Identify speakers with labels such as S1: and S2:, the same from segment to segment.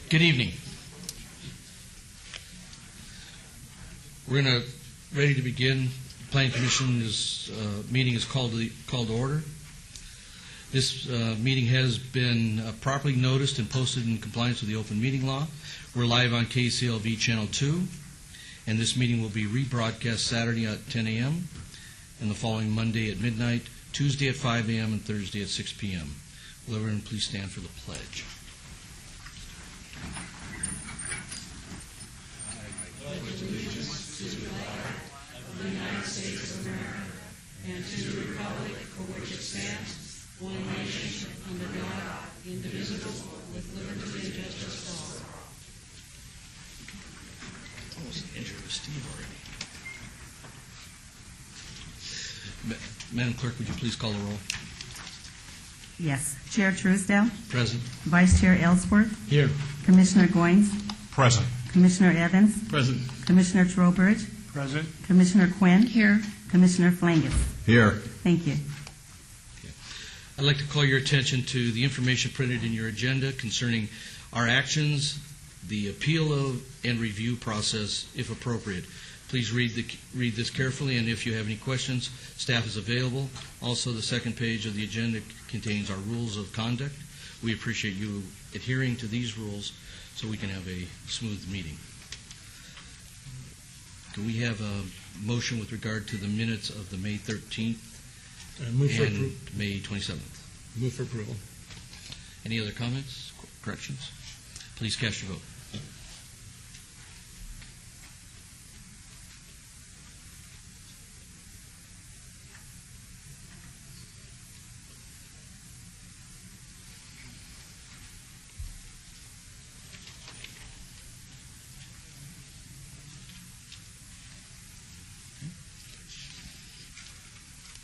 S1: Good evening. We're ready to begin. The Planning Commission meeting is called to order. This meeting has been properly noticed and posted in compliance with the open meeting law. We're live on KCLV Channel 2, and this meeting will be rebroadcast Saturday at 10 a.m. and the following Monday at midnight, Tuesday at 5 a.m. and Thursday at 6 p.m. Will everyone please stand for the pledge? I pledge allegiance to the flag of the United States of America and to the republic for which it stands, one nation, under God, indivisible, with liberty and justice for all. Almost an injury with Steve already. Madam Clerk, would you please call the roll?
S2: Yes. Chair Truesdale?
S1: Present.
S2: Vice Chair Ellsworth?
S1: Here.
S2: Commissioner Goins?
S3: Present.
S2: Commissioner Evans?
S3: Present.
S2: Commissioner Trowbridge?
S3: Present.
S2: Commissioner Quinn?
S4: Here.
S2: Commissioner Flangus?
S3: Here.
S2: Thank you.
S1: I'd like to call your attention to the information printed in your agenda concerning our actions, the appeal of and review process, if appropriate. Please read this carefully, and if you have any questions, staff is available. Also, the second page of the agenda contains our rules of conduct. We appreciate you adhering to these rules so we can have a smooth meeting. Can we have a motion with regard to the minutes of the May 13th
S3: Move for
S1: and May 27th?
S3: Move for approval.
S1: Any other comments, corrections? Please cast your vote.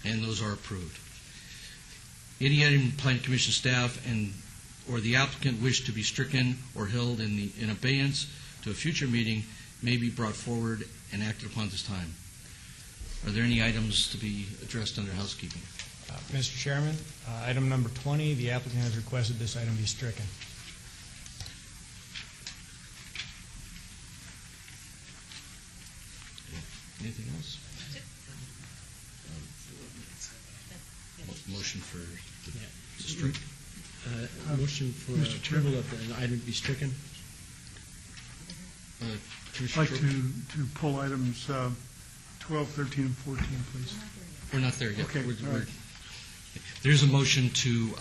S1: And those are approved. Any item Planning Commission staff or the applicant wish to be stricken or held in abeyance to a future meeting may be brought forward and acted upon this time. Are there any items to be addressed under housekeeping?
S5: Mr. Chairman, item number 20, the applicant has requested this item be stricken.
S1: Anything else? Motion for to strike.
S3: Motion for approval of the item be stricken.
S6: I'd like to pull items 12, 13, and 14, please.
S1: We're not there yet.
S6: Okay, all right.
S1: There's a motion to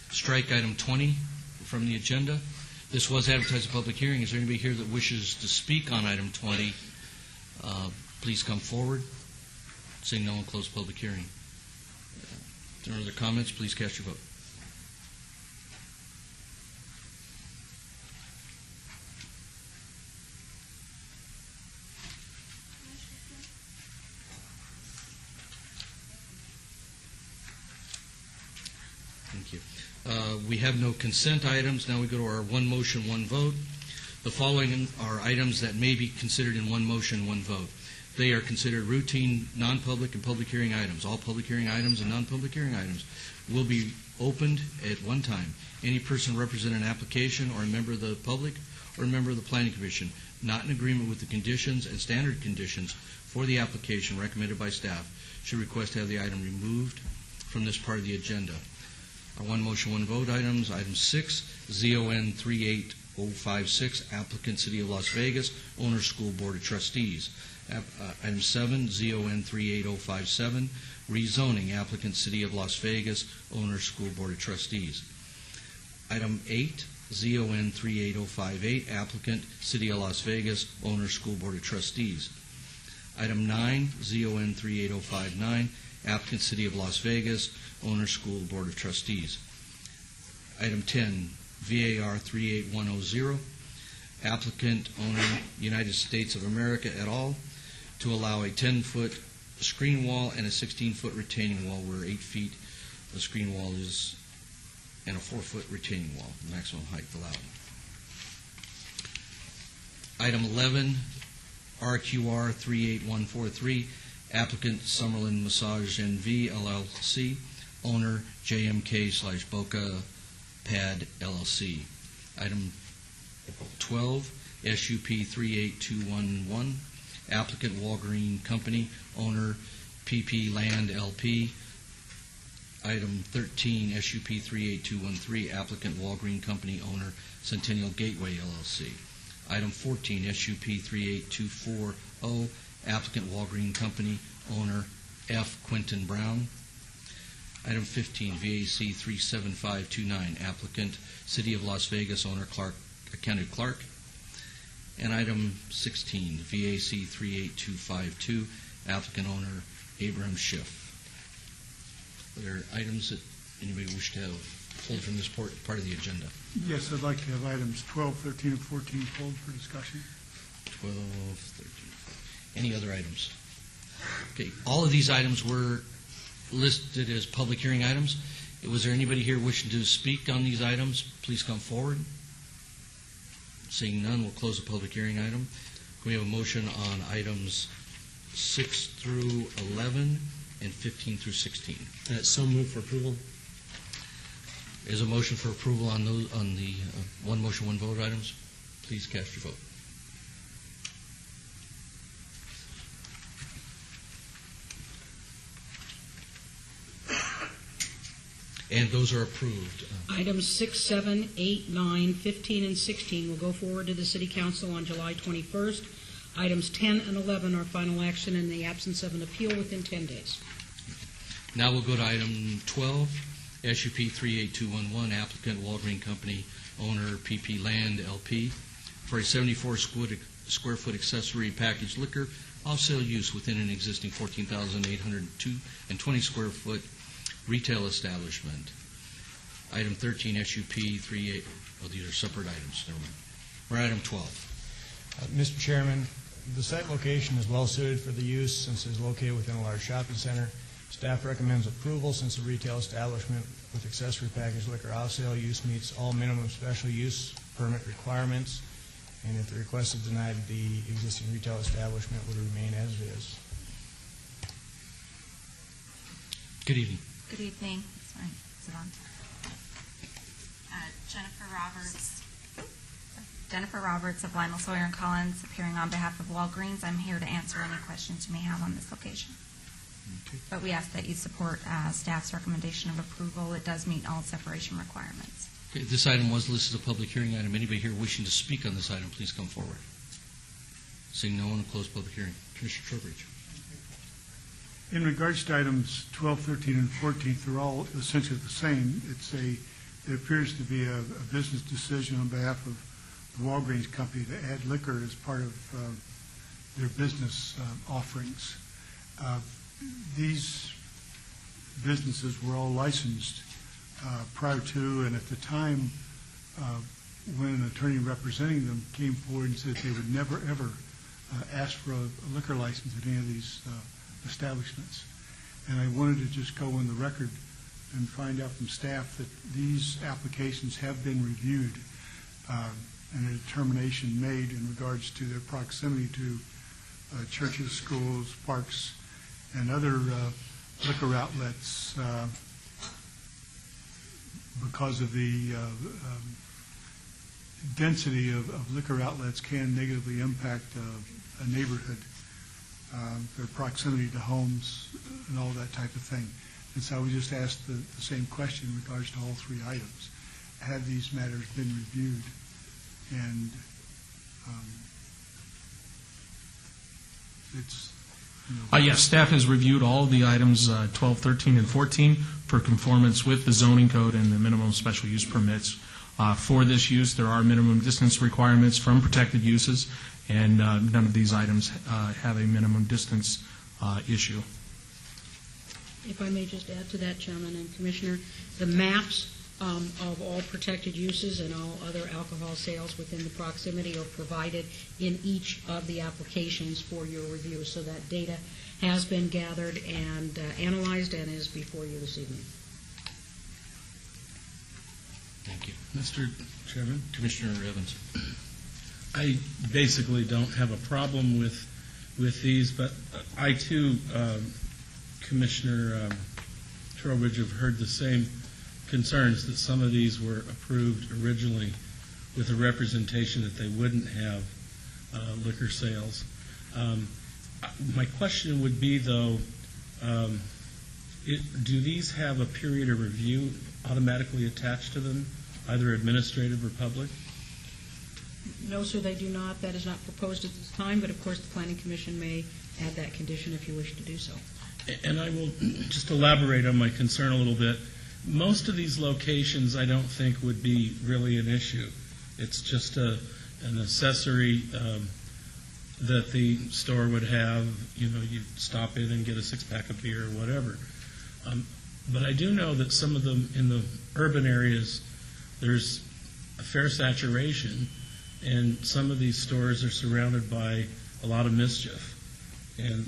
S1: strike item 20 from the agenda. This was advertised a public hearing. Is there anybody here that wishes to speak on item 20? Please come forward. Seeing no one, close public hearing. If there are other comments, please cast your vote. Thank you. We have no consent items. Now we go to our one motion, one vote. The following are items that may be considered in one motion, one vote. They are considered routine, non-public, and public hearing items. All public hearing items and non-public hearing items will be opened at one time. Any person representing an application or a member of the public or a member of the Planning Commission not in agreement with the conditions and standard conditions for the application recommended by staff should request to have the item removed from this part of the agenda. Our one motion, one vote items. Item 6, ZON 38056, applicant City of Las Vegas, owner School Board of Trustees. Item 7, ZON 38057, rezoning, applicant City of Las Vegas, owner School Board of Trustees. Item 8, ZON 38058, applicant City of Las Vegas, owner School Board of Trustees. Item 9, ZON 38059, applicant City of Las Vegas, owner School Board of Trustees. Item 10, VAR 38100, applicant owner United States of America et al., to allow a 10-foot screen wall and a 16-foot retaining wall where 8 feet the screen wall is and a 4-foot retaining wall, maximum height allowed. Item 11, RQR 38143, applicant Summerlin Massage NV LLC, owner JMK/Boca Pad LLC. Item 12, SUP 38211, applicant Walgreen Company, owner PP Land LP. Item 13, SUP 38213, applicant Walgreen Company, owner Centennial Gateway LLC. Item 14, SUP 38240, applicant Walgreen Company, owner F. Quentin Brown. Item 15, VAC 37529, applicant City of Las Vegas, owner Kenneth Clark. And item 16, VAC 38252, applicant owner Abraham Schiff. Are there items that anybody wish to have pulled from this part of the agenda?
S6: Yes, I'd like to have items 12, 13, and 14 pulled for discussion.
S1: 12, 13. Any other items? Okay, all of these items were listed as public hearing items. Was there anybody here wishing to speak on these items? Please come forward. Seeing none, we'll close the public hearing item. Can we have a motion on items 6 through 11 and 15 through 16?
S3: So moved for approval.
S1: Is a motion for approval on those, on the one motion, one vote items? Please cast your vote. And those are approved.
S4: Items 6, 7, 8, 9, 15, and 16 will go forward to the City Council on July 21st. Items 10 and 11 are final action in the absence of an appeal within 10 days.
S1: Now we'll go to item 12, SUP 38211, applicant Walgreen Company, owner PP Land LP, for a 74 square foot accessory packaged liquor off-sale use within an existing 14,802 and 20 square foot retail establishment. Item 13, SUP 38, oh, these are separate items, never mind. We're at item 12.
S5: Mr. Chairman, the site location is well suited for the use since it is located within a large shopping center. Staff recommends approval since the retail establishment with accessory packaged liquor off-sale use meets all minimum special use permit requirements, and if the request is denied, the existing retail establishment would remain as it is.
S1: Good evening.
S7: Good evening. Sorry, is it on? Jennifer Roberts of Lionel Sawyer and Collins, appearing on behalf of Walgreens. I'm here to answer any questions you may have on this location.
S1: Okay.
S7: But we ask that you support staff's recommendation of approval. It does meet all separation requirements.
S1: Okay, this item was listed as a public hearing item. Anybody here wishing to speak on this item, please come forward. Seeing no one, close public hearing. Commissioner Trowbridge.
S6: In regards to items 12, 13, and 14, they're all essentially the same. It appears to be a business decision on behalf of the Walgreens Company to add liquor as part of their business offerings. These businesses were all licensed prior to and at the time when an attorney representing them came forward and said they would never, ever ask for a liquor license at any of these establishments. And I wanted to just go on the record and find out from staff that these applications have been reviewed and a determination made in regards to their proximity to churches, schools, parks, and other liquor outlets because of the density of liquor outlets can negatively impact a neighborhood, their proximity to homes and all that type of thing. And so we just asked the same question in regards to all three items. Have these matters been reviewed? And it's,
S8: Yes, staff has reviewed all of the items 12, 13, and 14 for conformance with the zoning code and the minimum special use permits. For this use, there are minimum distance requirements from protected uses, and none of these items have a minimum distance issue.
S4: If I may just add to that, Chairman and Commissioner, the maps of all protected uses and all other alcohol sales within the proximity are provided in each of the applications for your review. So that data has been gathered and analyzed and is before you this evening.
S1: Thank you.
S9: Mr. Chairman,
S1: Commissioner Evans.
S9: I basically don't have a problem with these, but I too, Commissioner Trowbridge, have heard the same concerns that some of these were approved originally with a representation that they wouldn't have liquor sales. My question would be, though, do these have a period of review automatically attached to them, either administrative or public?
S4: No, sir, they do not. That is not proposed at this time, but of course, the Planning Commission may add that condition if you wish to do so.
S9: And I will just elaborate on my concern a little bit. Most of these locations I don't think would be really an issue. It's just an accessory that the store would have. You know, you stop in and get a six-pack of beer or whatever. But I do know that some of them in the urban areas, there's a fair saturation, and some of these stores are surrounded by a lot of mischief. And,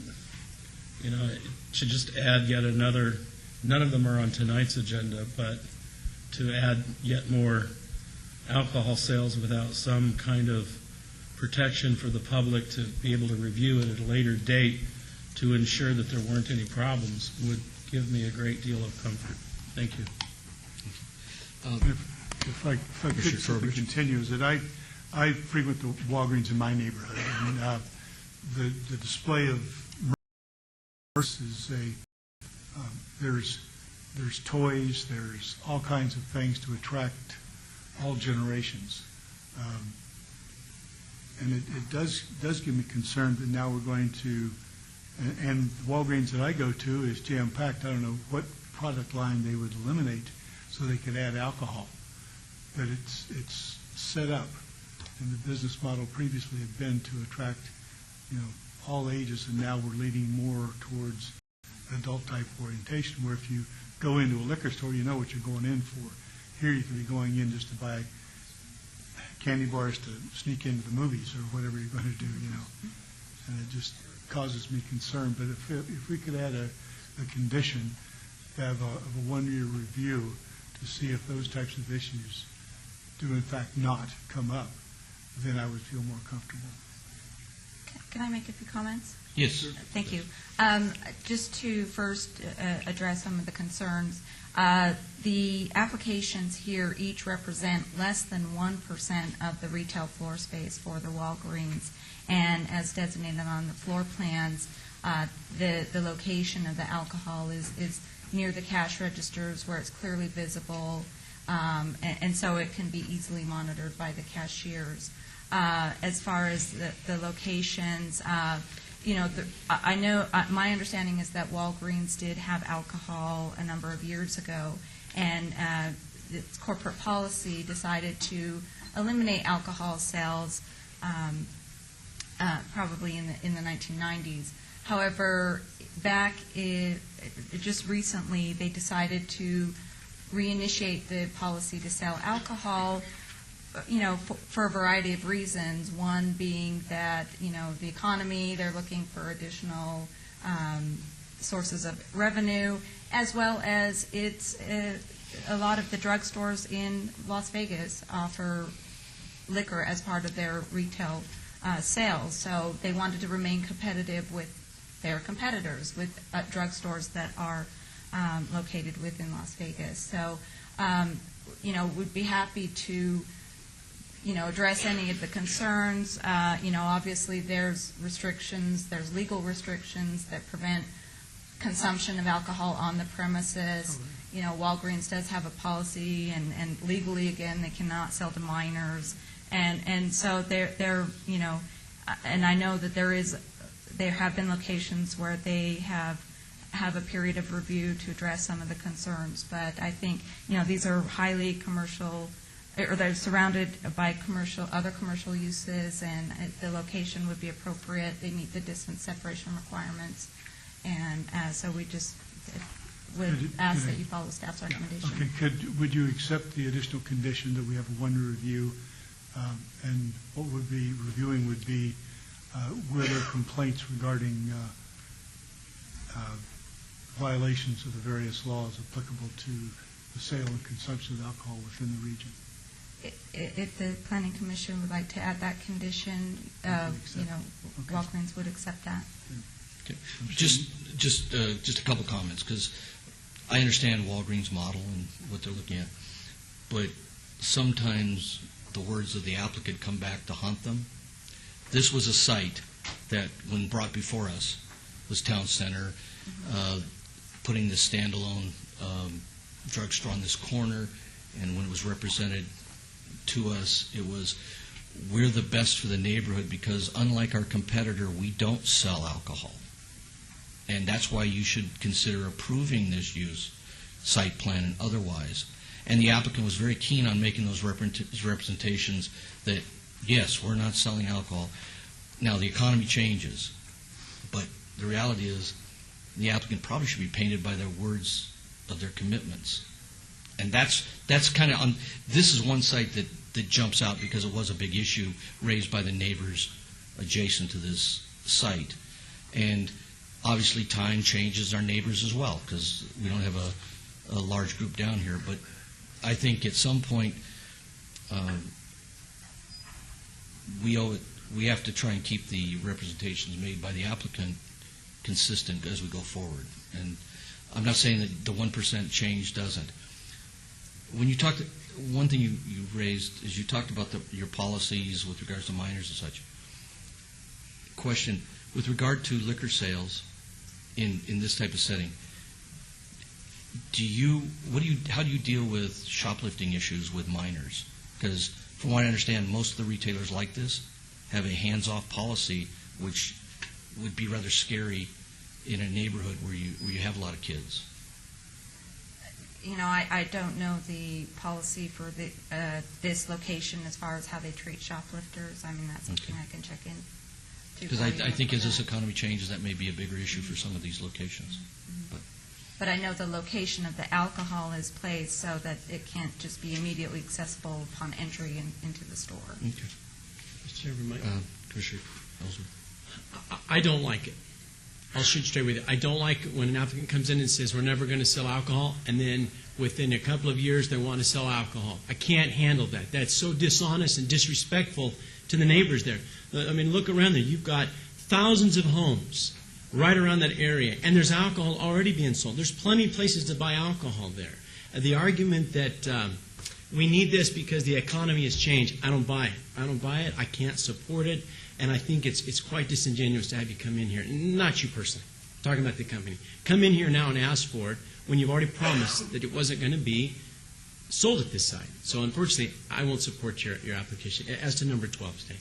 S9: you know, it should just add yet another, none of them are on tonight's agenda, but to add yet more alcohol sales without some kind of protection for the public to be able to review it at a later date to ensure that there weren't any problems would give me a great deal of comfort. Thank you.
S6: If I could simply continue, is that I frequent the Walgreens in my neighborhood, and the display of merch is there's toys, there's all kinds of things to attract all generations, and it does give me concern that now we're going to, and the Walgreens that I go to is jam-packed. I don't know what product line they would eliminate so they could add alcohol, but it's set up, and the business model previously had been to attract, you know, all ages, and now we're leading more towards adult type orientation, where if you go into a liquor store, you know what you're going in for. Here you can be going in just to buy candy bars to sneak into the movies or whatever you're going to do, you know. And it just causes me concern. But if we could add a condition to have a one-year review to see if those types of issues do in fact not come up, then I would feel more comfortable.
S7: Can I make a few comments?
S1: Yes.
S7: Thank you. Just to first address some of the concerns, the applications here each represent less than 1% of the retail floor space for the Walgreens, and as designated on the floor plans, the location of the alcohol is near the cash registers where it's clearly visible, and so it can be easily monitored by the cashiers. As far as the locations, you know, I know my understanding is that Walgreens did have alcohol a number of years ago, and its corporate policy decided to eliminate alcohol sales probably in the 1990s. However, back just recently, they decided to reinitiate the policy to sell alcohol, you know, for a variety of reasons. One being that, you know, the economy, they're looking for additional sources of revenue, as well as a lot of the drugstores in Las Vegas offer liquor as part of their retail sales. So they wanted to remain competitive with their competitors, with drugstores that are located within Las Vegas. So, you know, we'd be happy to, you know, address any of the concerns. You know, obviously there's restrictions, there's legal restrictions that prevent consumption of alcohol on the premises. You know, Walgreens does have a policy, and legally, again, they cannot sell to minors. And so they're, you know, and I know that there have been locations where they have a period of review to address some of the concerns. But I think, you know, these are highly commercial, or they're surrounded by other commercial uses, and the location would be appropriate. They meet the distance separation requirements, and so we just would ask that you follow staff's recommendation.
S6: Okay, would you accept the additional condition that we have a one-year review, and what would be reviewing would be were there complaints regarding violations of the various laws applicable to the sale and consumption of alcohol within the region?
S7: If the Planning Commission would like to add that condition, you know,
S6: Okay.
S7: Walgreens would accept that.
S1: Okay. Just a couple comments, because I understand Walgreens' model and what they're looking at, but sometimes the words of the applicant, come back to haunt them. This was a site that, when brought before us, was town center, putting this standalone drugstore on this corner, and when it was represented to us, it was, we're the best for the neighborhood because unlike our competitor, we don't sell alcohol. And that's why you should consider approving this use, site plan and otherwise. And the applicant was very keen on making those representations that, yes, we're not selling alcohol. Now, the economy changes, but the reality is the applicant probably should be painted by their words of their commitments. And that's kind of, this is one site that jumps out because it was a big issue raised by the neighbors adjacent to this site. And obviously time changes our neighbors as well because we don't have a large group down here. But I think at some point we have to try and keep the representations made by the applicant consistent as we go forward. And I'm not saying that the 1% change doesn't. When you talked, one thing you raised is you talked about your policies with regards to minors and such. Question, with regard to liquor sales in this type of setting, how do you deal with shoplifting issues with minors? Because from what I understand, most of the retailers like this have a hands-off policy, which would be rather scary in a neighborhood where you have a lot of kids.
S7: You know, I don't know the policy for this location as far as how they treat shoplifters. I mean, that's something I can check in.
S1: Because I think as this economy changes, that may be a bigger issue for some of these locations.
S7: Mm-hmm. But I know the location of the alcohol is placed so that it can't just be immediately accessible upon entry into the store.
S1: Okay.
S3: Mr. Chairman,
S1: Commissioner Ellsworth.
S3: I don't like it. I'll shoot straight with it. I don't like it when an applicant comes in and says, we're never going to sell alcohol, and then within a couple of years they want to sell alcohol. I can't handle that. That's so dishonest and disrespectful to the neighbors there. I mean, look around there. You've got thousands of homes right around that area, and there's alcohol already being sold. There's plenty of places to buy alcohol there. The argument that we need this because the economy has changed, I don't buy it. I don't buy it. I can't support it. And I think it's quite disingenuous to have you come in here, not you personally, I'm talking about the company. Come in here now and ask for it when you've already promised that it wasn't going to be sold at this site. So unfortunately, I won't support your application. As to number 12, Stan.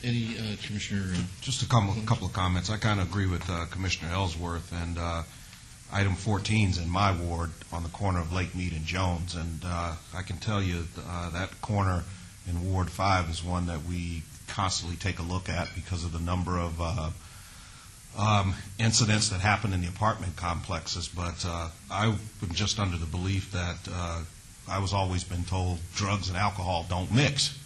S1: Any Commissioner?
S10: Just a couple of comments. I kind of agree with Commissioner Ellsworth, and item 14 is in my ward on the corner of Lake Mead and Jones, and I can tell you that corner in Ward 5 is one that we constantly take a look at because of the number of incidents that happen in the apartment complexes. But I've been just under the belief that I was always been told drugs and alcohol don't mix.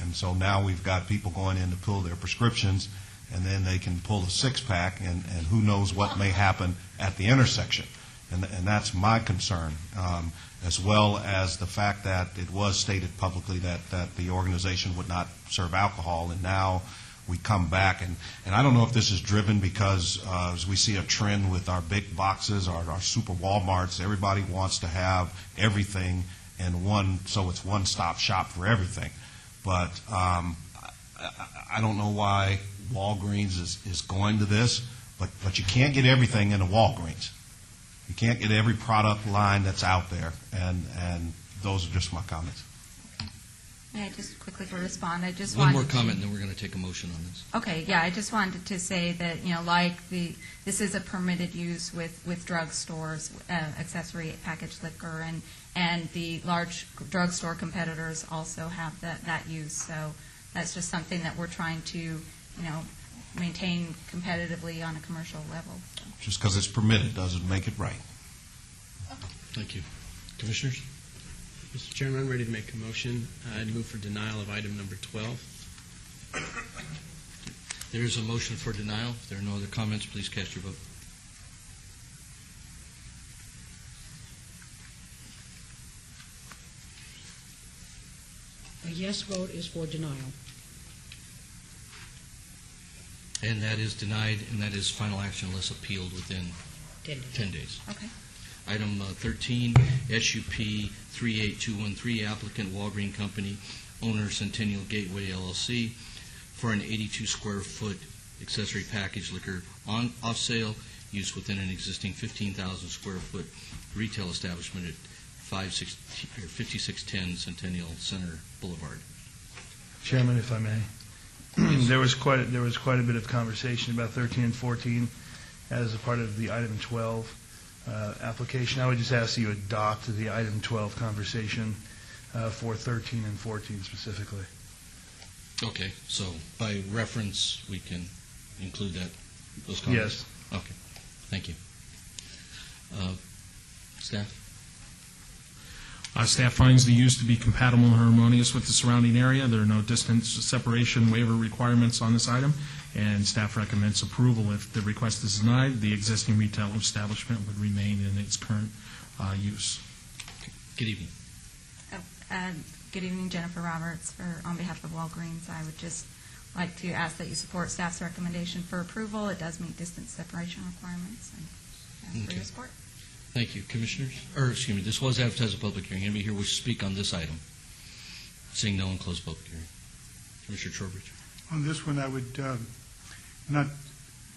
S10: And so now we've got people going in to pull their prescriptions, and then they can pull a six-pack, and who knows what may happen at the intersection. And that's my concern, as well as the fact that it was stated publicly that the organization would not serve alcohol, and now we come back. And I don't know if this is driven because as we see a trend with our big boxes, our super Walmarts, everybody wants to have everything in one, so it's one-stop shop for everything. But I don't know why Walgreens is going to this, but you can't get everything in a Walgreens. You can't get every product line that's out there, and those are just my comments.
S7: May I just quickly respond?
S1: One more comment, and then we're going to take a motion on this.
S7: Okay, yeah, I just wanted to say that, you know, this is a permitted use with drugstores, accessory packaged liquor, and the large drugstore competitors also have that use. So that's just something that we're trying to, you know, maintain competitively on a commercial level.
S10: Just because it's permitted doesn't make it right.
S1: Thank you. Commissioners?
S3: Mr. Chairman, I'm ready to make a motion. I'd move for denial of item number 12.
S1: There is a motion for denial. If there are no other comments, please cast your vote.
S4: A yes vote is for denial.
S1: And that is denied, and that is final action unless appealed within
S4: 10 days.
S1: 10 days.
S7: Okay.
S1: Item 13, SUP 38213, applicant Walgreen Company, owner Centennial Gateway LLC, for an 82-square-foot accessory package liquor off sale, use within an existing 15,000-square-foot retail establishment at 5610 Centennial Center Boulevard.
S11: Chairman, if I may. There was quite a bit of conversation about 13 and 14 as a part of the item 12 application. I would just ask that you adopt the item 12 conversation for 13 and 14 specifically.
S1: Okay, so by reference, we can include those comments?
S11: Yes.
S1: Okay, thank you. Staff?
S8: Staff finds the use to be compatible and harmonious with the surrounding area. There are no distance separation waiver requirements on this item, and staff recommends approval. If the request is denied, the existing retail establishment would remain in its current use.
S1: Good evening.
S7: Good evening, Jennifer Roberts. On behalf of Walgreens, I would just like to ask that you support staff's recommendation for approval. It does meet distance separation requirements, and ask for your support.
S1: Thank you. Commissioners? This was advertised as a public hearing. Anybody here wish to speak on this item? Seeing no one, close public hearing. Commissioner Trowbridge.
S6: On this one, I would, not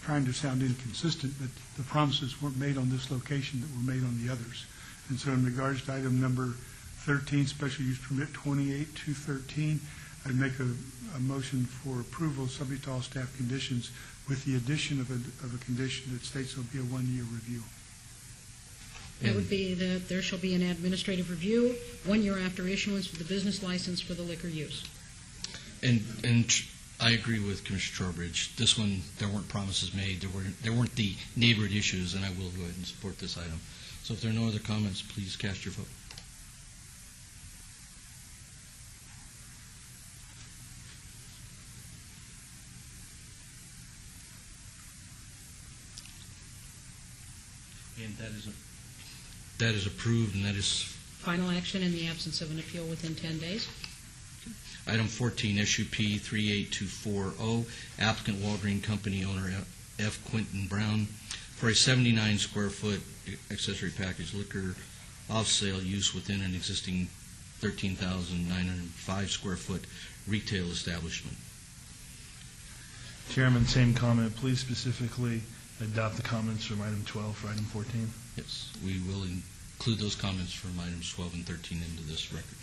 S6: trying to sound inconsistent, but the promises weren't made on this location that were made on the others. And so in regards to item number 13, special use permit 28213, I'd make a motion for approval subject to all staff conditions with the addition of a condition that states there'll be a 1-year review.
S4: That would be that there shall be an administrative review 1 year after issuance of the business license for the liquor use.
S1: And I agree with Commissioner Trowbridge. This one, there weren't promises made. There weren't the neighborhood issues, and I will go ahead and support this item. So if there are no other comments, please cast your vote. And that is approved, and that is
S4: Final action in the absence of an appeal within 10 days.
S1: item 14, SUP 38240, applicant Walgreen Company, owner F. Quinton Brown, for a 79-square-foot accessory package liquor off-sale use within an existing 13,905-square-foot retail establishment.
S11: Chairman, same comment. Please specifically adopt the comments from item 12 for item 14.
S1: Yes, we will include those comments from items 12 and 13 into this record.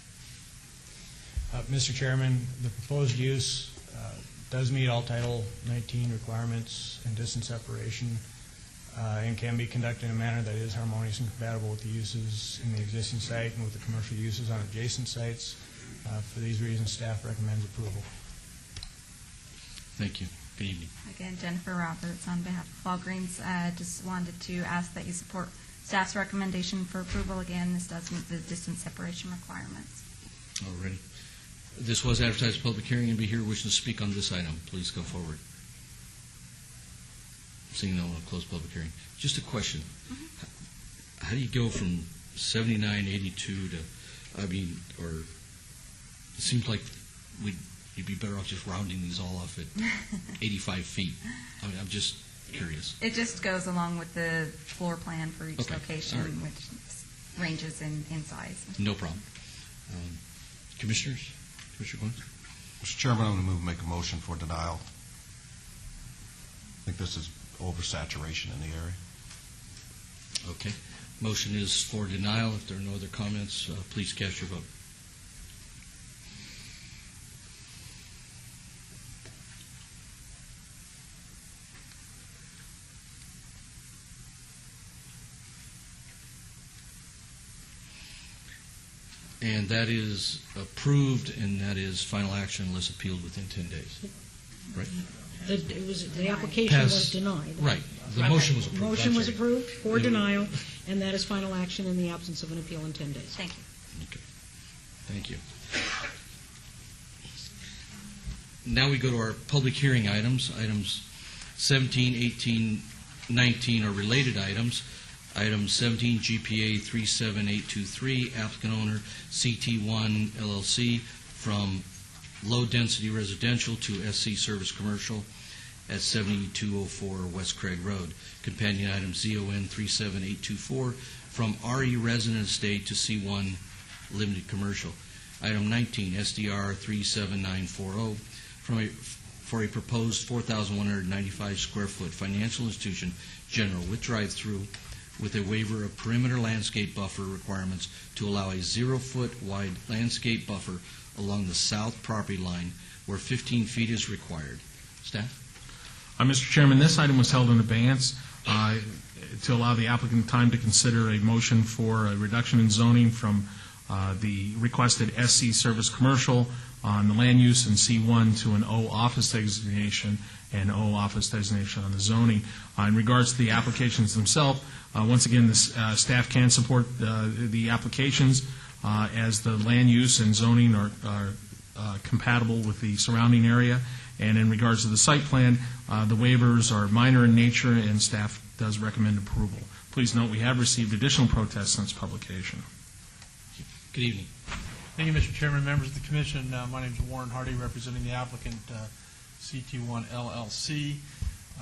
S5: Mr. Chairman, the proposed use does meet all Title 19 requirements and distance separation and can be conducted in a manner that is harmonious and compatible with the uses in the existing site and with the commercial uses on adjacent sites. For these reasons, staff recommends approval.
S1: Thank you. Good evening.
S7: Again, Jennifer Roberts on behalf of Walgreens. Just wanted to ask that you support staff's recommendation for approval. Again, this does meet the distance separation requirements.
S1: All righty. This was advertised as a public hearing. Anybody here wishing to speak on this item, please go forward. Seeing no one, I'll close public hearing. Just a question. How do you go from 7982 to, or it seems like you'd be better off just rounding these all off at 85 feet. I'm just curious.
S7: It just goes along with the floor plan for each location,
S1: right,
S7: which ranges in size.
S1: No problem. Commissioners? Commissioner Goins?
S10: Mr. Chairman, I'm going to make a motion for denial. I think this is oversaturation in the area.
S1: Okay. Motion is for denial. If there are no other comments, please cast your vote. And that is approved, and that is final action unless appealed within 10 days. Right?
S4: The application was denied.
S1: Right. The motion was approved.
S4: Motion was approved for denial, and that is final action in the absence of an appeal in 10 days.
S7: Thank you.
S1: Okay. Thank you. Now we go to our public hearing items. Items 17, 18, 19 are related items. Item 17, GPA 37823, applicant owner CT1 LLC, from low-density residential to SC Service Commercial at 7204 West Craig Road. Companion item ZON 37824, from RE resident estate to C1 limited commercial. Item 19, SDR 37940, for a proposed 4,195 square foot financial institution general with drive-through with a waiver of perimeter landscape buffer requirements to allow a 0-foot wide landscape buffer along the south property line where 15 feet is required. Staff?
S8: Mr. Chairman, this item was held in abeyance to allow the applicant time to consider a motion for a reduction in zoning from the requested SC service commercial on the land use in C1 to an O office designation and O office designation on the zoning. In regards to the applications themselves, once again, the staff can support the applications as the land use and zoning are compatible with the surrounding area. And in regards to the site plan, the waivers are minor in nature, and staff does recommend approval. Please note we have received additional protests since publication.
S1: Good evening.
S12: Thank you, Mr. Chairman, members of the Commission. My name is Warren Hardy, representing the applicant CT1 LLC,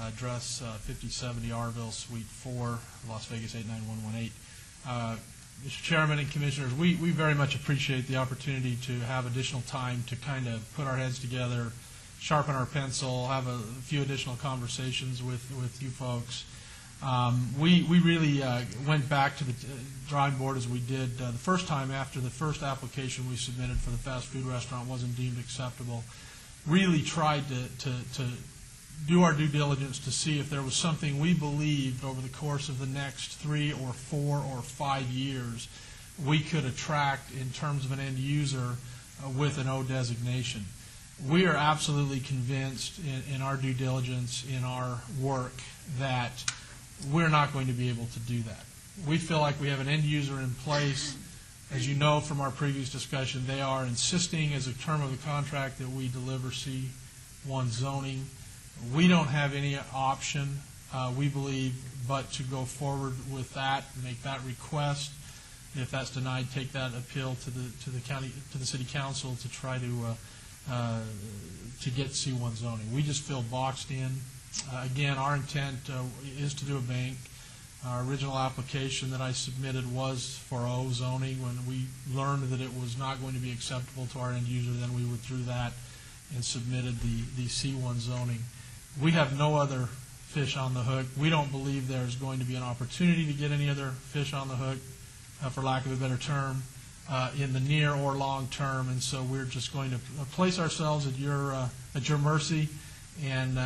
S12: address 5070 Arville, Suite 4, Las Vegas 89118. Mr. Chairman and Commissioners, we very much appreciate the opportunity to have additional time to kind of put our heads together, sharpen our pencil, have a few additional conversations with you folks. We really went back to the drawing board as we did the first time after the first application we submitted for the fast food restaurant wasn't deemed acceptable. Really tried to do our due diligence to see if there was something we believed over the course of the next 3 or 4 or 5 years we could attract in terms of an end user with an O designation. We are absolutely convinced in our due diligence, in our work, that we're not going to be able to do that. We feel like we have an end user in place. As you know from our previous discussion, they are insisting as a term of the contract that we deliver C1 zoning. We don't have any option, we believe, but to go forward with that, make that request. If that's denied, take that appeal to the city council to try to get C1 zoning. We just feel boxed in. Again, our intent is to do a bank. Our original application that I submitted was for O zoning. When we learned that it was not going to be acceptable to our end user, then we withdrew that and submitted the C1 zoning. We have no other fish on the hook. We don't believe there's going to be an opportunity to get any other fish on the hook, for lack of a better term, in the near or long term. And so we're just going to place ourselves at your mercy, and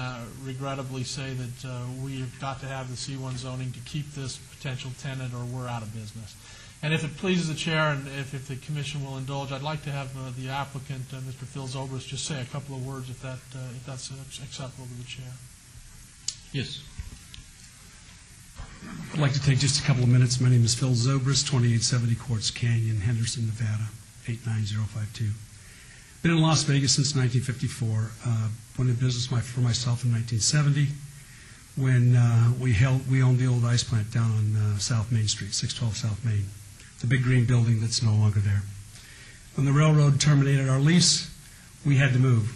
S12: regrettably say that we've got to have the C1 zoning to keep this potential tenant, or we're out of business. And if it pleases the chair, and if the commission will indulge, I'd like to have the applicant, Mr. Phil Zobrist, just say a couple of words if that's acceptable to the chair.
S1: Yes.
S13: I'd like to take just a couple of minutes. My name is Phil Zobrist, 2870 Quartz Canyon, Henderson, Nevada, 89052. Been in Las Vegas since 1954. Went in business for myself in 1970 when we owned the old ice plant down on South Main Street, 612 South Main. It's a big green building that's no longer there. When the railroad terminated our lease, we had to move.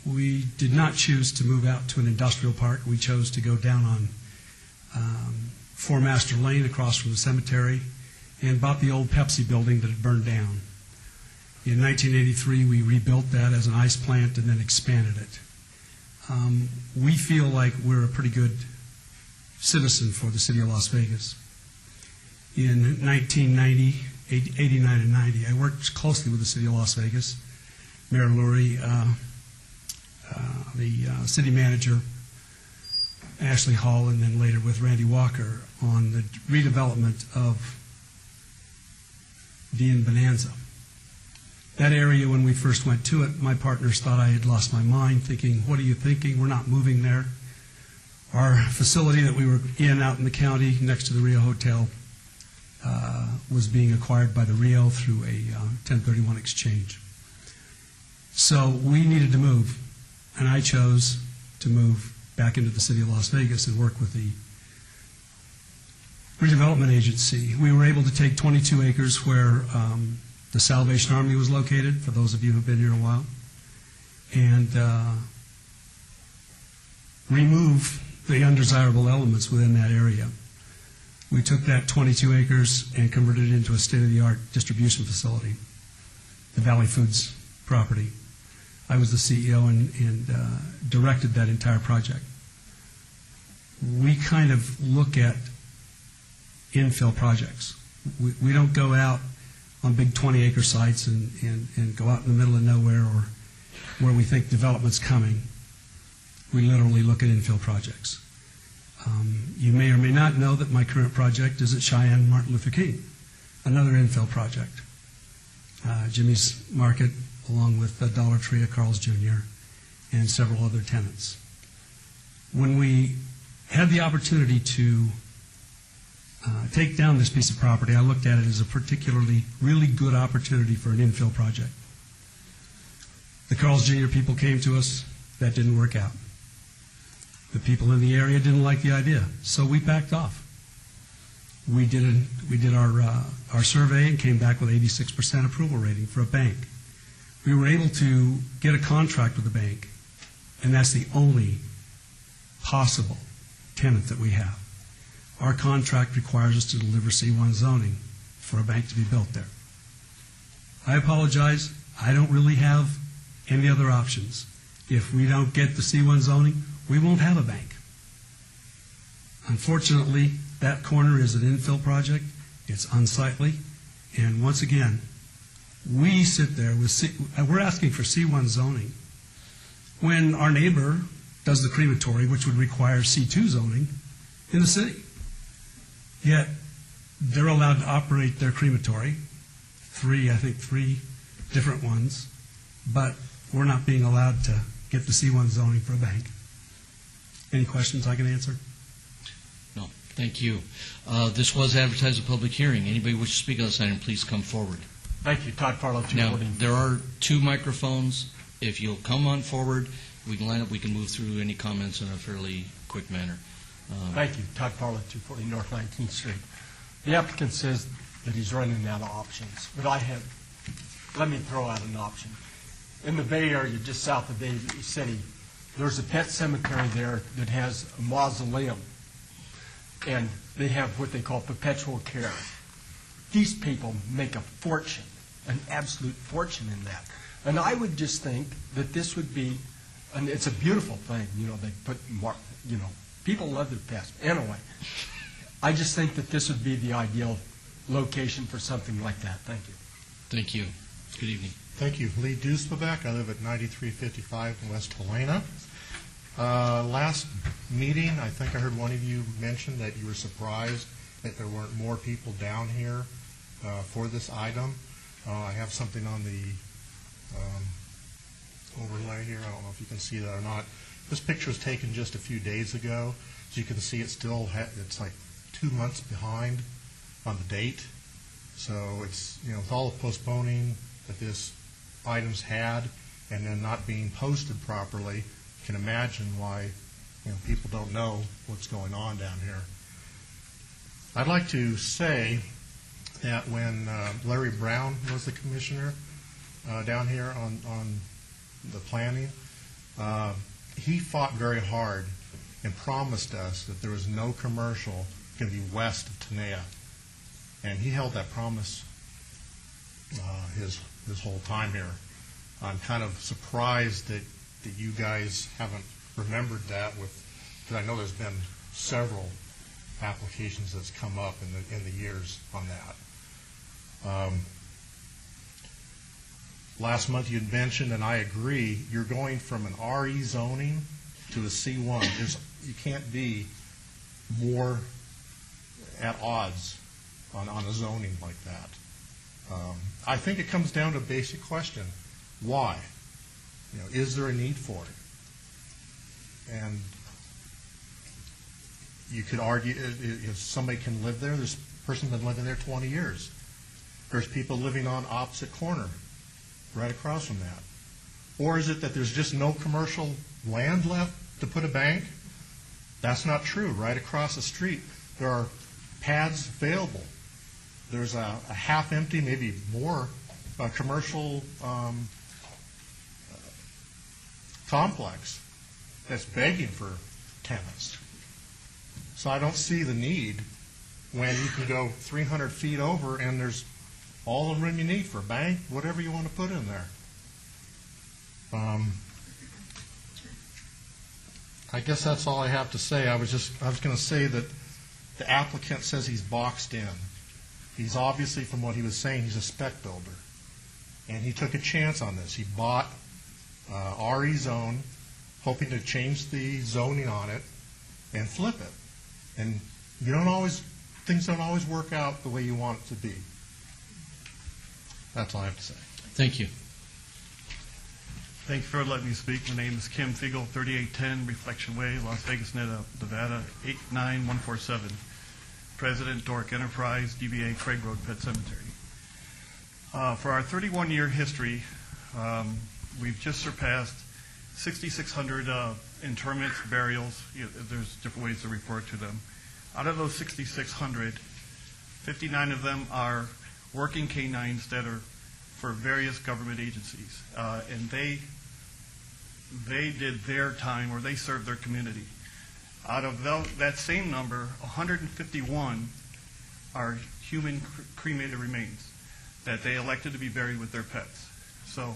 S13: We did not choose to move out to an industrial park. We chose to go down on Four Master Lane across from the cemetery and bought the old Pepsi building that had burned down. In 1983, we rebuilt that as an ice plant and then expanded it. We feel like we're a pretty good citizen for the city of Las Vegas. In 1990, 89 and 90, I worked closely with the city of Las Vegas, Mayor Lurie, the city manager, Ashley Hall, and then later with Randy Walker on the redevelopment of Dean Bonanza. That area, when we first went to it, my partners thought I had lost my mind, thinking, what are you thinking? We're not moving there. Our facility that we were in out in the county next to the Rio Hotel was being acquired by the Rio through a 1031 exchange. So we needed to move, and I chose to move back into the city of Las Vegas and work with the redevelopment agency. We were able to take 22 acres where the Salvation Army was located, for those of you who have been here a while, and remove the undesirable elements within that area. We took that 22 acres and converted it into a state-of-the-art distribution facility, the Valley Foods property. I was the CEO and directed that entire project. We kind of look at infill projects. We don't go out on big 20-acre sites and go out in the middle of nowhere or where we think development's coming. We literally look at infill projects. You may or may not know that my current project is at Cheyenne Martin Luther King, another infill project. Jimmy's Market, along with Dollar Tree at Carl's Jr., and several other tenants. When we had the opportunity to take down this piece of property, I looked at it as a particularly really good opportunity for an infill project. The Carl's Jr. people came to us. That didn't work out. The people in the area didn't like the idea, so we backed off. We did our survey and came back with 86% approval rating for a bank. We were able to get a contract with the bank, and that's the only possible tenant that we have. Our contract requires us to deliver C1 zoning for a bank to be built there. I apologize. I don't really have any other options. If we don't get the C1 zoning, we won't have a bank. Unfortunately, that corner is an infill project. It's unsightly. And once again, we sit there we're asking for C1 zoning when our neighbor does the crematory, which would require C2 zoning in the city. Yet, they're allowed to operate their crematory, three different ones, but we're not being allowed to get the C1 zoning for a bank. Any questions I can answer?
S1: No, thank you. This was advertised a public hearing. Anybody wish to speak on this item, please come forward.
S14: Thank you, Todd Farlow,
S1: Now,
S14: 214.
S1: there are 2 microphones. If you'll come on forward, we can line up, we can move through any comments in a fairly quick manner.
S14: Thank you, Todd Farlow, 240 North 19th Street. The applicant says that he's running out of options, but let me throw out an option. In the Bay Area, just south of Bay City, there's a pet cemetery there that has a mausoleum, and they have what they call perpetual care. These people make a fortune, an absolute fortune in that. And I would just think that this would be, and it's a beautiful thing, they put, people love their pets. Anyway, I just think that this would be the ideal location for something like that. Thank you.
S1: Thank you. Good evening.
S15: Thank you. Lee Dusbeck. I live at 9355 in West Helena. Last meeting, I think I heard one of you mention that you were surprised that there weren't more people down here for this item. I have something on the overlay here. I don't know if you can see that or not. This picture was taken just a few days ago. As you can see, it's like 2 months behind on the date. So it's, with all the postponing that this item's had and then not being posted properly, you can imagine why people don't know what's going on down here. I'd like to say that when Larry Brown was the commissioner down here on the planning, he fought very hard and promised us that there was no commercial going to be west of Tenaya. And he held that promise his whole time here. I'm kind of surprised that you guys haven't remembered that, because I know there's been several applications that's come up in the years on that. Last month you had mentioned, and I agree, you're going from an RE zoning to a C1. You can't be more at odds on a zoning like that. I think it comes down to a basic question. Why? Is there a need for it? And you could argue if somebody can live there, this person's been living there 20 years. There's people living on opposite corner, right across from that. Or is it that there's just no commercial land left to put a bank? That's not true. Right across the street, there are pads available. There's a half-empty, maybe more, commercial complex that's begging for tenants. So I don't see the need when you can go 300 feet over and there's all the room you need for a bank, whatever you want to put in there. I guess that's all I have to say. I was going to say that the applicant says he's boxed in. He's obviously, from what he was saying, he's a spec builder. And he took a chance on this. He bought RE zone, hoping to change the zoning on it and flip it. And things don't always work out the way you want it to be. That's all I have to say.
S1: Thank you.
S16: Thank you for letting me speak. My name is Kim Fiegel, 3810 Reflection Way, Las Vegas, Nevada, 89147. President, Doric Enterprise, DBA Craig Road Pet Cemetery. For our 31-year history, we've just surpassed 6,600 interments, burials. There's different ways to refer to them. Out of those 6,600, 59 of them are working canines that are for various government agencies, and they did their time, or they served their community. Out of that same number, 151 are human cremated remains that they elected to be buried with their pets. So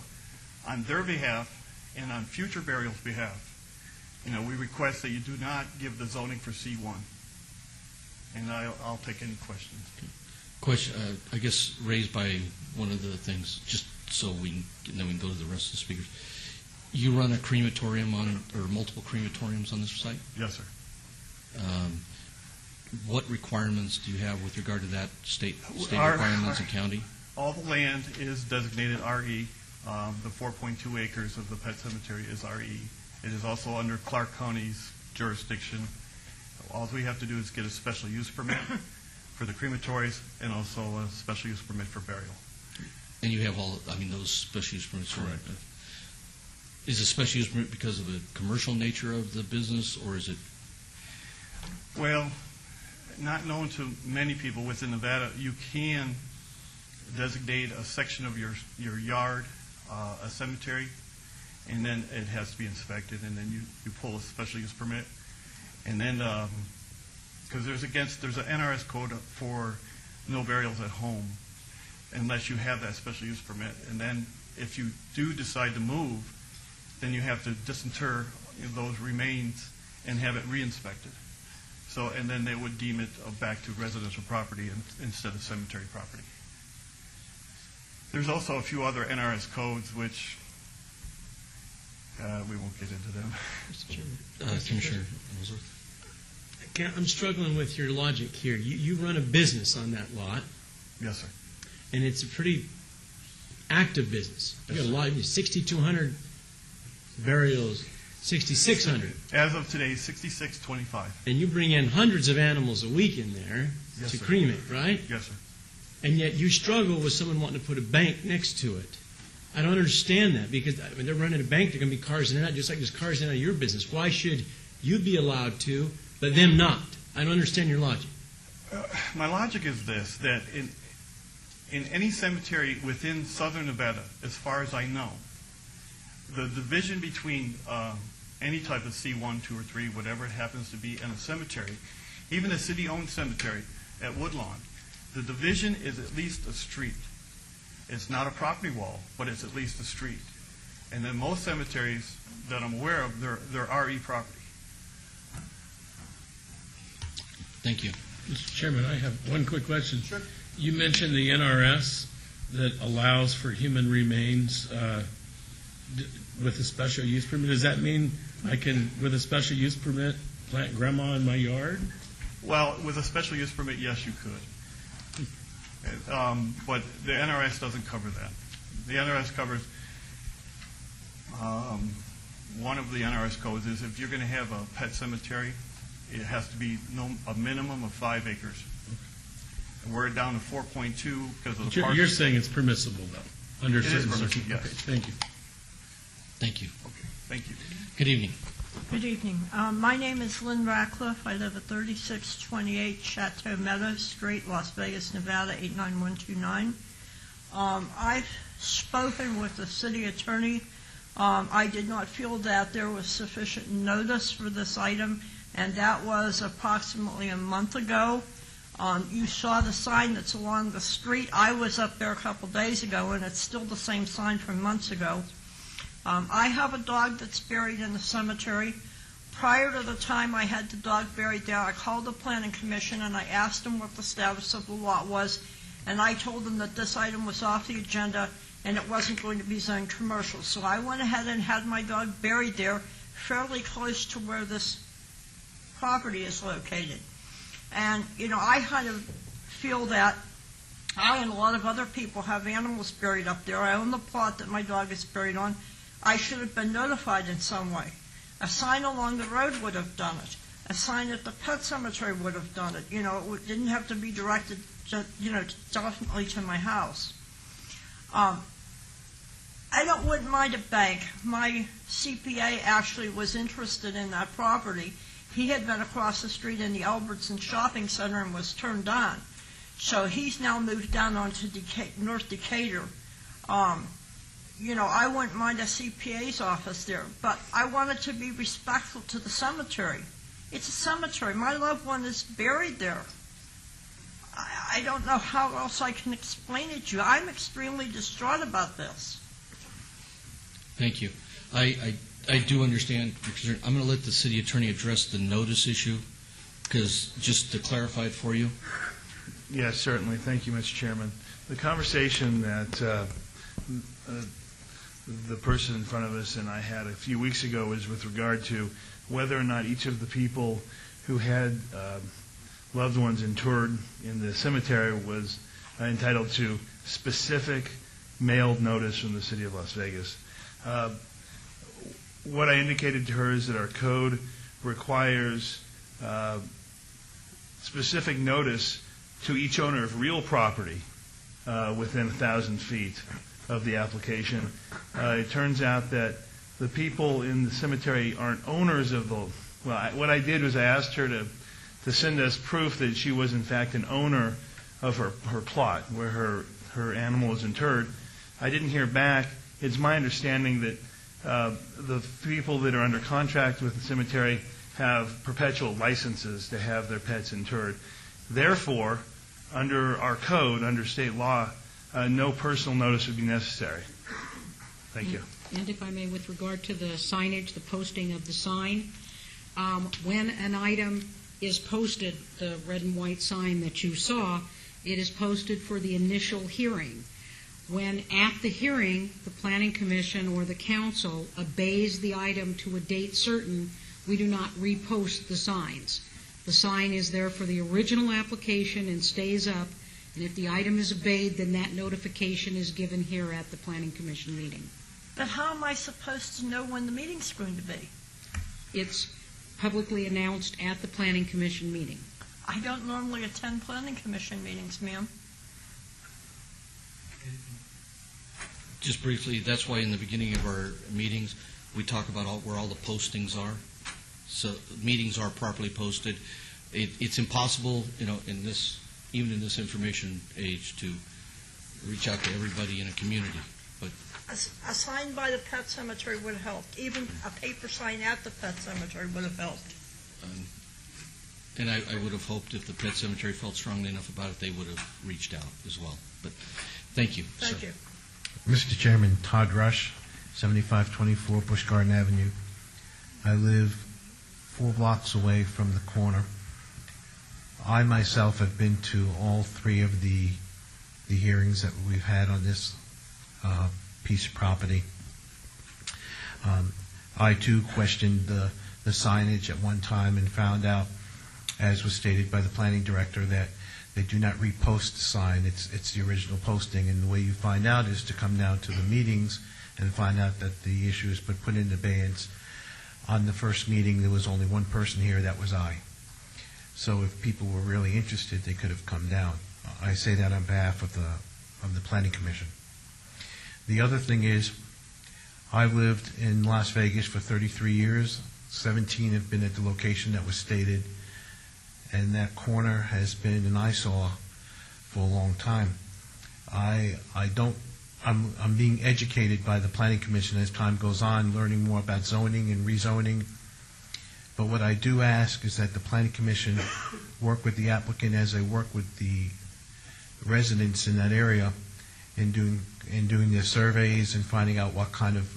S16: on their behalf and on future burials' behalf, we request that you do not give the zoning for C1. And I'll take any questions.
S1: Question, I guess, raised by one of the things, just so and then we can go to the rest of the speakers. You run a crematorium or multiple crematoriums on this site?
S16: Yes, sir.
S1: What requirements do you have with regard to that state requirements and county?
S16: All the land is designated RE. The 4.2 acres of the pet cemetery is RE. It is also under Clark County's jurisdiction. All we have to do is get a special use permit for the crematories and also a special use permit for burial.
S1: And you have those special use permits?
S16: Correct.
S1: Is a special use permit because of the commercial nature of the business, or is it?
S16: Well, not known to many people within Nevada, you can designate a section of your yard a cemetery, and then it has to be inspected, and then you pull a special use permit. And then, because there's an NRS code for no burials at home unless you have that special use permit. And then if you do decide to move, then you have to disinter those remains and have it re-inspected. So, and then they would deem it back to residential property instead of cemetery property. There's also a few other NRS codes which we won't get into them.
S3: Mr. Chairman.
S1: Commissioner Ellsworth.
S3: I'm struggling with your logic here. You run a business on that lot.
S16: Yes, sir.
S3: And it's a pretty active business. You got a lot, 6,200 burials, 6,600.
S16: As of today, 6,625.
S3: And you bring in hundreds of animals a week in there to cremate, right?
S16: Yes, sir.
S3: And yet you struggle with someone wanting to put a bank next to it. I don't understand that, because when they're running a bank, there are going to be cars in and out, just like there's cars in and out of your business. Why should you be allowed to, but them not? I don't understand your logic.
S16: My logic is this, that in any cemetery within southern Nevada, as far as I know, the division between any type of C1, 2, or 3, whatever it happens to be, in a cemetery, even a city-owned cemetery at Woodlawn, the division is at least a street. It's not a property wall, but it's at least a street. And then most cemeteries that I'm aware of, they're RE property.
S1: Thank you.
S9: Mr. Chairman, I have one quick question.
S16: Sure.
S9: You mentioned the NRS that allows for human remains with a special use permit. Does that mean I can, with a special use permit, plant grandma in my yard?
S16: Well, with a special use permit, yes, you could. But the NRS doesn't cover that. The NRS covers, one of the NRS codes is if you're going to have a pet cemetery, it has to be a minimum of 5 acres. And we're down to 4.2 because of the parcel.
S9: You're saying it's permissible, though, under certain circumstances?
S16: Yes.
S9: Okay, thank you.
S1: Thank you.
S16: Okay, thank you.
S1: Good evening.
S17: Good evening. My name is Lynn Ratcliffe. I live at 3628 Chateau Meadows Street, Las Vegas, Nevada, 89129. I've spoken with the city attorney. I did not feel that there was sufficient notice for this item, and that was approximately a month ago. You saw the sign that's along the street. I was up there a couple days ago, and it's still the same sign from months ago. I have a dog that's buried in the cemetery. Prior to the time I had the dog buried there, I called the Planning Commission and I asked them what the status of the lot was, and I told them that this item was off the agenda and it wasn't going to be zoned commercial. So I went ahead and had my dog buried there, fairly close to where this property is located. And, I kind of feel that I and a lot of other people have animals buried up there. I own the plot that my dog is buried on. I should have been notified in some way. A sign along the road would have done it. A sign at the pet cemetery would have done it. It didn't have to be directed, definitely to my house. I wouldn't mind a bank. My CPA actually was interested in that property. He had been across the street in the Albertson Shopping Center and was turned on. So he's now moved down onto North Decatur. I wouldn't mind a CPA's office there, but I wanted to be respectful to the cemetery. It's a cemetery. My loved one is buried there. I don't know how else I can explain it to you. I'm extremely distraught about this.
S1: Thank you. I do understand your concern. I'm going to let the city attorney address the notice issue, because just to clarify it for you.
S11: Yes, certainly. Thank you, Mr. Chairman. The conversation that the person in front of us and I had a few weeks ago was with regard to whether or not each of the people who had loved ones interred in the cemetery was entitled to specific mailed notice from the city of Las Vegas. What I indicated to her is that our code requires specific notice to each owner of real property within 1,000 feet of the application. It turns out that the people in the cemetery aren't owners of the... what I did was I asked her to send us proof that she was in fact an owner of her plot where her animal was interred. I didn't hear back. It's my understanding that the people that are under contract with the cemetery have perpetual licenses to have their pets interred. Therefore, under our code, under state law, no personal notice would be necessary. Thank you.
S4: And if I may, with regard to the signage, the posting of the sign, when an item is posted, the red and white sign that you saw, it is posted for the initial hearing. When at the hearing, the Planning Commission or the Council obeys the item to a date certain, we do not repost the signs. The sign is there for the original application and stays up, and if the item is obeyed, then that notification is given here at the Planning Commission meeting.
S17: But how am I supposed to know when the meeting's going to be?
S4: It's publicly announced at the Planning Commission meeting.
S17: I don't normally attend Planning Commission meetings, ma'am.
S1: Just briefly, that's why in the beginning of our meetings, we talk about where all the postings are. So meetings are properly posted. It's impossible, even in this information age, to reach out to everybody in a community. But
S17: A sign by the pet cemetery would have helped. Even a paper sign at the pet cemetery would have helped.
S1: and I would have hoped if the pet cemetery felt strongly enough about it, they would have reached out as well. But thank you.
S17: Thank you.
S18: Mr. Chairman, Todd Rush, 7524 Busch Garden Avenue. I live 4 blocks away from the corner. I myself have been to all 3 of the hearings that we've had on this piece of property. I too questioned the signage at one time and found out, as was stated by the planning director, that they do not repost the sign. It's the original posting, and the way you find out is to come down to the meetings and find out that the issue has been put in abeyance. On the first meeting, there was only one person here, that was I. So if people were really interested, they could have come down. I say that on behalf of the Planning Commission. The other thing is, I've lived in Las Vegas for 33 years. 17 have been at the location that was stated, and that corner has been an eyesore for a long time. I'm being educated by the Planning Commission as time goes on, learning more about zoning and rezoning. But what I do ask is that the planning commission work with the applicant as they work with the residents in that area in doing their surveys and finding out what kind of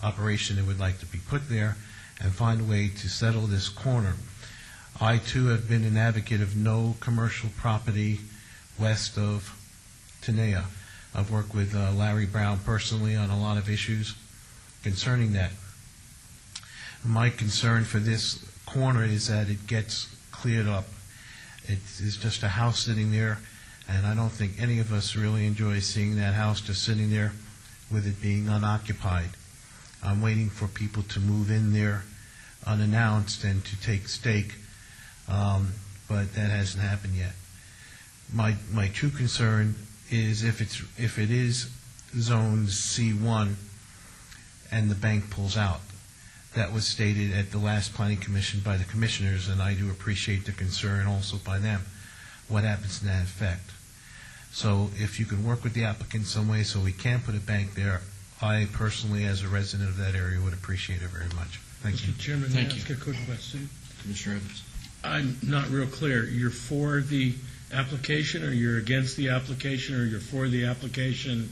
S18: operation they would like to be put there, and find a way to settle this corner. I, too, have been an advocate of no commercial property west of Tenaya. I've worked with Larry Brown personally on a lot of issues concerning that. My concern for this corner is that it gets cleared up. It's just a house sitting there, and I don't think any of us really enjoy seeing that house just sitting there with it being unoccupied. I'm waiting for people to move in there unannounced and to take stake, but that hasn't happened yet. My true concern is if it is zoned C1 and the bank pulls out. That was stated at the last planning commission by the commissioners, and I do appreciate the concern also by them. What happens in that effect? So if you can work with the applicant some way so we can put a bank there, I personally, as a resident of that area, would appreciate it very much. Thank you.
S9: Mr. Chairman, may I ask a quick question?
S1: Commissioner Evans.
S9: I'm not real clear. You're for the application, or you're against the application, or you're for the application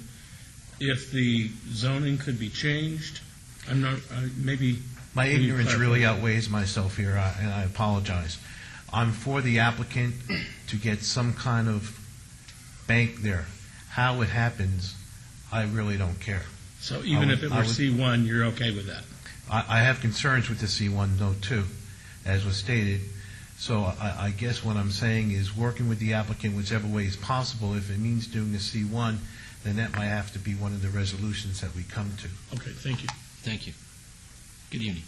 S9: if the zoning could be changed? I'm not, maybe...
S18: My ignorance really outweighs myself here, and I apologize. I'm for the applicant to get some kind of bank there. How it happens, I really don't care.
S9: So even if it were C1, you're okay with that?
S18: I have concerns with the C1 though, too, as was stated. So I guess what I'm saying is working with the applicant whichever way is possible. If it means doing the C1, then that might have to be one of the resolutions that we come to.
S9: Okay, thank you.
S1: Thank you. Good evening.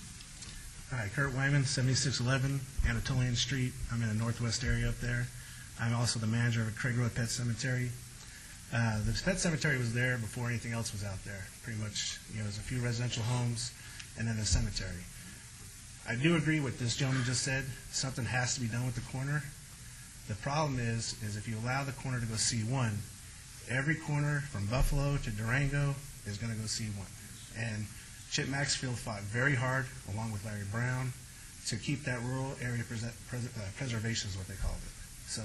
S19: Hi, Kurt Wyman, 7611 Anatolian Street. I'm in the northwest area up there. I'm also the manager of Craig Road Pet Cemetery. The pet cemetery was there before anything else was out there. Pretty much, there's a few residential homes and then a cemetery. I do agree with this gentleman just said. Something has to be done with the corner. The problem is if you allow the corner to go C1, every corner from Buffalo to Durango is going to go C1. And Chip Maxfield fought very hard, along with Larry Brown, to keep that rural area preservation is what they called it. So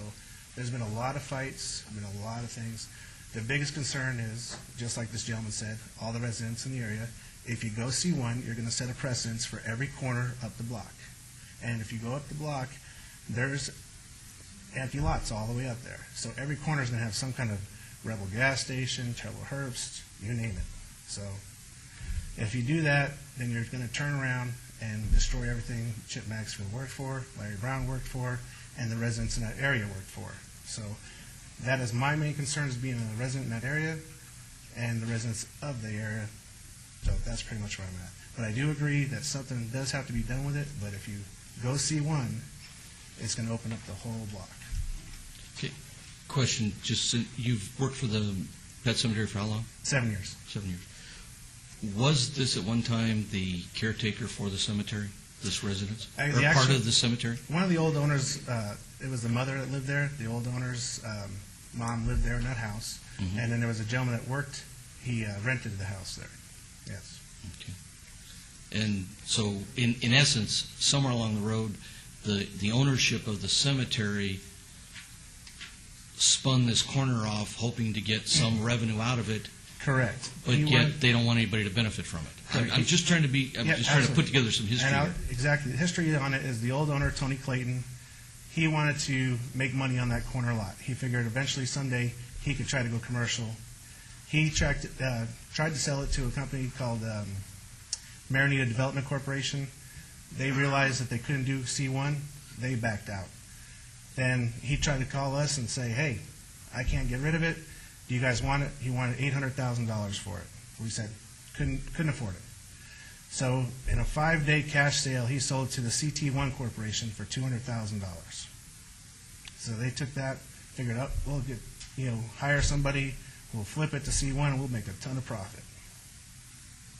S19: there's been a lot of fights, been a lot of things. The biggest concern is, just like this gentleman said, all the residents in the area, if you go C1, you're going to set a precedence for every corner up the block. And if you go up the block, there's empty lots all the way up there. So every corner is going to have some kind of Rebel gas station, Terrible Herbst, you name it. So if you do that, then you're going to turn around and destroy everything Chip Maxfield worked for, Larry Brown worked for, and the residents in that area worked for. So that is my main concern, is being a resident in that area and the residents of the area. So that's pretty much where I'm at. But I do agree that something does have to be done with it, but if you go C1, it's going to open up the whole block.
S1: Okay. Question, just you've worked for the pet cemetery for how long?
S19: 7 years.
S1: 7 years. Was this at one time the caretaker for the cemetery, this residence? Or part of the cemetery?
S19: One of the old owners, it was the mother that lived there. The old owner's mom lived there in that house.
S1: Mm-hmm.
S19: And then there was a gentleman that worked. He rented the house there. Yes.
S1: Okay. And so, in essence, somewhere along the road, the ownership of the cemetery spun this corner off, hoping to get some revenue out of it.
S19: Correct.
S1: But yet they don't want anybody to benefit from it. I'm just trying to put together some history.
S19: Exactly. The history on it is the old owner, Tony Clayton. He wanted to make money on that corner lot. He figured eventually someday he could try to go commercial. He tried to sell it to a company called Marinita Development Corporation. They realized that they couldn't do C1. They backed out. Then he tried to call us and say, hey, I can't get rid of it. Do you guys want it? He wanted $800,000 for it. We said, couldn't afford it. So in a 5-day cash sale, he sold it to the CT1 Corporation for $200,000. So they took that, figured out, we'll get, hire somebody, we'll flip it to C1, and we'll make a ton of profit.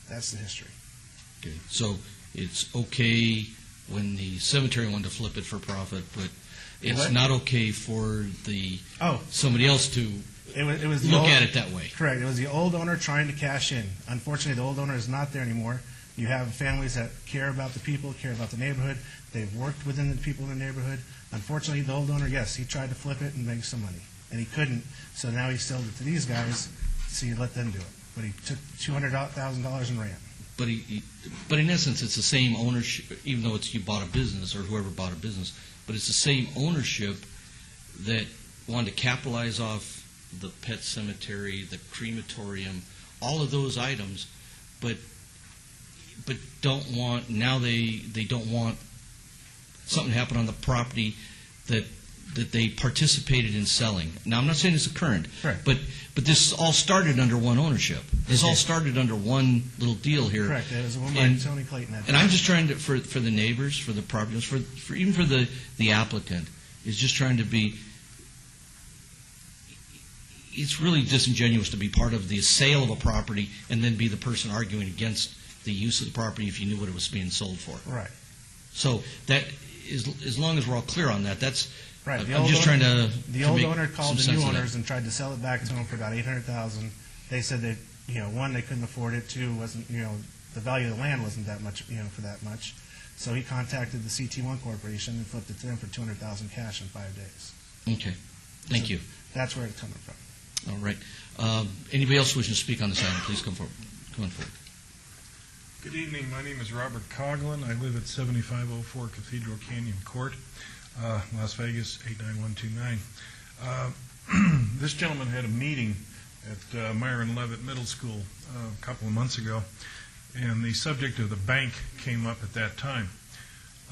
S19: That's the history.
S1: Okay. So it's okay when the cemetery wanted to flip it for profit, but it's not okay for somebody else to
S19: It was
S1: look at it that way.
S19: Correct. It was the old owner trying to cash in. Unfortunately, the old owner is not there anymore. You have families that care about the people, care about the neighborhood. They've worked within the people in the neighborhood. Unfortunately, the old owner, yes, he tried to flip it and make some money, and he couldn't. So now he sold it to these guys, so you let them do it. But he took $200,000 and ran.
S1: But in essence, it's the same ownership, even though it's you bought a business or whoever bought a business, but it's the same ownership that wanted to capitalize off the pet cemetery, the crematorium, all of those items, but don't want, now they don't want something to happen on the property that they participated in selling. Now, I'm not saying it's a current,
S19: Correct.
S1: but this all started under one ownership. This all started under one little deal here.
S19: Correct. It was one by Tony Clayton.
S1: And I'm just trying to, for the neighbors, for the property owners, for even for the applicant, is just trying to be, it's really disingenuous to be part of the sale of a property and then be the person arguing against the use of the property if you knew what it was being sold for.
S19: Right.
S1: So that is, as long as we're all clear on that, that's,
S19: Right.
S1: I'm just trying to
S19: The old
S1: make
S19: owner called
S1: some
S19: the new
S1: sense of that.
S19: owners and tried to sell it back to them for about $800,000. They said that, one, they couldn't afford it. Two, wasn't, the value of the land wasn't that much, for that much. So he contacted the CT1 Corporation and flipped it to them for $200,000 cash in 5 days.
S1: Okay. Thank you.
S19: That's where it's coming from.
S1: All right. Anybody else wishing to speak on this item, please come forward. Come on forward.
S20: Good evening. My name is Robert Coughlin. I live at 7504 Cathedral Canyon Court, Las Vegas, 89129. This gentleman had a meeting at Myron Leavitt Middle School a couple of months ago, and the subject of the bank came up at that time.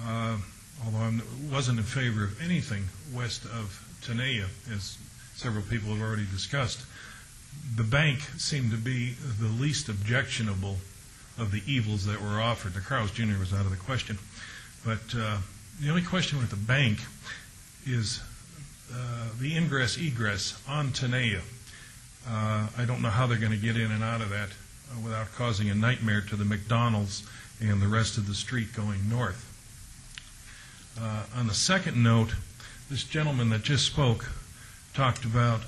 S20: Although I wasn't in favor of anything west of Tenaya, as several people have already discussed, the bank seemed to be the least objectionable of the evils that were offered. The Carl's Jr. was out of the question. But the only question with the bank is the ingress-egress on Tenaya. I don't know how they're going to get in and out of that without causing a nightmare to the McDonald's and the rest of the street going north. On the second note, this gentleman that just spoke talked about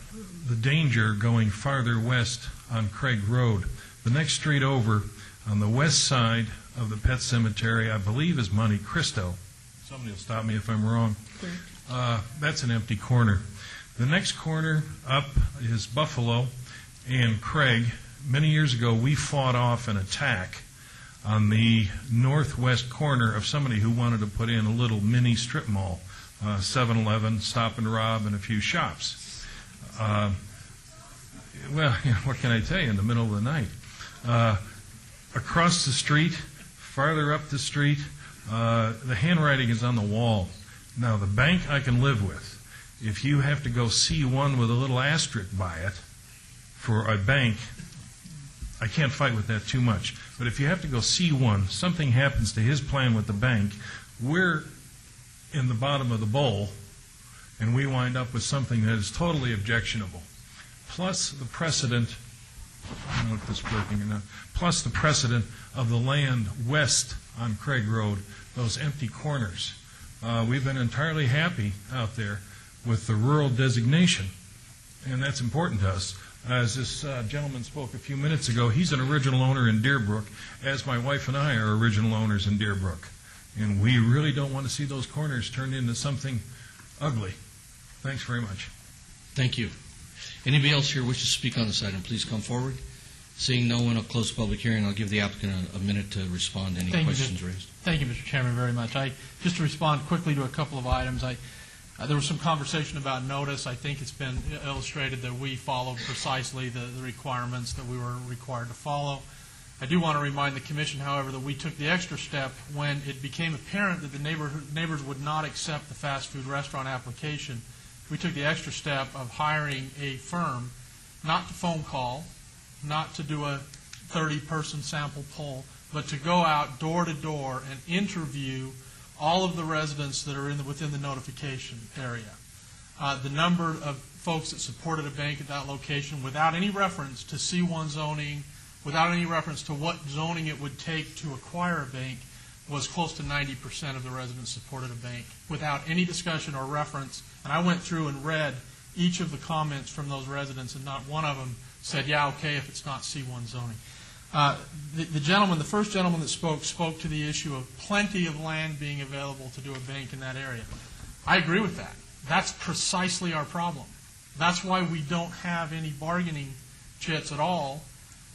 S20: the danger going farther west on Craig Road. The next street over on the west side of the pet cemetery, I believe, is Monte Cristo. Somebody will stop me if I'm wrong. That's an empty corner. The next corner up is Buffalo and Craig. Many years ago, we fought off an attack on the northwest corner of somebody who wanted to put in a little mini strip mall, 7-Eleven, Stop and Rob, and a few shops. Well, what can I tell you, in the middle of the night? Across the street, farther up the street, the handwriting is on the wall. Now, the bank I can live with. If you have to go C1 with a little asterisk by it for a bank, I can't fight with that too much. But if you have to go C1, something happens to his plan with the bank, we're in the bottom of the bowl, and we wind up with something that is totally objectionable. Plus the precedent, I don't know if this is working or not, plus the precedent of the land west on Craig Road, those empty corners. We've been entirely happy out there with the rural designation, and that's important to us. As this gentleman spoke a few minutes ago, he's an original owner in Deerbrook, as my wife and I are original owners in Deerbrook. And we really don't want to see those corners turned into something ugly. Thanks very much.
S1: Thank you. Anybody else here wish to speak on this item, please come forward. Seeing no one, I'll close the public hearing. I'll give the applicant a minute to respond to any questions raised.
S12: Thank you, Mr. Chairman, very much. Just to respond quickly to a couple of items, there was some conversation about notice. I think it's been illustrated that we followed precisely the requirements that we were required to follow. I do want to remind the Commission, however, that we took the extra step when it became apparent that the neighbors would not accept the fast food restaurant application. We took the extra step of hiring a firm, not to phone call, not to do a 30-person sample poll, but to go out door to door and interview all of the residents that are within the notification area. The number of folks that supported a bank at that location without any reference to C1 zoning, without any reference to what zoning it would take to acquire a bank, was close to 90% of the residents supported a bank without any discussion or reference. And I went through and read each of the comments from those residents, and not one of them said, yeah, okay, if it's not C1 zoning. The first gentleman that spoke to the issue of plenty of land being available to do a bank in that area. I agree with that. That's precisely our problem. That's why we don't have any bargaining chits at all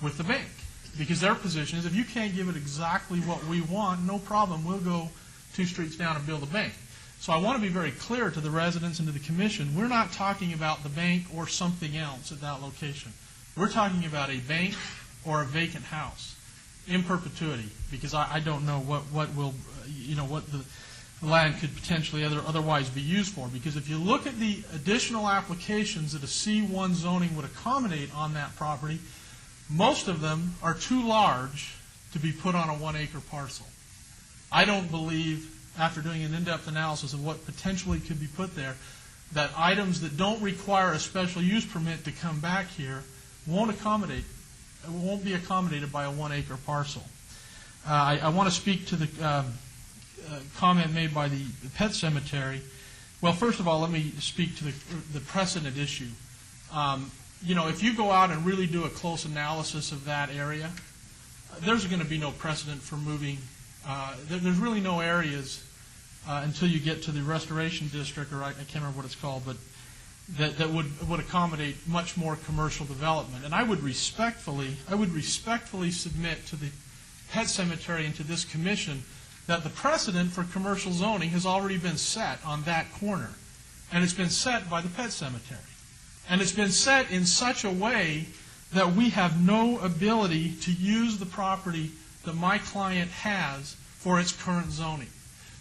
S12: with the bank. Because their position is, if you can't give it exactly what we want, no problem, we'll go 2 streets down and build a bank. So I want to be very clear to the residents and to the commission, we're not talking about the bank or something else at that location. We're talking about a bank or a vacant house in perpetuity, because I don't know what the land could potentially otherwise be used for. Because if you look at the additional applications that a C1 zoning would accommodate on that property, most of them are too large to be put on a 1-acre parcel. I don't believe, after doing an in-depth analysis of what potentially could be put there, that items that don't require a special use permit to come back here won't be accommodated by a 1-acre parcel. I want to speak to the comment made by the pet cemetery. Well, first of all, let me speak to the precedent issue. If you go out and really do a close analysis of that area, there's going to be no precedent for moving. There's really no areas until you get to the restoration district, or I can't remember what it's called, but that would accommodate much more commercial development. And I would respectfully submit to the pet cemetery and to this commission that the precedent for commercial zoning has already been set on that corner, and it's been set by the pet cemetery. And it's been set in such a way that we have no ability to use the property that my client has for its current zoning.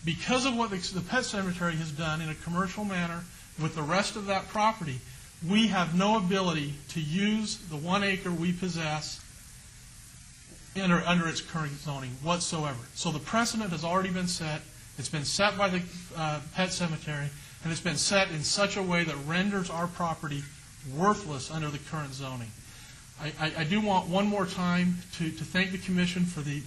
S12: Because of what the pet cemetery has done in a commercial manner with the rest of that property, we have no ability to use the 1 acre we possess under its current zoning whatsoever. So the precedent has already been set. It's been set by the pet cemetery, and it's been set in such a way that renders our property worthless under the current zoning. I do want one more time to thank the Commission for the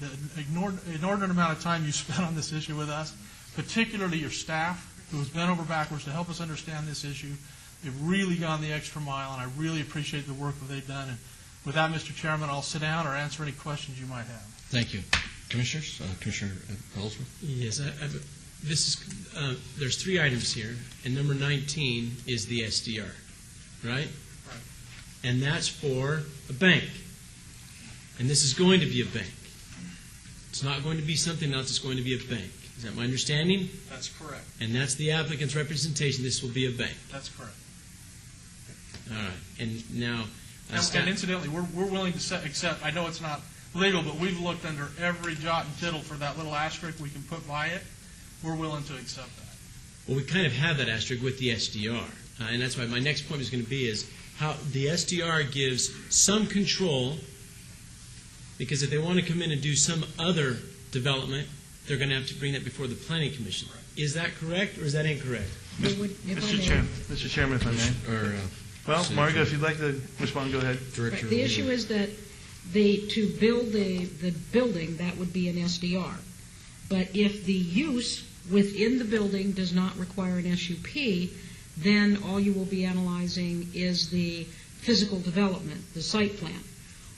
S12: inordinate amount of time you spent on this issue with us, particularly your staff, who has bent over backwards to help us understand this issue. They've really gone the extra mile, and I really appreciate the work that they've done. And with that, Mr. Chairman, I'll sit down or answer any questions you might have.
S1: Thank you. Commissioners? Commissioner Ellsworth?
S3: Yes, there's 3 items here, and number 19 is the SDR, right?
S12: Right.
S3: And that's for a bank. And this is going to be a bank. It's not going to be something else, it's going to be a bank. Is that my understanding?
S12: That's correct.
S3: And that's the applicant's representation, this will be a bank.
S12: That's correct.
S3: All right. And now...
S12: And incidentally, we're willing to accept, I know it's not legal, but we've looked under every jot and tittle for that little asterisk we can put by it. We're willing to accept that.
S3: Well, we kind of have that asterisk with the SDR. And that's why my next point is going to be is how the SDR gives some control, because if they want to come in and do some other development, they're going to have to bring that before the Planning Commission. Is that correct, or is that incorrect?
S11: Mr. Chairman, if I may. Well, Margo, if you'd like to respond, go ahead.
S4: Right. The issue is that to build the building, that would be an SDR. But if the use within the building does not require an SUP, then all you will be analyzing is the physical development, the site plan.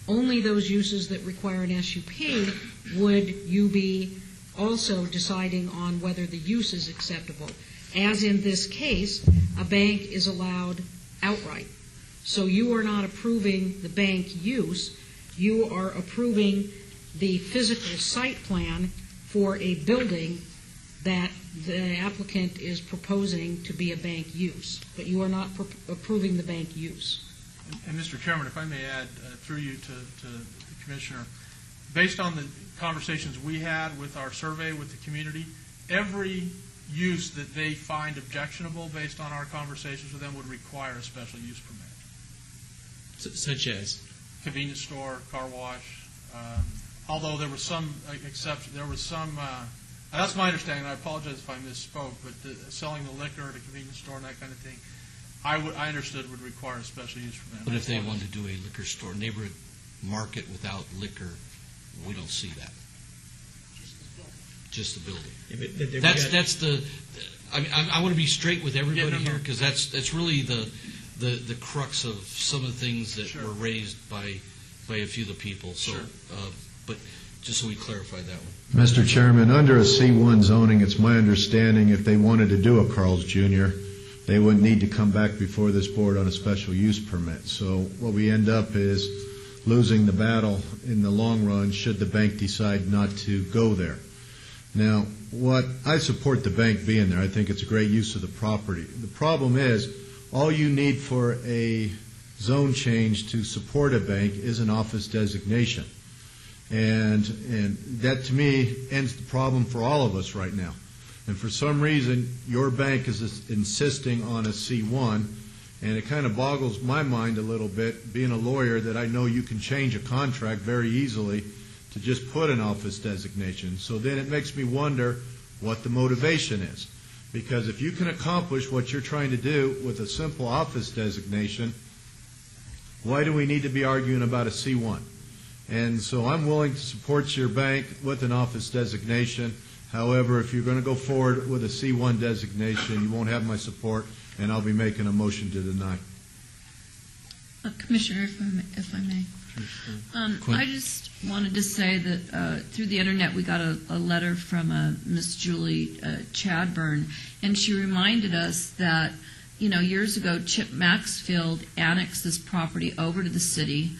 S4: Only those uses that require an SUP would you be also deciding on whether the use is acceptable. As in this case, a bank is allowed outright. So you are not approving the bank use, you are approving the physical site plan for a building that the applicant is proposing to be a bank use, but you are not approving the bank use.
S12: And Mr. Chairman, if I may add through you to the Commissioner, based on the conversations we had with our survey with the community, every use that they find objectionable based on our conversations with them would require a special use permit.
S3: Such as?
S12: Convenience store, car wash. Although there was some exception, there was some, that's my understanding, I apologize if I misspoke, but selling the liquor at a convenience store and that kind of thing, I understood would require a special use permit.
S1: But if they wanted to do a liquor store, neighborhood market without liquor, we don't see that. Just the building. That's the. I want to be straight with everybody here, because that's really the crux of some of the things that were raised by by a few of the people, so, but just so we clarify that one.
S21: Mr. Chairman, under a C1 zoning, it's my understanding if they wanted to do a Carl's Jr., they wouldn't need to come back before this board on a special use permit. So what we end up is losing the battle in the long run should the bank decide not to go there. Now, I support the bank being there. I think it's a great use of the property. The problem is, all you need for a zone change to support a bank is an office designation. And that, to me, ends the problem for all of us right now. And for some reason, your bank is insisting on a C1, and it kind of boggles my mind a little bit, being a lawyer, that I know you can change a contract very easily to just put an office designation. So then it makes me wonder what the motivation is. Because if you can accomplish what you're trying to do with a simple office designation, why do we need to be arguing about a C1? And so I'm willing to support your bank with an office designation. However, if you're going to go forward with a C1 designation, you won't have my support, and I'll be making a motion to deny.
S22: Commissioner, if I may. I just wanted to say that through the internet we got a letter from Miss Julie Chadburn, and she reminded us that, years ago Chip Maxfield annexed this property over to the city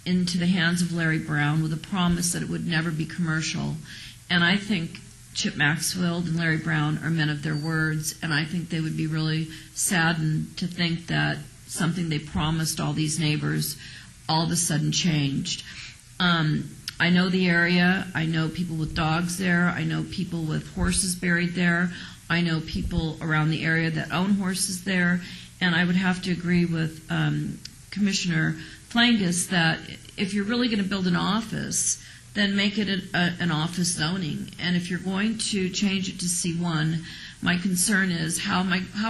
S22: into the hands of Larry Brown with a promise that it would never be commercial. And I think Chip Maxfield and Larry Brown are men of their words, and I think they would be really saddened to think that something they promised all these neighbors all of a sudden changed. I know the area. I know people with dogs there. I know people with horses buried there. I know people around the area that own horses there. And I would have to agree with Commissioner Flangus that if you're really going to build an office, then make it an office zoning. And if you're going to change it to C1, my concern is how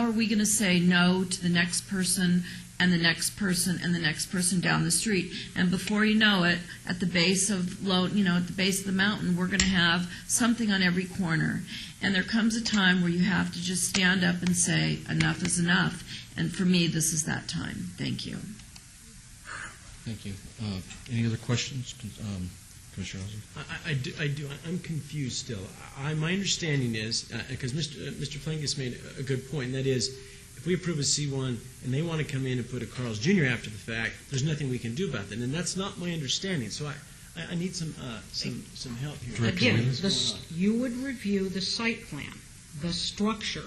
S22: are we going to say no to the next person and the next person and the next person down the street? And before you know it, at the base of the mountain, we're going to have something on every corner. And there comes a time where you have to just stand up and say enough is enough. And for me, this is that time. Thank you.
S1: Thank you. Any other questions? Commissioner Hauser?
S3: I do. I'm confused still. My understanding is, because Mr. Flangus made a good point, and that is, if we approve a C1 and they want to come in and put a Carl's Jr. after the fact, there's nothing we can do about that. And that's not my understanding. So I need some help here.
S4: Again, you would review the site plan, the structure,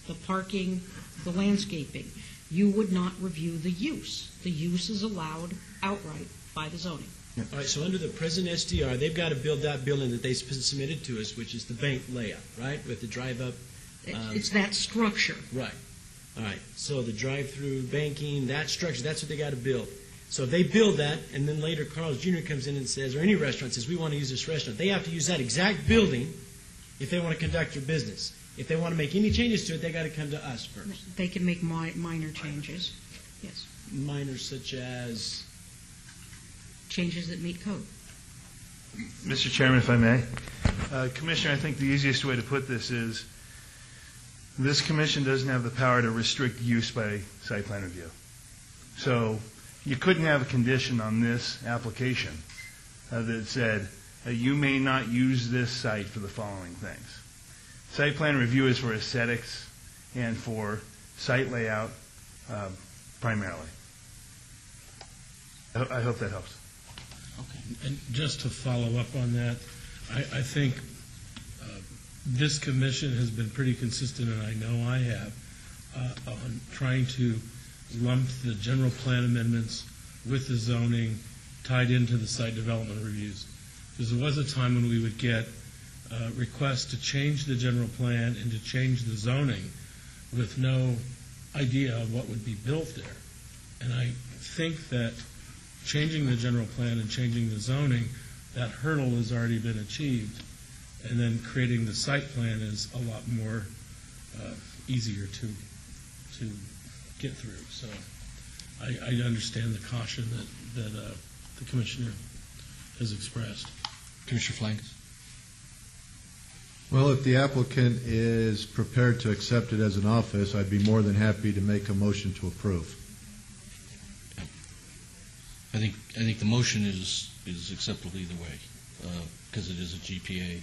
S4: the parking, the landscaping. You would not review the use. The use is allowed outright by the zoning.
S3: All right, so under the present SDR, they've got to build that building that they submitted to us, which is the bank layout, right, with the drive-up.
S4: It's that structure.
S3: Right. All right, so the drive-through banking, that structure, that's what they got to build. So if they build that, and then later Carl's Jr. comes in and says, or any restaurant says, we want to use this restaurant, they have to use that exact building if they want to conduct their business. If they want to make any changes to it, they got to come to us first.
S4: They can make minor changes. Yes.
S3: Minor such as?
S4: Changes that meet code.
S11: Mr. Chairman, if I may. Commissioner, I think the easiest way to put this is this commission doesn't have the power to restrict use by site plan review. So you couldn't have a condition on this application that said you may not use this site for the following things. Site plan review is for aesthetics and for site layout primarily. I hope that helps.
S9: Okay. And just to follow up on that, I think this commission has been pretty consistent, and I know I have, on trying to lump the general plan amendments with the zoning tied into the site development reviews. Because there was a time when we would get requests to change the general plan and to change the zoning with no idea of what would be built there. And I think that changing the general plan and changing the zoning, that hurdle has already been achieved. And then creating the site plan is a lot more easier to get through. So I understand the caution that the commissioner has expressed.
S1: Commissioner Flanks?
S21: Well, if the applicant is prepared to accept it as an office, I'd be more than happy to make a motion to approve.
S1: I think the motion is acceptable either way, because it is a GPA.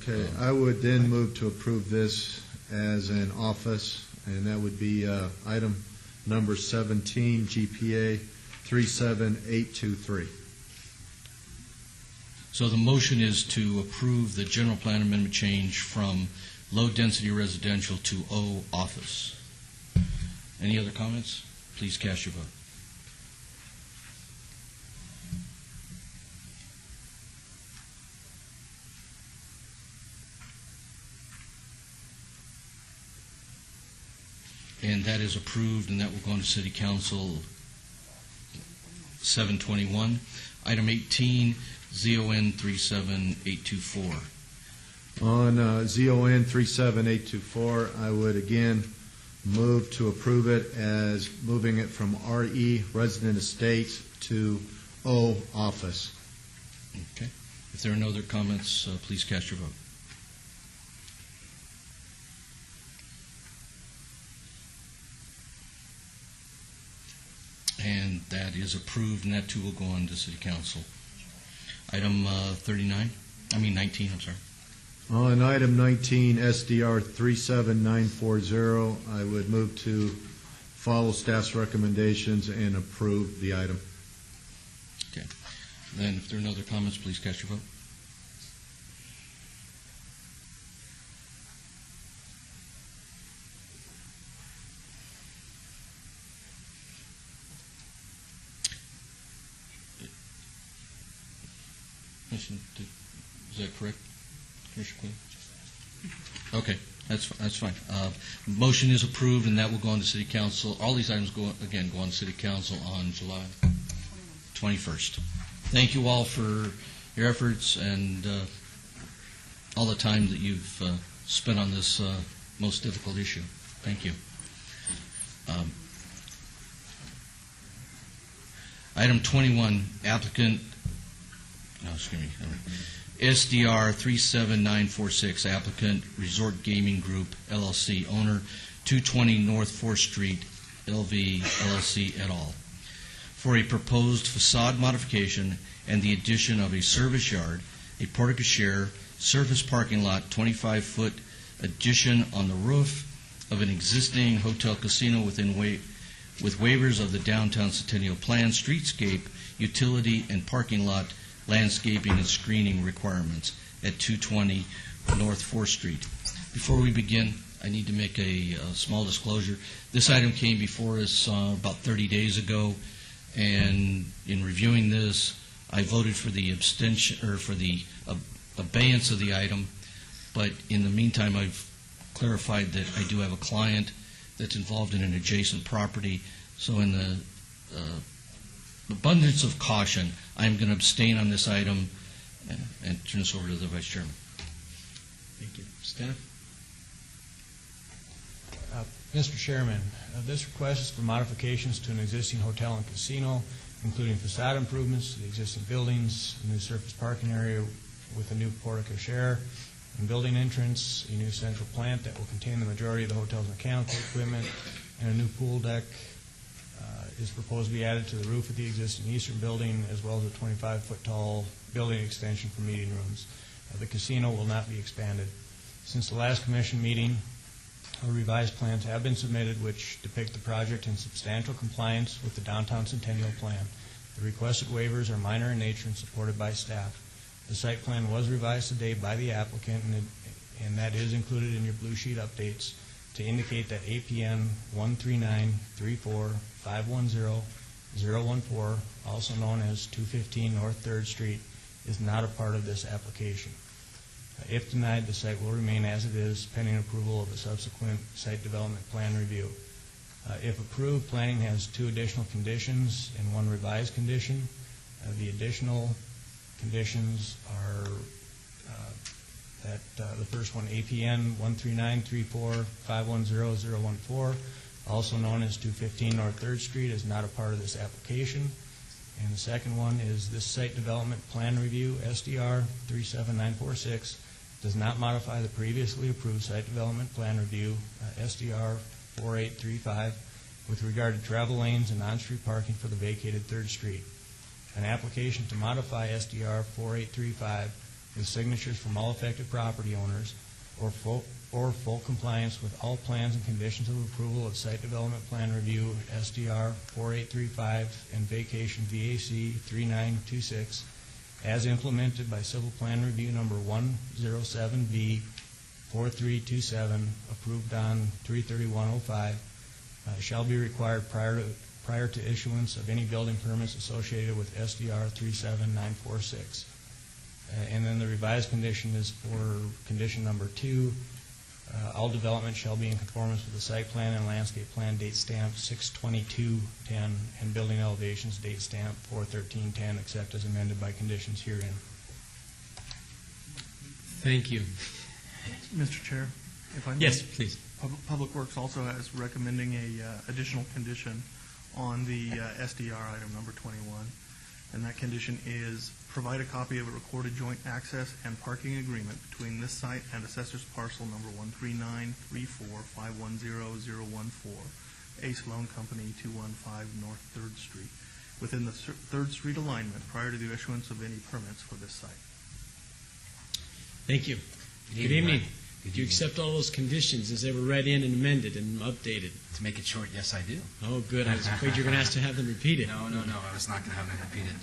S21: Okay, I would then move to approve this as an office, and that would be item number 17, GPA 37823.
S1: So the motion is to approve the general plan amendment change from low-density residential to O office. Any other comments? Please cast your vote. And that is approved, and that will go on to City Council 721. Item 18, ZON 37824.
S21: On ZON 37824, I would again move to approve it as moving it from RE, resident estates, to O, office.
S1: Okay. If there are no other comments, please cast your vote. And that is approved, and that too will go on to City Council. Item 19, I'm sorry.
S21: On item 19, SDR 37940, I would move to follow staff's recommendations and approve the item.
S1: Okay. Then if there are no other comments, please cast your vote. Is that correct, Commissioner Quinn? Okay, that's fine. Motion is approved, and that will go on to City Council. All these items go on to City Council on July 21st. Thank you all for your efforts and all the time that you've spent on this most difficult issue. Thank you. Item 21, applicant. No, excuse me. SDR 37946, applicant, Resort Gaming Group, LLC, owner, 220 North 4th Street, LV, LLC, et al., for a proposed facade modification and the addition of a service yard, a portico share, surface parking lot, 25-foot addition on the roof of an existing hotel casino with waivers of the downtown Centennial Plan, streetscape, utility, and parking lot landscaping and screening requirements at 220 North 4th Street. Before we begin, I need to make a small disclosure. This item came before us about 30 days ago, and in reviewing this, I voted for the abstention or for the abeyance of the item. But in the meantime, I've clarified that I do have a client that's involved in an adjacent property. So in the abundance of caution, I'm going to abstain on this item and turn this over to the Vice Chairman.
S3: Thank you. Staff?
S5: Mr. Chairman, this request is for modifications to an existing hotel and casino, including facade improvements to the existing buildings, a new surface parking area with a new portico share and building entrance, a new central plant that will contain the majority of the hotel's mechanical equipment, and a new pool deck is proposed to be added to the roof of the existing eastern building, as well as a 25-foot tall building extension for meeting rooms. The casino will not be expanded. Since the last commission meeting, revised plans have been submitted which depict the project in substantial compliance with the Downtown Centennial Plan. The requested waivers are minor in nature and supported by staff. The site plan was revised today by the applicant, and that is included in your blue sheet updates to indicate that APN 139-34-510-014, also known as 215 North 3rd Street, is not a part of this application. If denied, the site will remain as it is, pending approval of a subsequent site development plan review. If approved, planning has 2 additional conditions and 1 revised condition. The additional conditions are that the first one, APN 139-34-510-014, also known as 215 North 3rd Street, is not a part of this application. And the second one is this site development plan review, SDR 37946, does not modify the previously approved site development plan review, SDR 4835, with regard to travel lanes and on-street parking for the vacated Third Street. An application to modify SDR 4835 with signatures from all affected property owners or full compliance with all plans and conditions of approval of site development plan review SDR 4835 and vacation VAC 3926 as implemented by Civil Plan Review number 107V 4327 approved on 3/31/05 shall be required prior to issuance of any building permits associated with SDR 37946. And then the revised condition is for condition number 2. All development shall be in conformance with the site plan and landscape plan date stamp 6/22/10 and building elevations date stamp 4/13/10 except as amended by conditions herein.
S3: Thank you.
S16: Mr. Chair, if I may.
S3: Yes, please.
S16: Public Works also has recommending a additional condition on the SDR item number 21, and that condition is provide a copy of a recorded joint access and parking agreement between this site and assessor's parcel number 13934510014, Ace Loan Company, 215 North 3rd Street, within the 3rd Street alignment prior to the issuance of any permits for this site.
S3: Thank you. Good evening. Do you accept all those conditions as they were read in and amended and updated?
S2: To make it short, yes, I do.
S3: Oh, good. I was afraid you were going to ask to have them repeated.
S2: No, I was not going to have them repeated.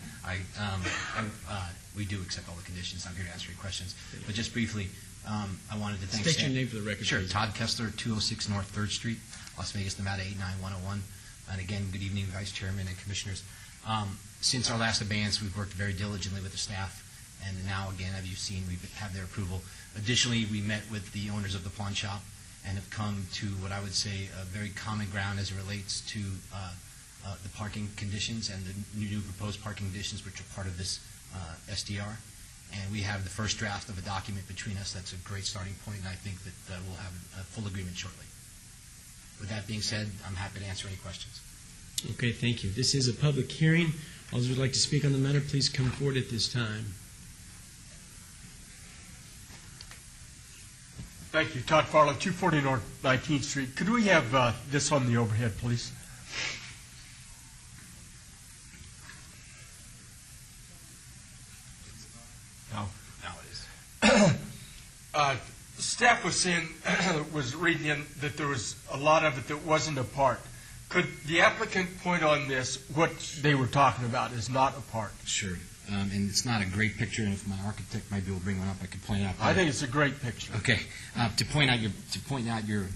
S2: We do accept all the conditions. I'm here to answer your questions. But just briefly, I wanted to thank
S3: State your name for the record,
S2: Sure.
S3: please.
S2: Todd Kessler, 206 North 3rd Street, Las Vegas, Nevada, 89101. And again, good evening, Vice Chairman and Commissioners. Since our last abeyance, we've worked very diligently with the staff, and now, again, as you've seen, we have their approval. Additionally, we met with the owners of the pawn shop and have come to what I would say a very common ground as it relates to the parking conditions and the new proposed parking conditions which are part of this SDR. And we have the first draft of a document between us. That's a great starting point, and I think that we'll have a full agreement shortly. With that being said, I'm happy to answer any questions.
S3: Okay, thank you. This is a public hearing. All those who would like to speak on the matter, please come forward at this time.
S14: Thank you. Todd Farlow, 240 North 19th Street. Could we have this on the overhead, please? No.
S2: Now it is.
S14: Staff was saying, was reading in that there was a lot of it that wasn't a park. Could the applicant point on this, what they were talking about is not a park?
S2: Sure. And it's not a great picture, and if my architect might be able to bring one up, I could point it out.
S14: I think it's a great picture.
S2: Okay. To point out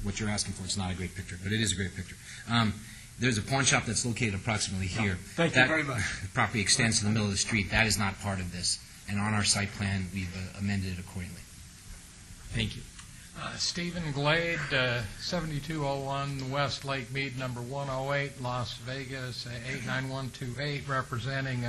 S2: what you're asking for, it's not a great picture, but it is a great picture. There's a pawn shop that's located approximately here.
S14: Thank you very much.
S2: The property extends to the middle of the street. That is not part of this. And on our site plan, we've amended it accordingly.
S3: Thank you.
S6: Stephen Glade, 7201 West Lake Mead, number 108, Las Vegas, 89128, representing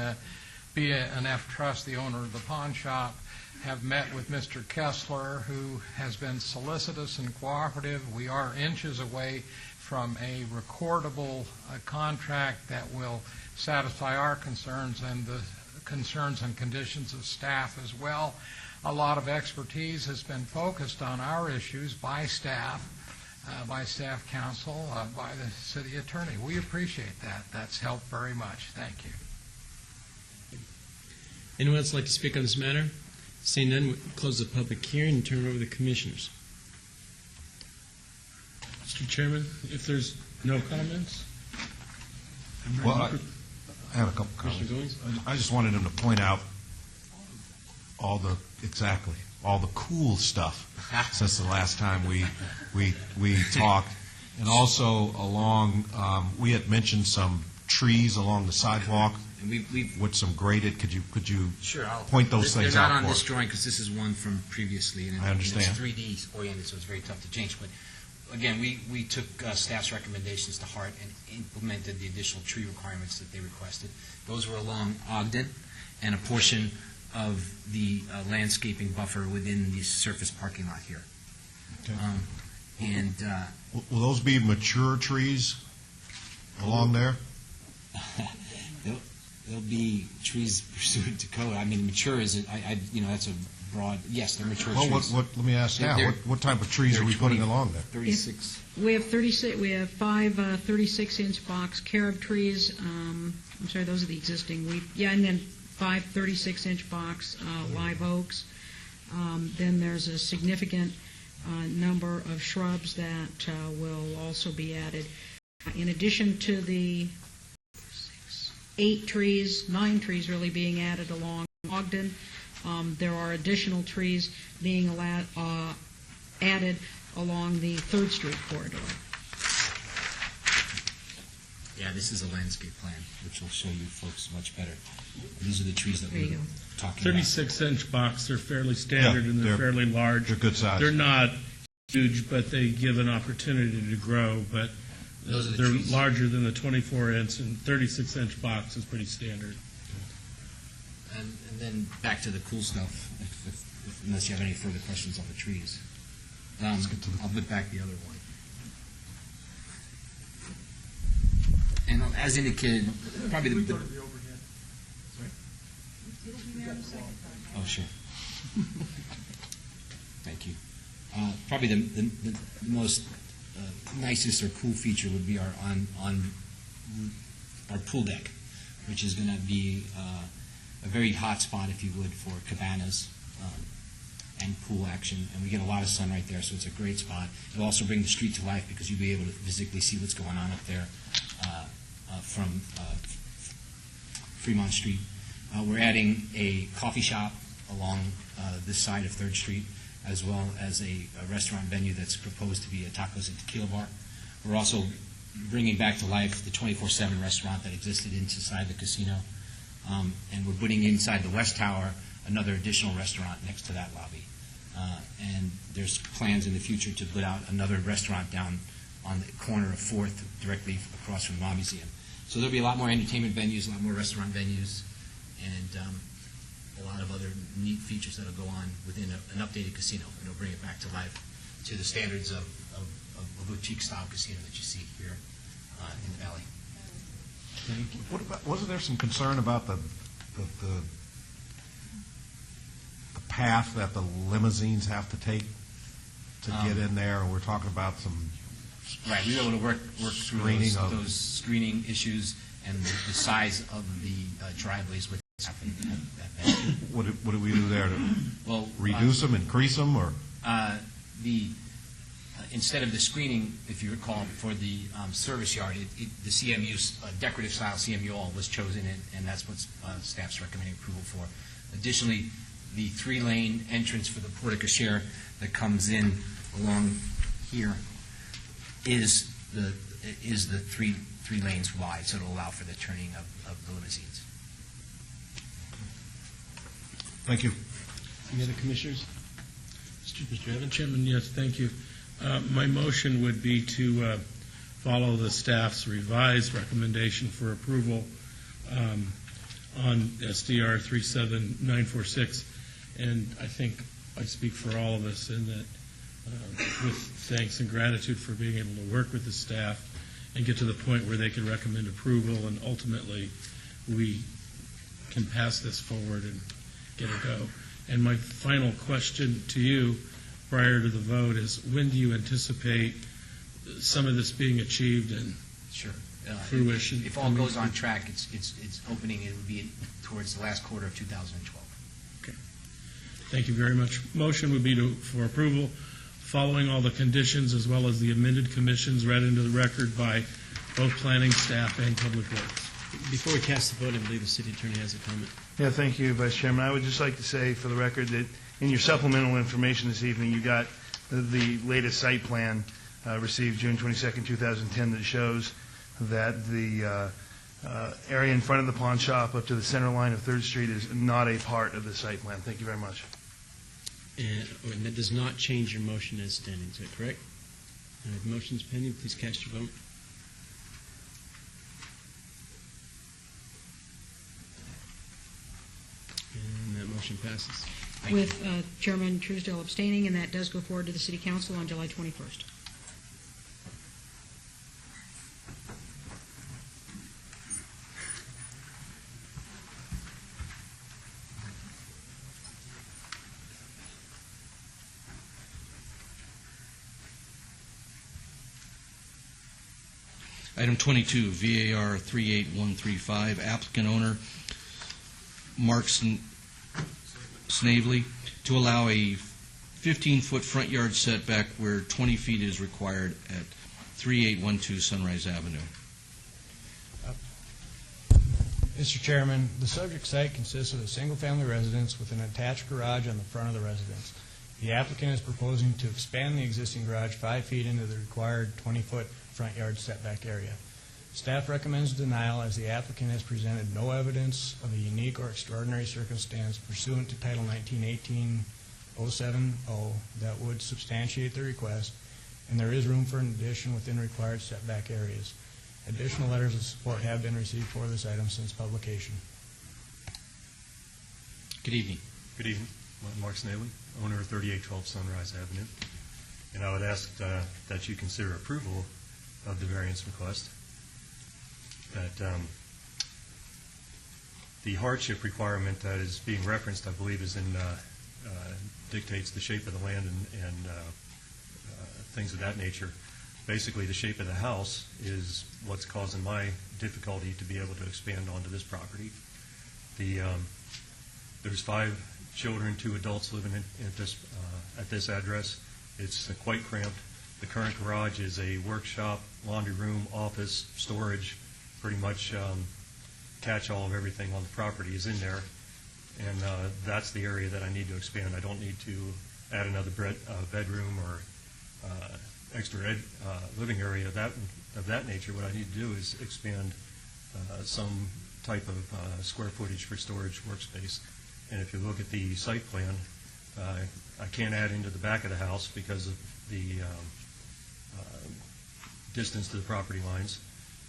S6: B&F Trust, the owner of the pawn shop. Have met with Mr. Kessler, who has been solicitous and cooperative. We are inches away from a recordable contract that will satisfy our concerns and the concerns and conditions of staff as well. A lot of expertise has been focused on our issues by staff counsel, by the city attorney. We appreciate that. That's helped very much. Thank you.
S3: Anyone else like to speak on this matter? Seeing none, we'll close the public hearing and turn it over to the commissioners.
S9: Mr. Chairman, if there's no comments?
S10: Well, I have a couple comments. I just wanted him to point out all the cool stuff since the last time we talked, and also along we had mentioned some trees along the sidewalk.
S2: And we've
S10: with some graded. Could you
S2: Sure, I'll
S10: point those things out?
S2: They're not on
S10: for
S2: this
S10: us?
S2: drawing because this is one from previously, and
S10: I understand.
S2: it's 3D oriented, so it's very tough to change. But again, we took staff's recommendations to heart and implemented the additional tree requirements that they requested. Those were along Ogden and a portion of the landscaping buffer within the surface parking lot here.
S10: Okay.
S2: Will
S10: those be mature trees along there?
S2: There'll be trees pursuant to code. I mean, mature is, that's a broad, yes, they're mature
S10: Well,
S2: trees.
S10: let me ask now,
S2: They're-
S10: what type of trees are we putting along there?
S2: 36.
S4: We have 36. We have 5 36-inch box carob trees. I'm sorry, those are the existing. And then 5 36-inch box live oaks. Then there's a significant number of shrubs that will also be added. In addition to the 9 trees really being added along Ogden, there are additional trees being added along the 3rd Street corridor.
S2: Yeah, this is a landscape plan, which will show you folks much better. These are the trees that we're talking about.
S9: 36-inch box, they're fairly standard and they're fairly large.
S10: They're good size.
S9: They're not huge, but they give an opportunity to grow, but
S2: Those are the
S9: they're
S2: trees.
S9: larger than the 24-inch, and 36-inch box is pretty standard.
S2: And then back to the cool stuff, unless you have any further questions on the trees. I'll put back the other one. And as indicated, probably the oh, sure. Thank you. Probably the most nicest or cool feature would be our pool deck, which is going to be a very hot spot, if you would, for cabanas and pool action. And we get a lot of sun right there, so it's a great spot. It'll also bring the street to life because you'll be able to physically see what's going on up there from Fremont Street. We're adding a coffee shop along this side of 3rd Street, as well as a restaurant venue that's proposed to be a tacos and tequila bar. We're also bringing back to life the 24/7 restaurant that existed inside the casino. And we're putting inside the West Tower another additional restaurant next to that lobby. And there's plans in the future to put out another restaurant down on the corner of 4th, directly across from the Law Museum. So there'll be a lot more entertainment venues, a lot more restaurant venues, and a lot of other neat features that'll go on within an updated casino. It'll bring it back to life to the standards of a boutique-style casino that you see here in the Valley.
S10: What about, wasn't there some concern about the path that the limousines have to take to get in there? We're talking about some
S2: Right, we were able to work through those screening issues and the size of the driveways with that.
S10: What do we do there to
S2: Well,
S10: reduce them, increase them, or?
S2: Instead of the screening, if you recall, for the service yard, the CMU, decorative style CMU all was chosen, and that's what staff's recommending approval for. Additionally, the 3-lane entrance for the porte cochere that comes in along here is the three lanes wide, so it'll allow for the turning of the limousines.
S10: Thank you.
S3: Any other commissioners? Mr. Evans?
S9: Chairman, yes, thank you. My motion would be to follow the staff's revised recommendation for approval on SDR 37946. And I think I speak for all of us in that with thanks and gratitude for being able to work with the staff and get to the point where they can recommend approval, and ultimately we can pass this forward and get it go. And my final question to you prior to the vote is, when do you anticipate some of this being achieved and
S2: Sure.
S9: fruition?
S2: If all goes on track, it's opening, it would be towards the last quarter of 2012.
S9: Okay. Thank you very much. Motion would be for approval, following all the conditions as well as the amended commissions read into the record by both planning staff and Public Works.
S3: Before we cast the vote, I believe the city attorney has a comment.
S11: Yeah, thank you, Vice Chairman. I would just like to say for the record that in your supplemental information this evening, you got the latest site plan received June 22nd, 2010, that shows that the area in front of the pawn shop up to the center line of 3rd Street is not a part of the site plan. Thank you very much.
S3: And that does not change your motion as standing, is that correct? The motion's pending. Please cast your vote. And that motion passes.
S4: With Chairman Truesdale abstaining, and that does go forward to the City Council on July 21st.
S1: Item 22, VAR 38135, applicant owner Mark Snavely, to allow a 15-foot front yard setback where 20 feet is required at 3812 Sunrise Avenue.
S5: Mr. Chairman, the subject site consists of a single-family residence with an attached garage on the front of the residence. The applicant is proposing to expand the existing garage 5 feet into the required 20-foot front yard setback area. Staff recommends denial as the applicant has presented no evidence of a unique or extraordinary circumstance pursuant to Title 1918-070 that would substantiate the request, and there is room for an addition within required setback areas. Additional letters of support have been received for this item since publication.
S1: Good evening.
S7: Good evening. I'm Mark Snavely, owner of 3812 Sunrise Avenue. And I would ask that you consider approval of the variance request. That the hardship requirement that is being referenced, I believe, is in dictates the shape of the land and things of that nature. Basically, the shape of the house is what's causing my difficulty to be able to expand onto this property. There's 5 children, 2 adults living at this address. It's quite cramped. The current garage is a workshop, laundry room, office, storage. Pretty much catch-all of everything on the property is in there, and that's the area that I need to expand. I don't need to add another bedroom or extra living area of that nature. What I need to do is expand some type of square footage for storage workspace. And if you look at the site plan, I can't add into the back of the house because of the distance to the property lines.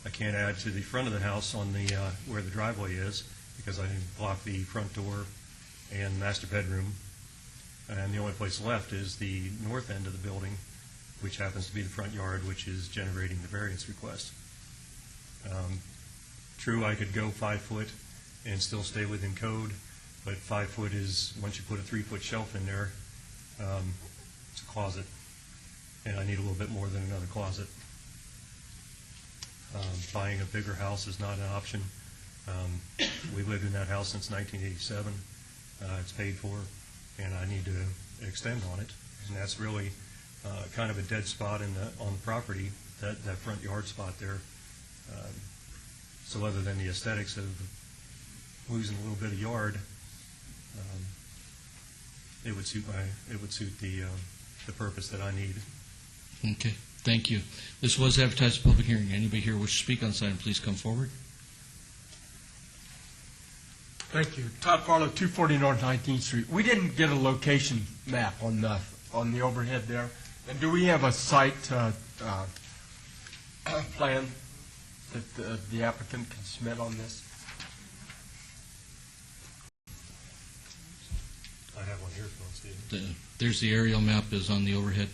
S7: I can't add to the front of the house on the where the driveway is because I block the front door and master bedroom. And the only place left is the north end of the building, which happens to be the front yard, which is generating the variance request. True, I could go 5 foot and still stay within code, but 5 foot is, once you put a 3-foot shelf in there, it's a closet, and I need a little bit more than another closet. Buying a bigger house is not an option. We lived in that house since 1987. It's paid for, and I need to extend on it, and that's really kind of a dead spot on the property, that front yard spot there. So other than the aesthetics of losing a little bit of yard, it would suit the purpose that I need.
S1: Okay, thank you. This was advertised as a public hearing. Anybody here wish to speak on this item, please come forward.
S14: Thank you. Todd Farlow, 240 North 19th Street. We didn't get a location map on the overhead there. And do we have a site plan that the applicant can submit on this?
S7: I have one here if you want to see it.
S1: There's the aerial map is on the overhead.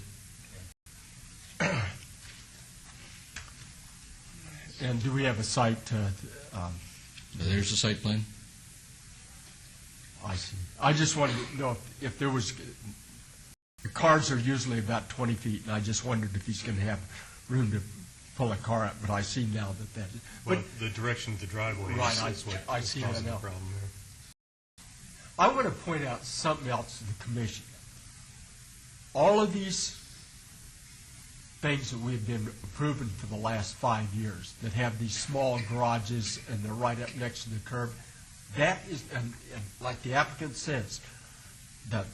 S14: And do we have a site?
S1: There's the site plan.
S14: I see. I just wanted to know if there was. The cars are usually about 20 feet, and I just wondered if he's going to have room to pull a car up. But I see now that.
S7: Well, the direction of the driveway is what
S14: I see
S7: causing
S14: that now.
S7: the problem there.
S14: I want to point out something else to the commission. All of these things that we've been approving for the last 5 years that have these small garages and they're right up next to the curb, that is, and like the applicant says, the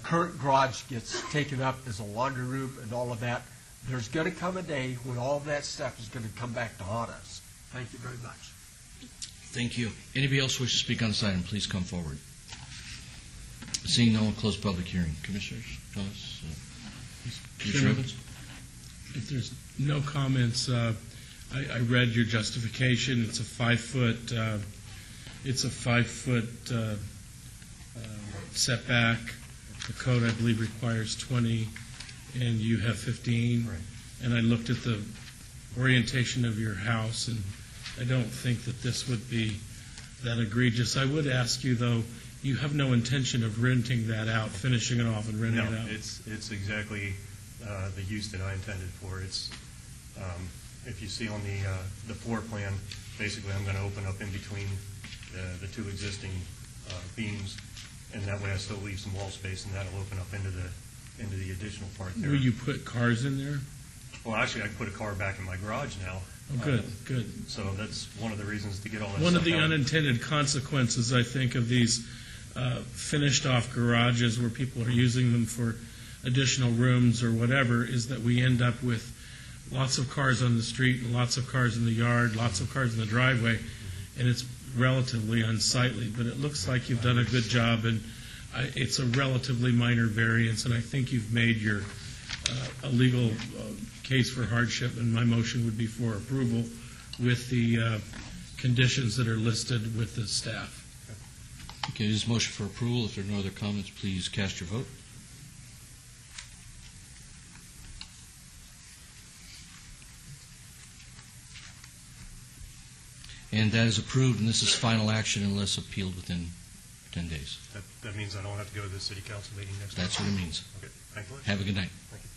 S14: current garage gets taken up as a laundry room and all of that. There's going to come a day when all of that stuff is going to come back to haunt us. Thank you very much.
S1: Thank you. Anybody else wish to speak on this item, please come forward. Seeing no one, close public hearing. Commissioners, comments? Commissioner Evans?
S9: If there's no comments, I read your justification. It's a 5 foot. It's a 5 foot setback. The code, I believe, requires 20, and you have 15.
S7: Right.
S9: And I looked at the orientation of your house, and I don't think that this would be that egregious. I would ask you, though, you have no intention of renting that out, finishing it off and renting it out?
S7: No, it's exactly the use that I intended for. if you see on the floor plan, basically I'm going to open up in between the two existing beams, and that way I still leave some wall space, and that'll open up into the additional part there.
S9: Will you put cars in there?
S7: Well, actually, I can put a car back in my garage now.
S9: Oh, good, good.
S7: So that's one of the reasons to get all that
S9: One
S7: stuff
S9: of the
S7: out.
S9: unintended consequences, I think, of these finished-off garages where people are using them for additional rooms or whatever is that we end up with lots of cars on the street and lots of cars in the yard, lots of cars in the driveway, and it's relatively unsightly. But it looks like you've done a good job, and it's a relatively minor variance, and I think you've made your a legal case for hardship, and my motion would be for approval with the conditions that are listed with the staff.
S1: Okay, this is motion for approval. If there are no other comments, please cast your vote. And that is approved, and this is final action unless appealed within 10 days.
S7: That means I don't have to go to the city council meeting next week?
S1: That's what it means.
S7: Okay, thank you.
S1: Have a good night.
S7: Thank you.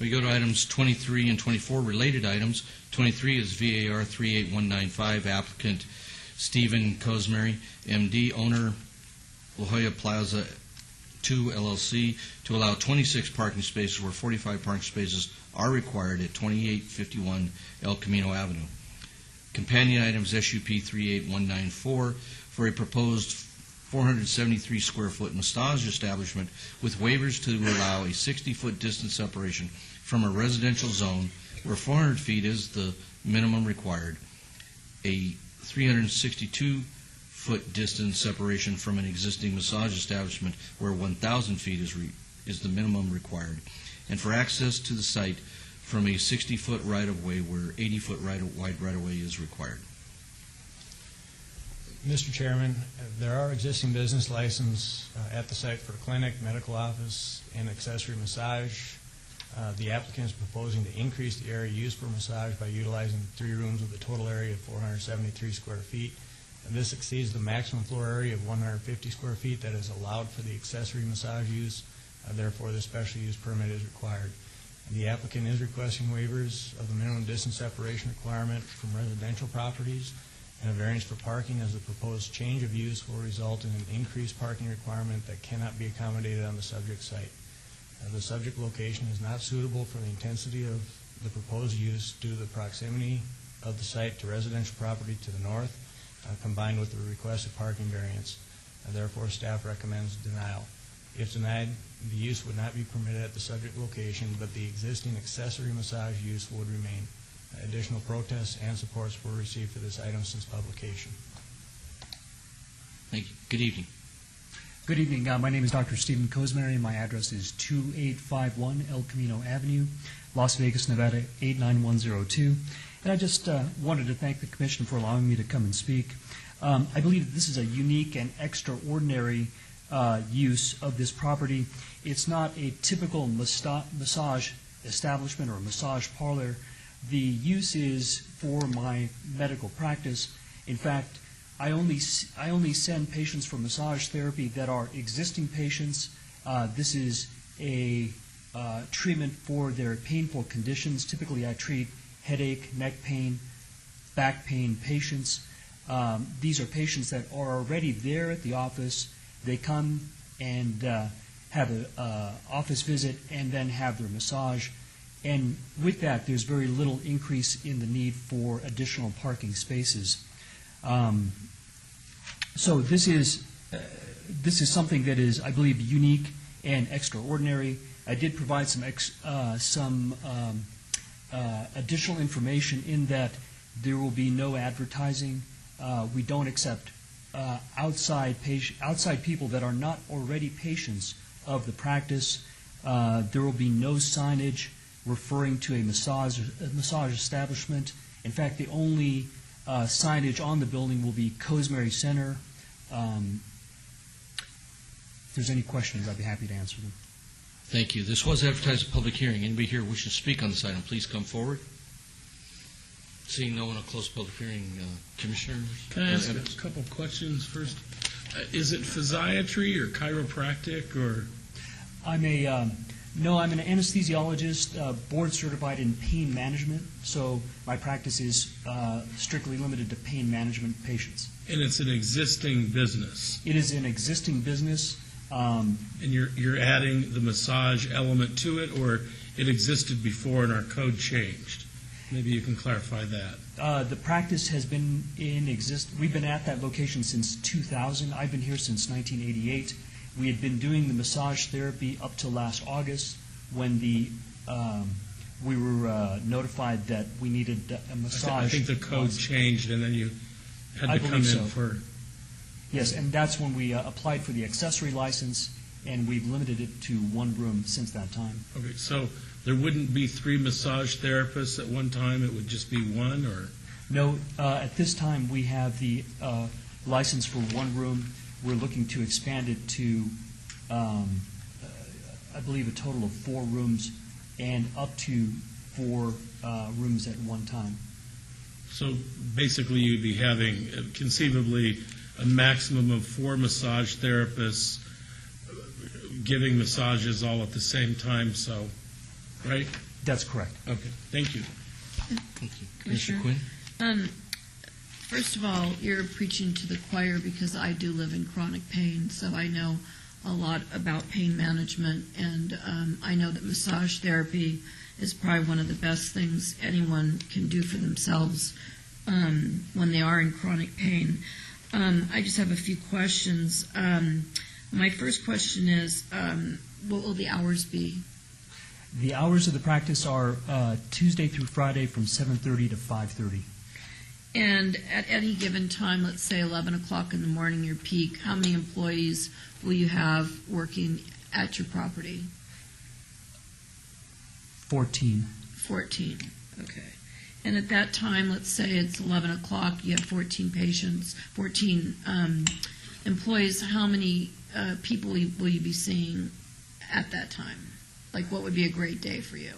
S1: We go to items 23 and 24, related items. 23 is VAR 38195, applicant Stephen Cosmary, MD, owner La Jolla Plaza 2 LLC, to allow 26 parking spaces where 45 parking spaces are required at 2851 El Camino Avenue. Companion items SUP 38194 for a proposed 473 square foot massage establishment with waivers to allow a 60-foot distance separation from a residential zone where 400 feet is the minimum required, a 362-foot distance separation from an existing massage establishment where 1,000 feet is the minimum required, and for access to the site from a 60-foot right-of-way where 80-foot wide right-of-way is required.
S5: Mr. Chairman, there are existing business licenses at the site for a clinic, medical office, and accessory massage. The applicant is proposing to increase the area used for massage by utilizing 3 rooms with a total area of 473 square feet. And this exceeds the maximum floor area of 150 square feet that is allowed for the accessory massage use. Therefore, the special use permit is required. And the applicant is requesting waivers of the minimum distance separation requirement from residential properties and a variance for parking, as the proposed change of use will result in an increased parking requirement that cannot be accommodated on the subject site. The subject location is not suitable for the intensity of the proposed use due to the proximity of the site to residential property to the north, combined with the requested parking variance. Therefore, staff recommends denial. If denied, the use would not be permitted at the subject location, but the existing accessory massage use would remain. Additional protests and supports were received for this item since publication.
S1: Thank you. Good evening.
S8: Good evening. My name is Dr. Stephen Cosmary. My address is 2851 El Camino Avenue, Las Vegas, Nevada 89102. And I just wanted to thank the Commission for allowing me to come and speak. I believe that this is a unique and extraordinary use of this property. It's not a typical massage establishment or massage parlor. The use is for my medical practice. In fact, I only send patients for massage therapy that are existing patients. This is a treatment for their painful conditions. Typically, I treat headache, neck pain, back pain patients. These are patients that are already there at the office. They come and have an office visit and then have their massage. And with that, there's very little increase in the need for additional parking spaces. So this is something that is, I believe, unique and extraordinary. I did provide some additional information in that there will be no advertising. We don't accept outside people that are not already patients of the practice. There will be no signage referring to a massage establishment. In fact, the only signage on the building will be Cosmary Center. If there's any questions, I'd be happy to answer them.
S1: Thank you. This was advertised a public hearing. Anybody here wishing to speak on this item, please come forward. Seeing no one, I'll close the public hearing. Commissioners?
S9: Can I ask a couple questions first? Is it physiatry or chiropractic or?
S8: I'm a No, I'm an anesthesiologist, board certified in pain management, so my practice is strictly limited to pain management patients.
S9: And it's an existing business.
S8: It is an existing business.
S9: And you're adding the massage element to it, or it existed before and our code changed? Maybe you can clarify that.
S8: The practice has been we've been at that location since 2000. I've been here since 1988. We had been doing the massage therapy up till last August when we were notified that we needed a massage.
S9: I think the code changed, and then you had to come in for...
S8: Yes, and that's when we applied for the accessory license, and we've limited it to one room since that time.
S9: Okay, so there wouldn't be 3 massage therapists at one time, it would just be one, or?
S8: No, at this time, we have the license for one room. We're looking to expand it to, I believe, a total of 4 rooms and up to 4 rooms at one time.
S9: So basically, you'd be having conceivably a maximum of 4 massage therapists giving massages all at the same time, so, right?
S8: That's correct.
S9: Okay, thank you.
S1: Thank you. Commissioner Quinn?
S22: First of all, you're preaching to the choir because I do live in chronic pain, so I know a lot about pain management, and I know that massage therapy is probably one of the best things anyone can do for themselves when they are in chronic pain. I just have a few questions. My first question is, what will the hours be?
S8: The hours of the practice are Tuesday through Friday from 7:30 to 5:30.
S22: And at any given time, let's say 11 o'clock in the morning, your peak, how many employees will you have working at your property?
S8: 14.
S22: 14, okay. And at that time, let's say it's 11 o'clock, you have 14 patients, 14 employees, how many people will you be seeing at that time? Like, what would be a great day for you?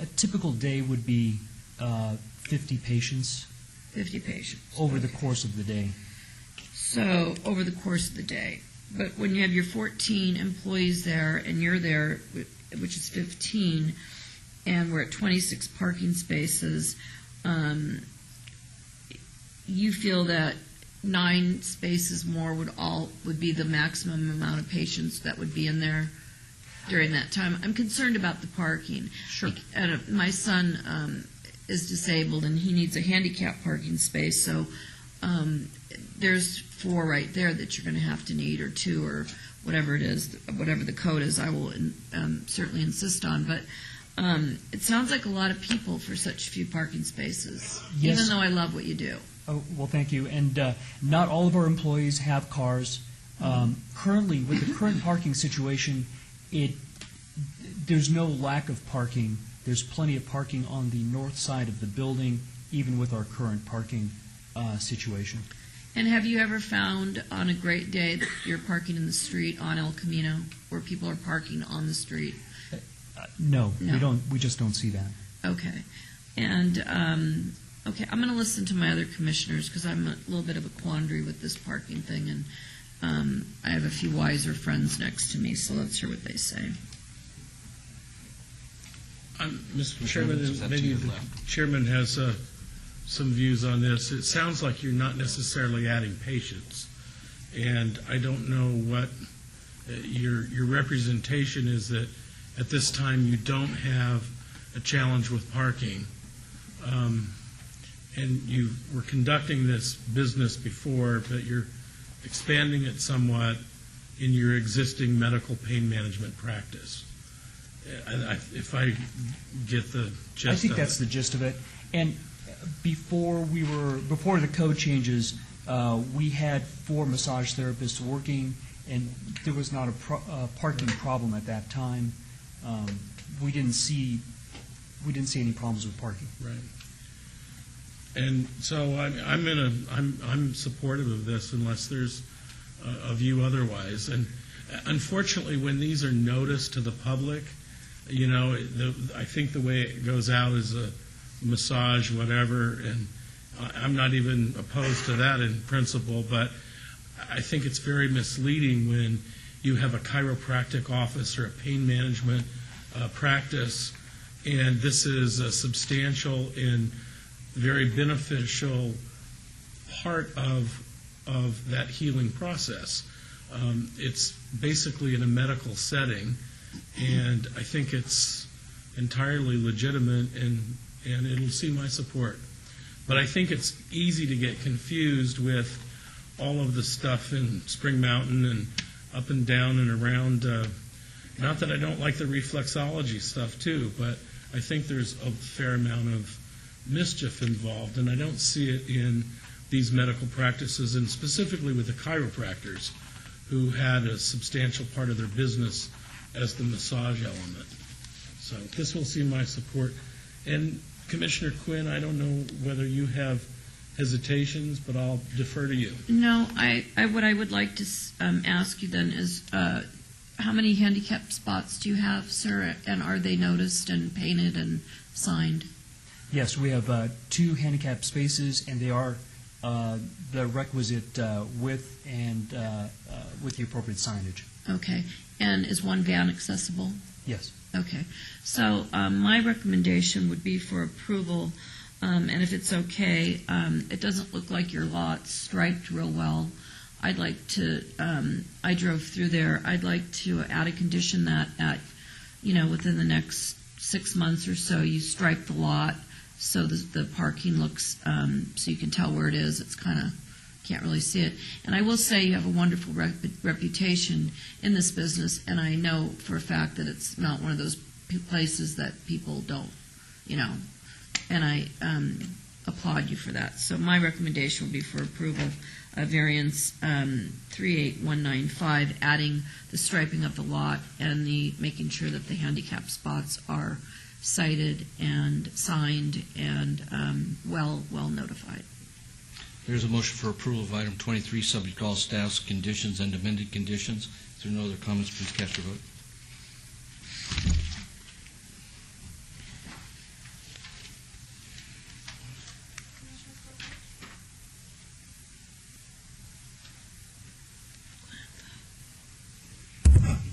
S8: A typical day would be 50 patients.
S22: 50 patients.
S8: Over the course of the day.
S22: So, over the course of the day. But when you have your 14 employees there, and you're there, which is 15, and we're at 26 parking spaces, you feel that 9 spaces more would be the maximum amount of patients that would be in there during that time. I'm concerned about the parking.
S8: Sure.
S22: My son is disabled, and he needs a handicap parking space, so there's 4 right there that you're going to have to need, or 2, or whatever it is, whatever the code is, I will certainly insist on. But it sounds like a lot of people for such few parking spaces,
S8: Yes.
S22: even though I love what you do.
S8: Oh, well, thank you. And not all of our employees have cars. Currently, with the current parking situation, there's no lack of parking. There's plenty of parking on the north side of the building, even with our current parking situation.
S22: And have you ever found on a great day that you're parking in the street on El Camino, where people are parking on the street?
S8: No,
S22: No.
S8: we just don't see that.
S22: Okay. And, okay, I'm going to listen to my other commissioners because I'm a little bit of a quandary with this parking thing, and I have a few wiser friends next to me, so let's hear what they say.
S9: Mr. Chairman, maybe the chairman has some views on this. It sounds like you're not necessarily adding patients, and I don't know what your representation is that at this time you don't have a challenge with parking, and you were conducting this business before, but you're expanding it somewhat in your existing medical pain management practice. If I get the gist of it.
S8: I think that's the gist of it. And before the code changes, we had 4 massage therapists working, and there was not a parking problem at that time. We didn't see any problems with parking.
S9: Right. And so I'm supportive of this unless there's a view otherwise. And unfortunately, when these are noticed to the public, I think the way it goes out is a massage, whatever, and I'm not even opposed to that in principle, but I think it's very misleading when you have a chiropractic office or a pain management practice, and this is a substantial and very beneficial part of that healing process. It's basically in a medical setting, and I think it's entirely legitimate, and it'll see my support. But I think it's easy to get confused with all of the stuff in Spring Mountain and up and down and around. Not that I don't like the reflexology stuff too, but I think there's a fair amount of mischief involved, and I don't see it in these medical practices, and specifically with the chiropractors, who had a substantial part of their business as the massage element. So this will see my support. And Commissioner Quinn, I don't know whether you have hesitations, but I'll defer to you.
S22: No, what I would like to ask you then is, how many handicap spots do you have, sir, and are they noticed and painted and signed?
S8: Yes, we have 2 handicap spaces, and they are the requisite width and with the appropriate signage.
S22: Okay. And is one van accessible?
S8: Yes.
S22: Okay. So my recommendation would be for approval, and if it's okay, it doesn't look like your lot's striped real well. I'd like to, I drove through there, I'd like to add a condition that within the next 6 months or so, you stripe the lot so the parking looks, so you can tell where it is. It's kind of, can't really see it. And I will say you have a wonderful reputation in this business, and I know for a fact that it's not one of those places that people don't, and I applaud you for that. So my recommendation would be for approval of variance 38195, adding the striping of the lot and the making sure that the handicap spots are cited and signed and well notified.
S1: There's a motion for approval of item 23, subject to all staff's conditions and amended conditions. If there are no other comments, please cast your vote.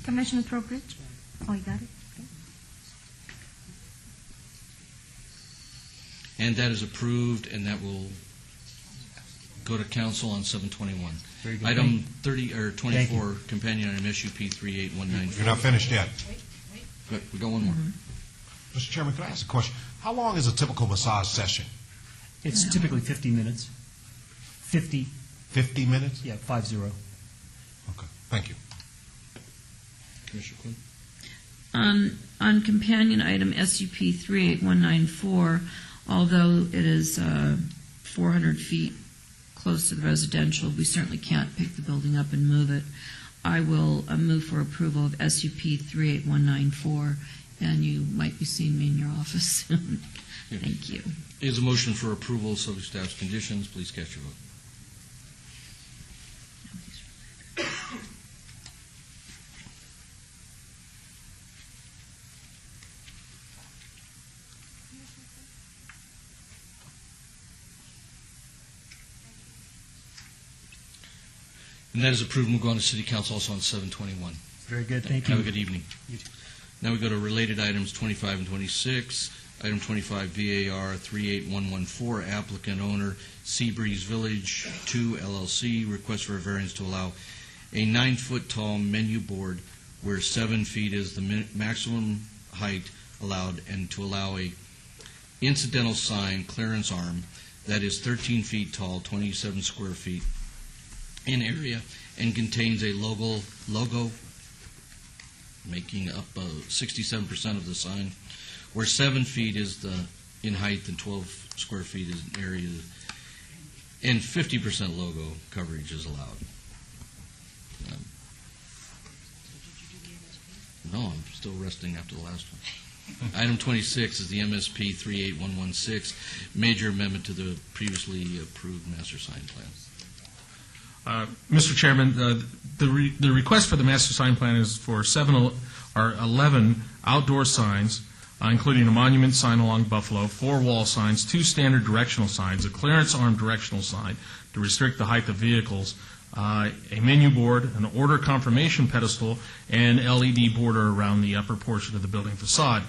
S13: Commissioner Trowbridge? Oh, you got it? Okay.
S1: And that is approved, and that will go to council on 7/21.
S8: Very good.
S1: Item 24, companion item SUP 38194.
S10: You're not finished yet.
S1: Good. We got one more.
S10: Mr. Chairman, can I ask a question? How long is a typical massage session?
S8: It's typically 50 minutes. 50.
S10: 50 minutes?
S8: Yeah, 50.
S10: Okay, thank you.
S1: Commissioner Quinn?
S22: On companion item SUP 38194, although it is 400 feet close to the residential, we certainly can't pick the building up and move it. I will move for approval of SUP 38194, and you might be seeing me in your office soon. Thank you.
S1: Is a motion for approval, subject to staff's conditions. Please cast your vote. And that is approved, and we'll go on to City Council also on 7/21.
S8: Very good, thank you.
S1: Have a good evening.
S8: You too.
S1: Now we go to related items 25 and 26. Item 25, VAR 38114, applicant owner Seabreeze Village 2 LLC, request for a variance to allow a 9-foot tall menu board where 7 feet is the maximum height allowed, and to allow a incidental sign clearance arm that is 13 feet tall, 27 square feet in area, and contains a logo making up 67% of the sign, where 7 feet is in height and 12 square feet is in area, and 50% logo coverage is allowed. No, I'm still resting after the last one. Item 26 is the MSP 38116, major amendment to the previously approved master sign plan.
S15: Mr. Chairman, the request for the master sign plan is for 11 outdoor signs, including a monument sign along Buffalo, 4 wall signs, 2 standard directional signs, a clearance arm directional sign to restrict the height of vehicles a menu board, an order confirmation pedestal, and LED border around the upper portion of the building facade.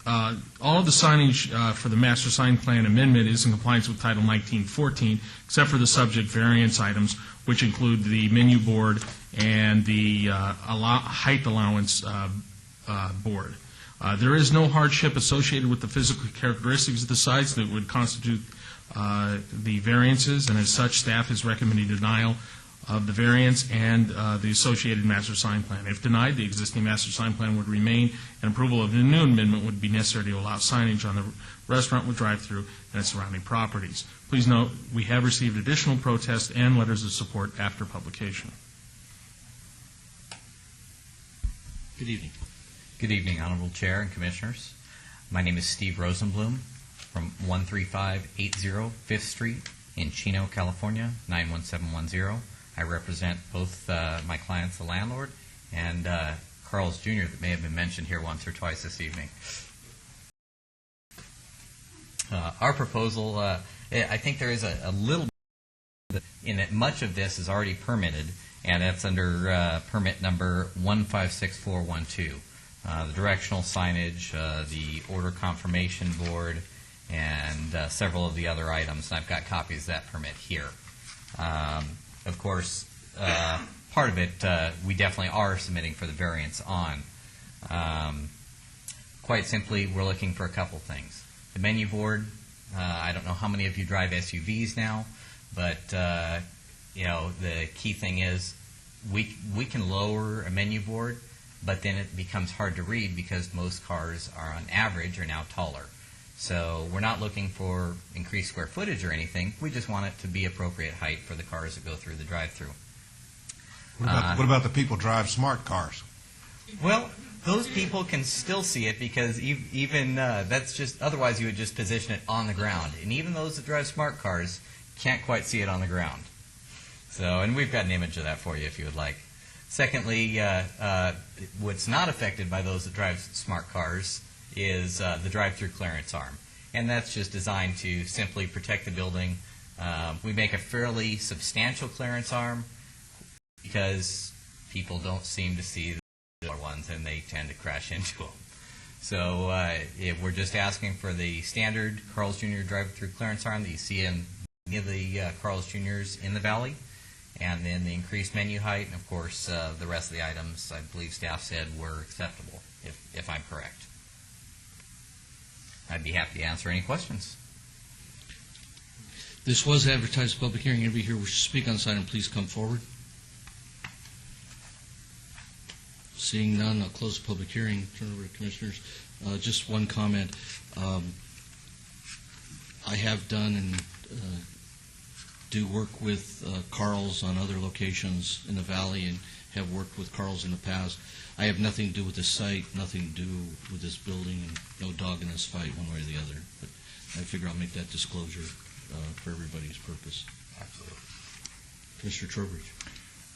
S15: All of the signage for the master sign plan amendment is in compliance with Title 1914, except for the subject variance items, which include the menu board and the height allowance board. There is no hardship associated with the physical characteristics of the sites that would constitute the variances, and as such, staff is recommending denial of the variance and the associated master sign plan. If denied, the existing master sign plan would remain, and approval of the new amendment would be necessary to allow signage on the restaurant with drive-through and its surrounding properties. Please note, we have received additional protests and letters of support after publication.
S1: Good evening.
S17: Good evening, Honorable Chair and Commissioners. My name is Steve Rosenblum from 13580 5th Street in Chino, California, 91710. I represent both my clients, the landlord, and Carl's Jr., that may have been mentioned here once or twice this evening. Our proposal, I think there is a little bit in that much of this is already permitted, and that's under permit number 156412. The directional signage, the order confirmation board, and several of the other items, and I've got copies of that permit here. Of course, part of it we definitely are submitting for the variance on. Quite simply, we're looking for a couple things. The menu board, I don't know how many of you drive SUVs now, but you know, the key thing is we can lower a menu board, but then it becomes hard to read because most cars are on average are now taller. So we're not looking for increased square footage or anything. We just want it to be appropriate height for the cars that go through the drive-through.
S10: What about the people who drive smart cars?
S17: Well, those people can still see it because even that's just, otherwise you would just position it on the ground. And even those that drive smart cars can't quite see it on the ground. So, and we've got an image of that for you if you would like. Secondly, what's not affected by those that drive smart cars is the drive-through clearance arm. And that's just designed to simply protect the building. We make a fairly substantial clearance arm because people don't seem to see the other ones and they tend to crash into them. So we're just asking for the standard Carl's Jr. drive-through clearance arm that you see in any of the Carl's Jr.'s in the valley, and then the increased menu height, and of course the rest of the items I believe staff said were acceptable, if I'm correct. I'd be happy to answer any questions.
S1: This was advertised public hearing. Anybody here wish to speak on this item, please come forward. Seeing none, I'll close the public hearing. Turn over to Commissioners. Just one comment. I have done and do work with Carl's on other locations in the valley and have worked with Carl's in the past. I have nothing to do with this site, nothing to do with this building, and no dog in this fight one way or the other. But I figure I'll make that disclosure for everybody's purpose.
S17: Absolutely.
S1: Commissioner Trowbridge.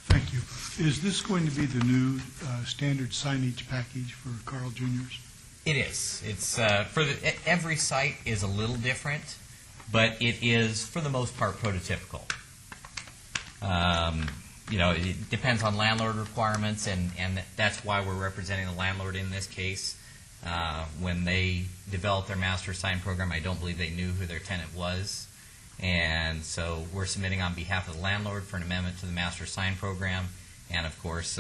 S18: Thank you. Is this going to be the new standard signage package for Carl Jr.'s?
S17: It is. It's every site is a little different, but it is for the most part prototypical. You know, it depends on landlord requirements, and that's why we're representing the landlord in this case. When they developed their master sign program, I don't believe they knew who their tenant was. And so we're submitting on behalf of the landlord for an amendment to the master sign program. And of course,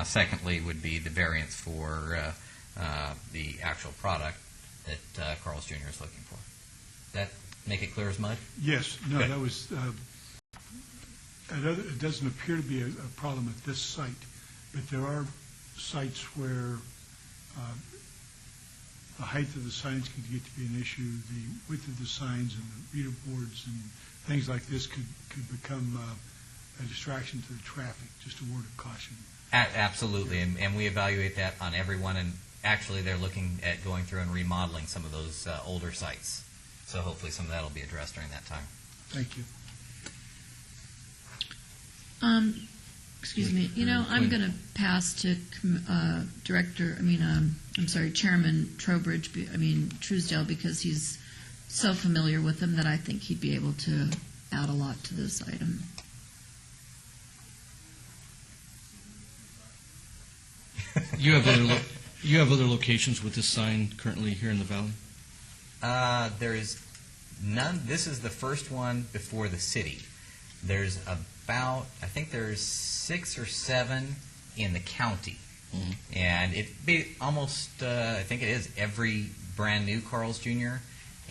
S17: secondly would be the variance for the actual product that Carl's Jr. is looking for. That make it clear as mud?
S18: Yes. No,
S17: Good.
S18: that was, it doesn't appear to be a problem at this site, but there are sites where the height of the signs could get to be an issue, the width of the signs and the reader boards and things like this could become a distraction to the traffic. Just a word of caution.
S17: Absolutely, and we evaluate that on everyone, and actually they're looking at going through and remodeling some of those older sites. So hopefully some of that will be addressed during that time.
S18: Thank you.
S22: Excuse me. You know, I'm going to pass to Chairman Trowbridge, Truesdale, because he's so familiar with them that I think he'd be able to add a lot to this item.
S1: You have other locations with this sign currently here in the valley?
S17: There is none. This is the first one before the city. There's about, I think there's 6 or 7 in the county. And it be almost, I think it is every brand new Carl's Jr.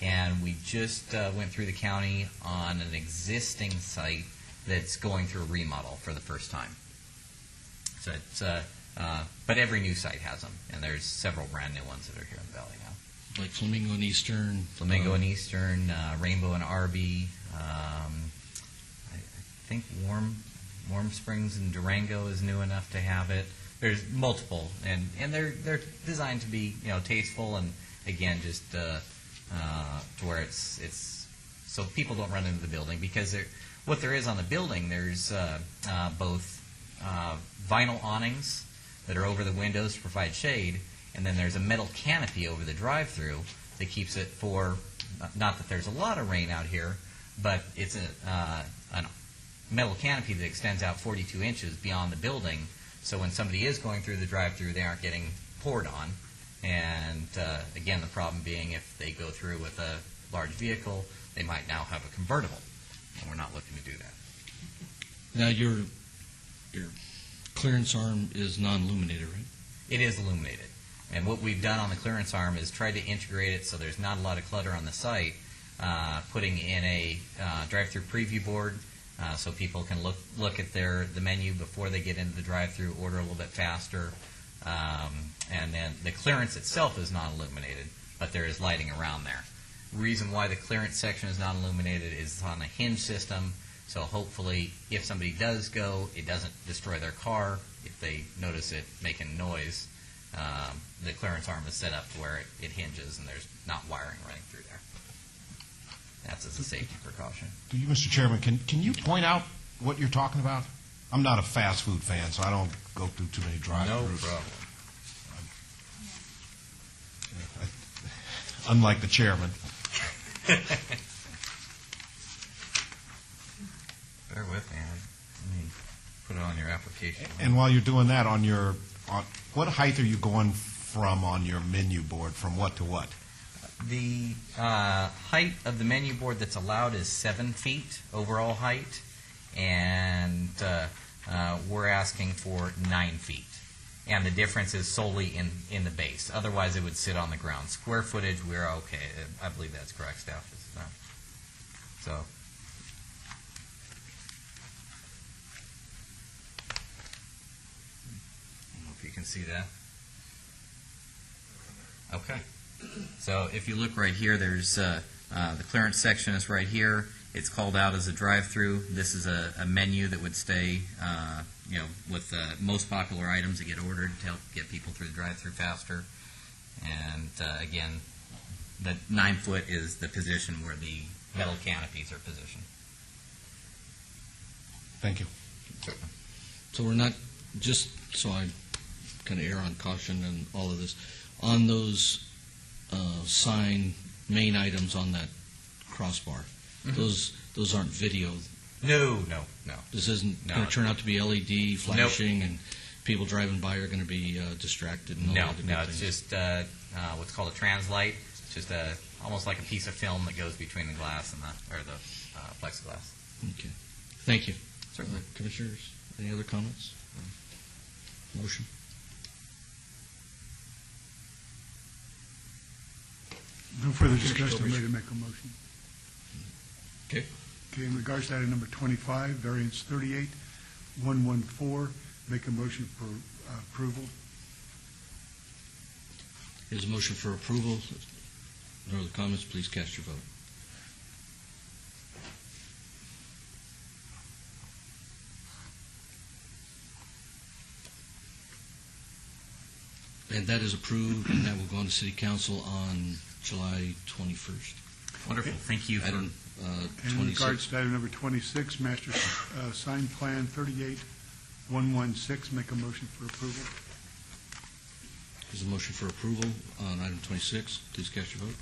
S17: And we just went through the county on an existing site that's going through a remodel for the first time. So it's, but every new site has them, and there's several brand new ones that are here in the valley now.
S1: Like Flamingo and Eastern?
S17: Flamingo and Eastern, Rainbow and Arby. I think Warm Springs and Durango is new enough to have it. There's multiple, and they're designed to be tasteful and again just to where it's so people don't run into the building, because what there is on the building, there's both vinyl awnings that are over the windows to provide shade, and then there's a metal canopy over the drive-through that keeps it for, not that there's a lot of rain out here, but it's a metal canopy that extends out 42 inches beyond the building, so when somebody is going through the drive-through, they aren't getting poured on. And again, the problem being if they go through with a large vehicle, they might now have a convertible, and we're not looking to do that.
S1: Now, your clearance arm is non-illuminated, right?
S17: It is illuminated. And what we've done on the clearance arm is try to integrate it so there's not a lot of clutter on the site, putting in a drive-through preview board so people can look at the menu before they get into the drive-through, order a little bit faster. And then the clearance itself is non-illuminated, but there is lighting around there. Reason why the clearance section is non-illuminated is on a hinge system, so hopefully if somebody does go, it doesn't destroy their car. If they notice it making noise, the clearance arm is set up to where it hinges and there's not wiring running through there. That's as a safety precaution.
S10: Do you, Mr. Chairman, can you point out what you're talking about? I'm not a fast food fan, so I don't go through too many drive-thrus.
S17: No problem.
S10: Unlike the chairman.
S17: Bear with me. Let me put it on your application.
S10: And while you're doing that, what height are you going from on your menu board, from what to what?
S17: The height of the menu board that's allowed is 7 feet overall height, and we're asking for 9 feet. And the difference is solely in the base. Otherwise, it would sit on the ground. Square footage, we're okay. I believe that's correct, staff. So. I don't know if you can see that. Okay. So if you look right here, there's the clearance section is right here. It's called out as a drive-through. This is a menu that would stay, with the most popular items that get ordered to help get people through the drive-through faster. And again, the 9 foot is the position where the metal canopies are positioned.
S10: Thank you.
S1: So we're not, just so I kind of err on caution and all of this, on those sign main items on that crossbar, those aren't video.
S17: No.
S1: This isn't going to turn out to be LED flashing and people driving by are going to be distracted. And all
S17: No, it's just what's called a translight. It's just almost like a piece of film that goes between the glass and the plexiglass.
S1: Okay. Thank you.
S17: Certainly.
S1: Commissioners, any other comments? Motion?
S18: No further discussion. I'm ready to make a motion.
S1: Okay.
S18: Okay, in regards to item number 25, variance 38114, make a motion for approval.
S1: Is a motion for approval. No other comments, please cast your vote. And that is approved, and that will go on to City Council on July 21st.
S17: Wonderful. Thank you.
S1: Item
S18: And in
S1: 26.
S18: regards to item number 26, master sign plan 38116, make a motion for approval.
S1: Is a motion for approval on item 26. Please cast your vote.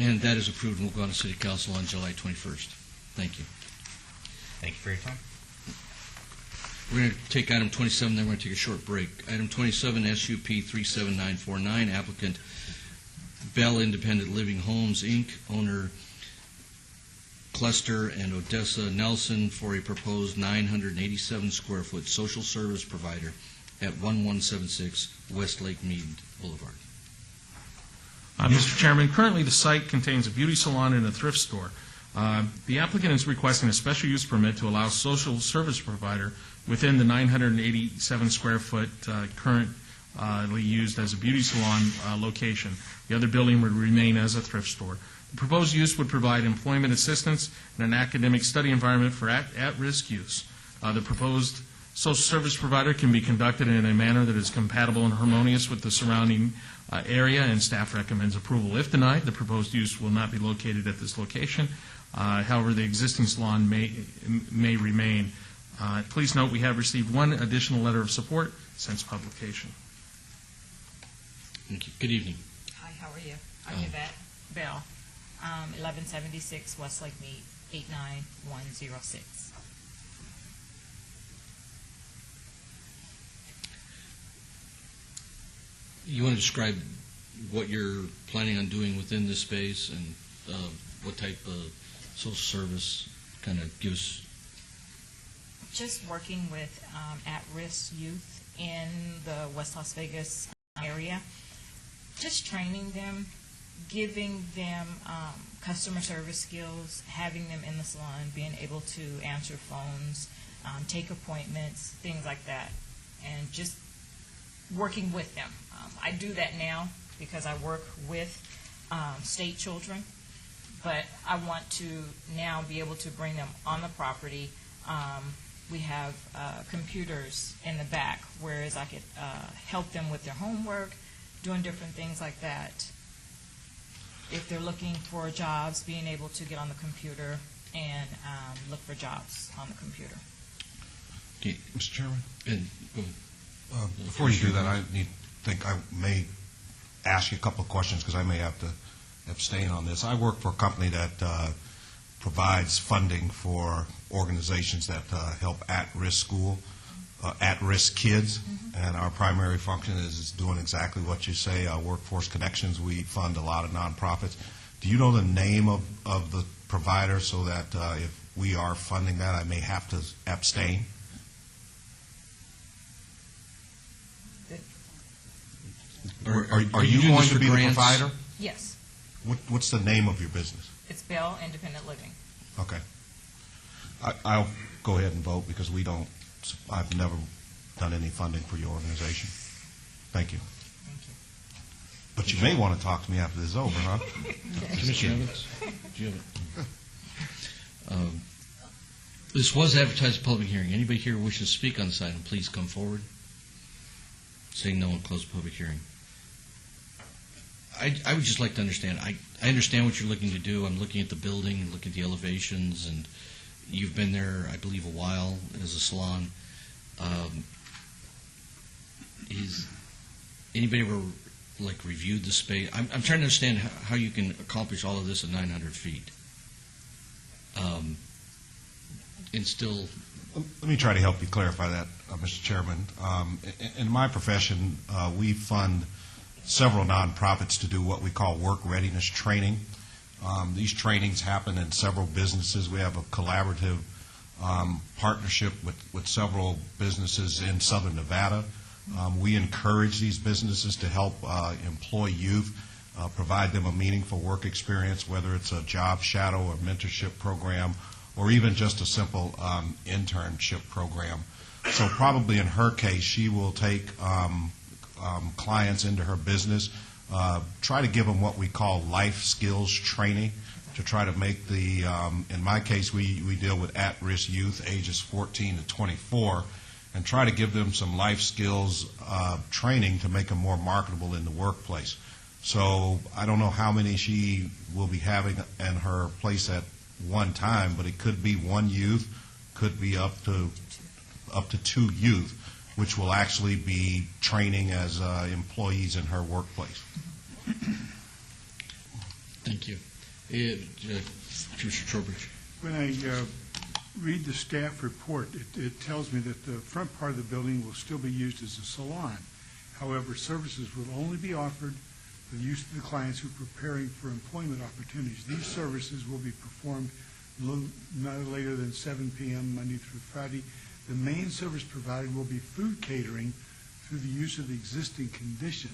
S1: And that is approved and will go on to City Council on July 21st. Thank you.
S17: Thank you for your time.
S1: We're going to take item 27, then we're going to take a short break. Item 27, SUP 37949, applicant Bell Independent Living Homes, Inc., owner Cluster and Odessa Nelson, for a proposed 987-square-foot social service provider at 1176 West Lake Mead Boulevard.
S15: Mr. Chairman, currently the site contains a beauty salon and a thrift store. The applicant is requesting a special use permit to allow social service provider within the 987-square-foot currently used as a beauty salon location. The other building would remain as a thrift store. The proposed use would provide employment assistance and an academic study environment for at-risk use. The proposed social service provider can be conducted in a manner that is compatible and harmonious with the surrounding area, and staff recommends approval. If denied, the proposed use will not be located at this location. However, the existing salon may remain. Please note we have received one additional letter of support since publication.
S1: Thank you. Good evening.
S19: Hi, how are you? I'm Yvette Bell, 1176 Westlake Mead, 89106.
S1: You want to describe what you're planning on doing within this space and what type of social service kind of gives?
S19: Just working with at-risk youth in the West Las Vegas area, just training them, giving them customer service skills, having them in the salon, being able to answer phones, take appointments, things like that, and just working with them. I do that now because I work with state children, but I want to now be able to bring them on the property. We have computers in the back, whereas I could help them with their homework, doing different things like that. If they're looking for jobs, being able to get on the computer and look for jobs on the computer.
S1: Okay.
S10: Mr. Chairman?
S1: And, go ahead.
S10: Before you do that, I think I may ask you a couple of questions because I may have to abstain on this. I work for a company that provides funding for organizations that help at-risk at-risk kids, and our primary function is doing exactly what you say. Workforce Connections, we fund a lot of nonprofits. Do you know the name of the provider so that if we are funding that, I may have to abstain? Are you going to be the provider?
S19: Yes.
S10: What's the name of your business?
S19: It's Bell Independent Living.
S10: Okay. I'll go ahead and vote because I've never done any funding for your organization. Thank you.
S19: Thank you.
S10: But you may want to talk to me after this is over, huh?
S1: Commissioner Evans, do you have it? This was advertised a public hearing. Anybody here who wishes to speak on this item, please come forward. Saying no and close the public hearing. I would just like to understand. I understand what you're looking to do. I'm looking at the building and looking at the elevations, and you've been there, I believe, a while as a salon. Is anybody ever reviewed the space? I'm trying to understand how you can accomplish all of this at 900 feet. And still.
S10: Let me try to help you clarify that, Mr. Chairman. In my profession, we fund several nonprofits to do what we call work readiness training. These trainings happen in several businesses. We have a collaborative partnership with several businesses in Southern Nevada. We encourage these businesses to help employ youth, provide them a meaningful work experience, whether it's a job shadow or mentorship program, or even just a simple internship program. So probably in her case, she will take clients into her business, try to give them what we call life skills training to try to make the, in my case, we deal with at-risk youth ages 14 to 24, and try to give them some life skills training to make them more marketable in the workplace. So I don't know how many she will be having in her place at one time, but it could be one youth, could be up to 2 youth, which will actually be training as employees in her workplace.
S1: Thank you. Commissioner Trowbridge.
S18: When I read the staff report, it tells me that the front part of the building will still be used as a salon. However, services will only be offered for the use of the clients who are preparing for employment opportunities. These services will be performed no later than 7 p.m. Monday through Friday. The main service provided will be food catering through the use of the existing condition.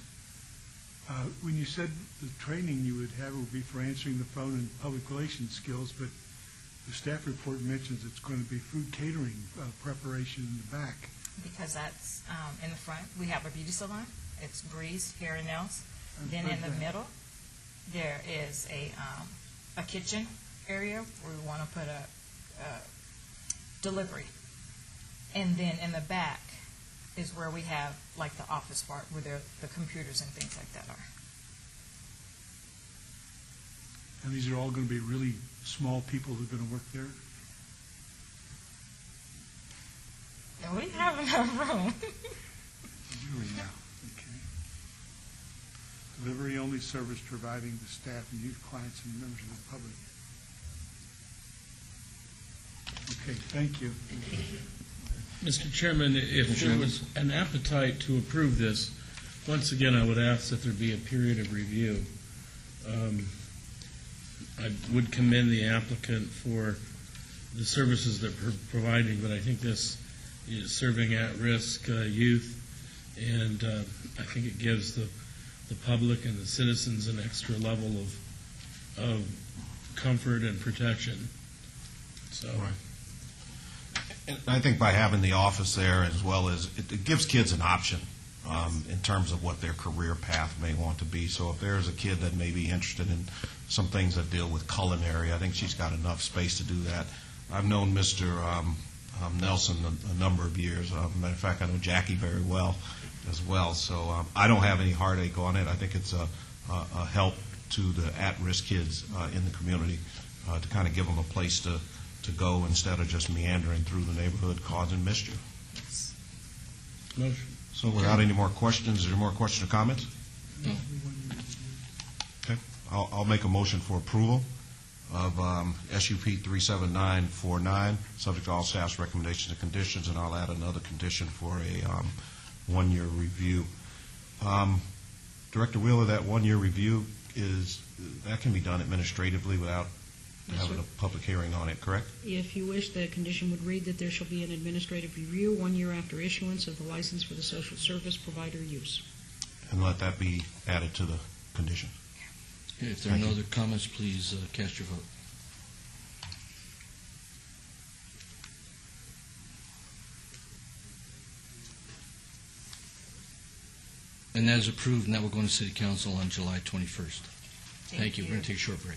S18: When you said the training you would have would be for answering the phone and public relations skills, but the staff report mentions it's going to be food catering preparation in the back.
S19: Because that's in the front, we have a beauty salon. It's Breeze Hair and Nails. Then in the middle, there is a kitchen area where we want to put a delivery. And then in the back is where we have like the office part where the computers and things like that are.
S18: And these are all going to be really small people who are going to work there?
S19: And we have enough room.
S18: Yeah, okay. Delivery only service providing the staff and youth clients and members of the public. Okay, thank you.
S9: Mr. Chairman, if there was an appetite to approve this, once again, I would ask that there be a period of review. I would commend the applicant for the services that they're providing, but I think this is serving at-risk youth, and I think it gives the public and the citizens an extra level of comfort and protection. So.
S10: Right. And I think by having the office there, as well as it gives kids an option in terms of what their career path may want to be. So if there's a kid that may be interested in some things that deal with culinary, I think she's got enough space to do that. I've known Mr. Nelson a number of years. Matter of fact, I know Jackie very well as well. So I don't have any heartache on it. I think it's a help to the at-risk kids in the community to kind of give them a place to go instead of just meandering through the neighborhood causing mischief.
S9: Motion.
S10: So without any more questions, is there more questions or comments?
S1: No.
S10: Okay. I'll make a motion for approval of SUP 37949, subject to all staff's recommendations and conditions, and I'll add another condition for a one-year review. Director Wheeler, that one-year review that can be done administratively without having a public hearing on it, correct?
S4: If you wish, the condition would read that there shall be an administrative review 1 year after issuance of the license for the social service provider use.
S10: And let that be added to the condition.
S1: Okay, if there are no other comments, please cast your vote. And that is approved, and that will go into City Council on July 21st. Thank you. We're going to take a short break.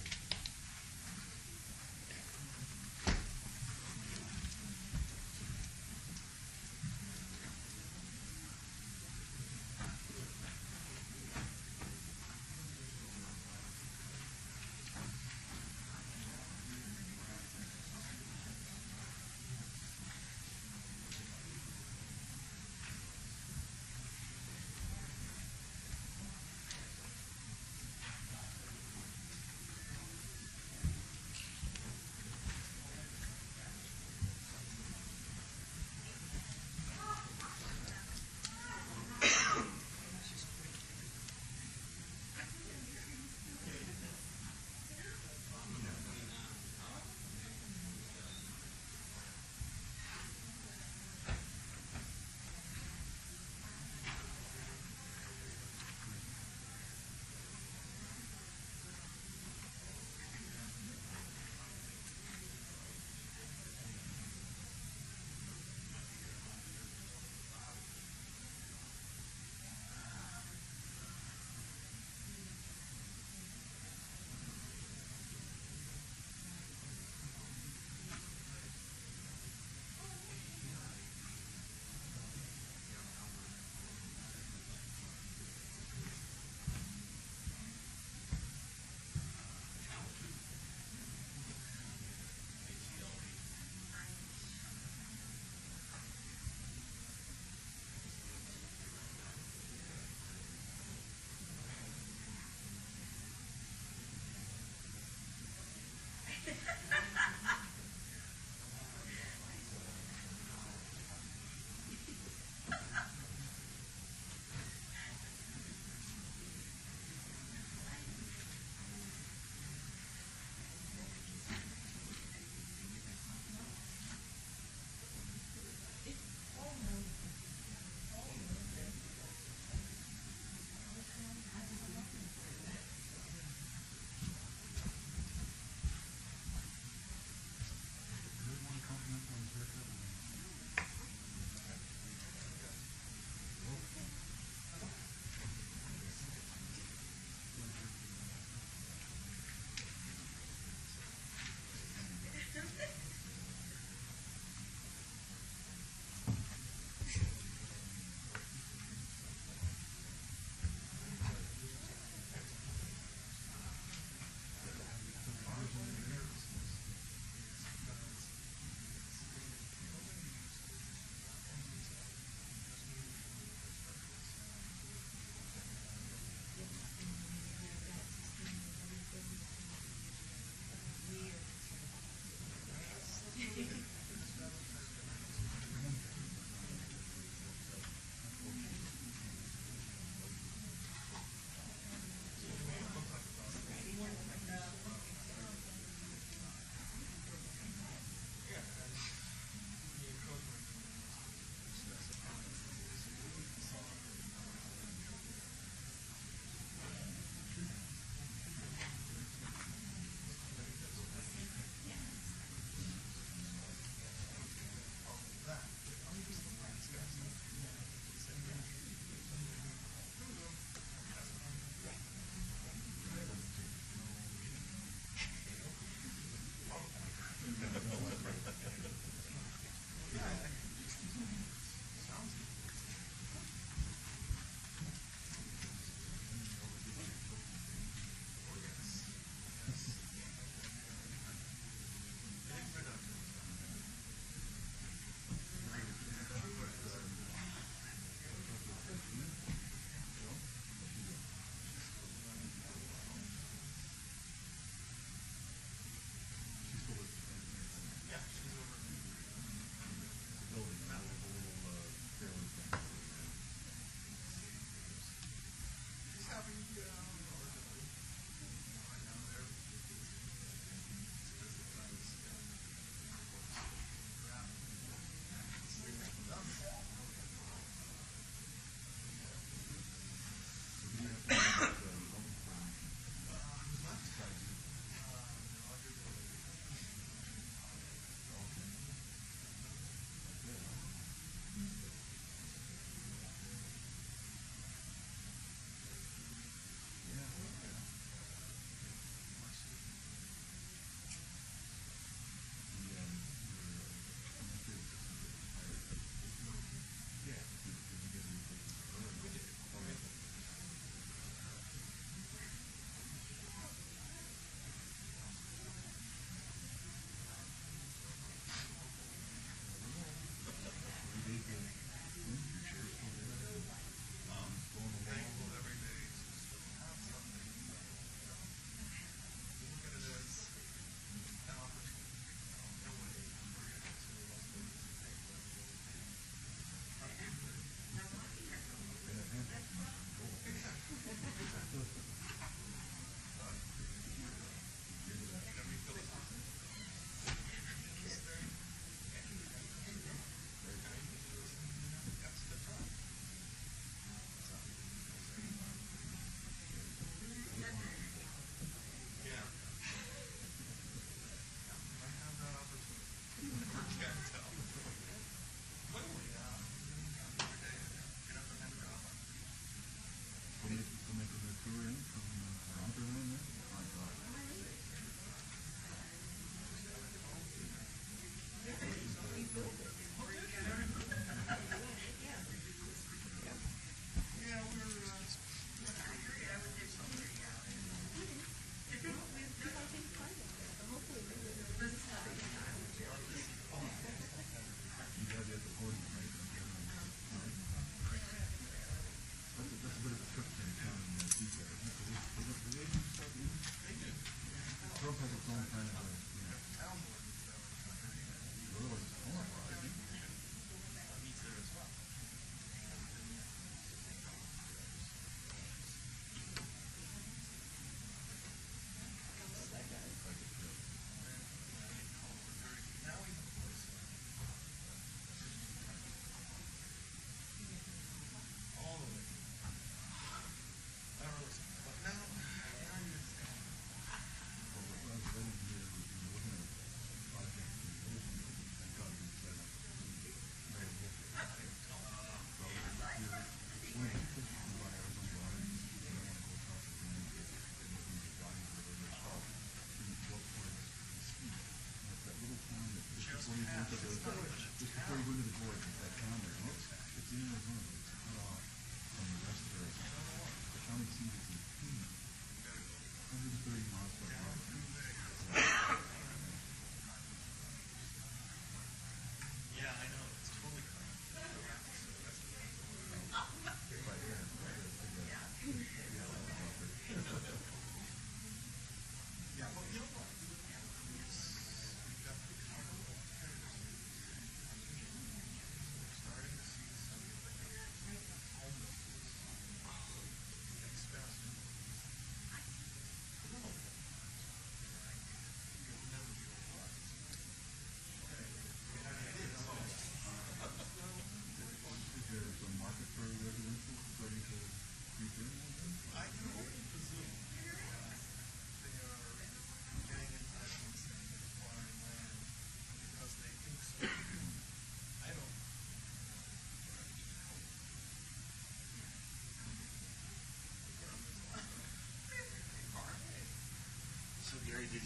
S12: So Gary, did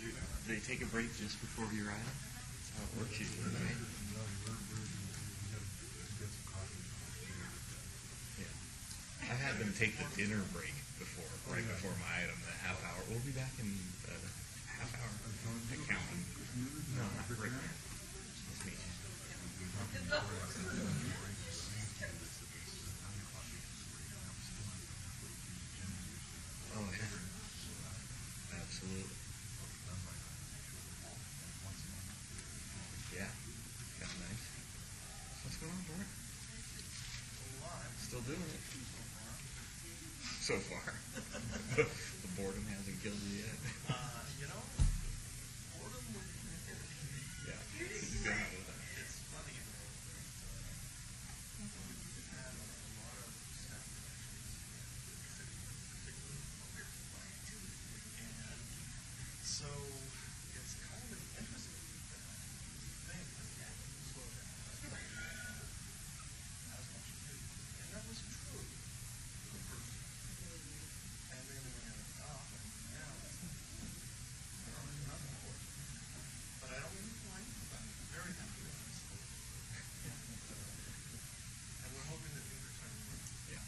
S12: they take a break just before your ride? That's how it works usually, right? Yeah. I've had them take the dinner break before, right before my item, the half hour. We'll be back in a half hour. Accounting. No, not right now. Nice to meet you. Oh, yeah. Absolutely. Yeah. That's nice. What's going on, Bart? Still doing it. So far. The boredom hasn't killed you yet.
S20: You know, boredom would
S12: Yeah. It's funny.
S20: It's funny. We've had a lot of staff and so it's kind of interesting thing that slow down as much as and that was true the first and then we had it off and now it's nothing for it. But I don't really complain. I'm very happy with this. And we're hoping that things are turning around.
S12: Yeah.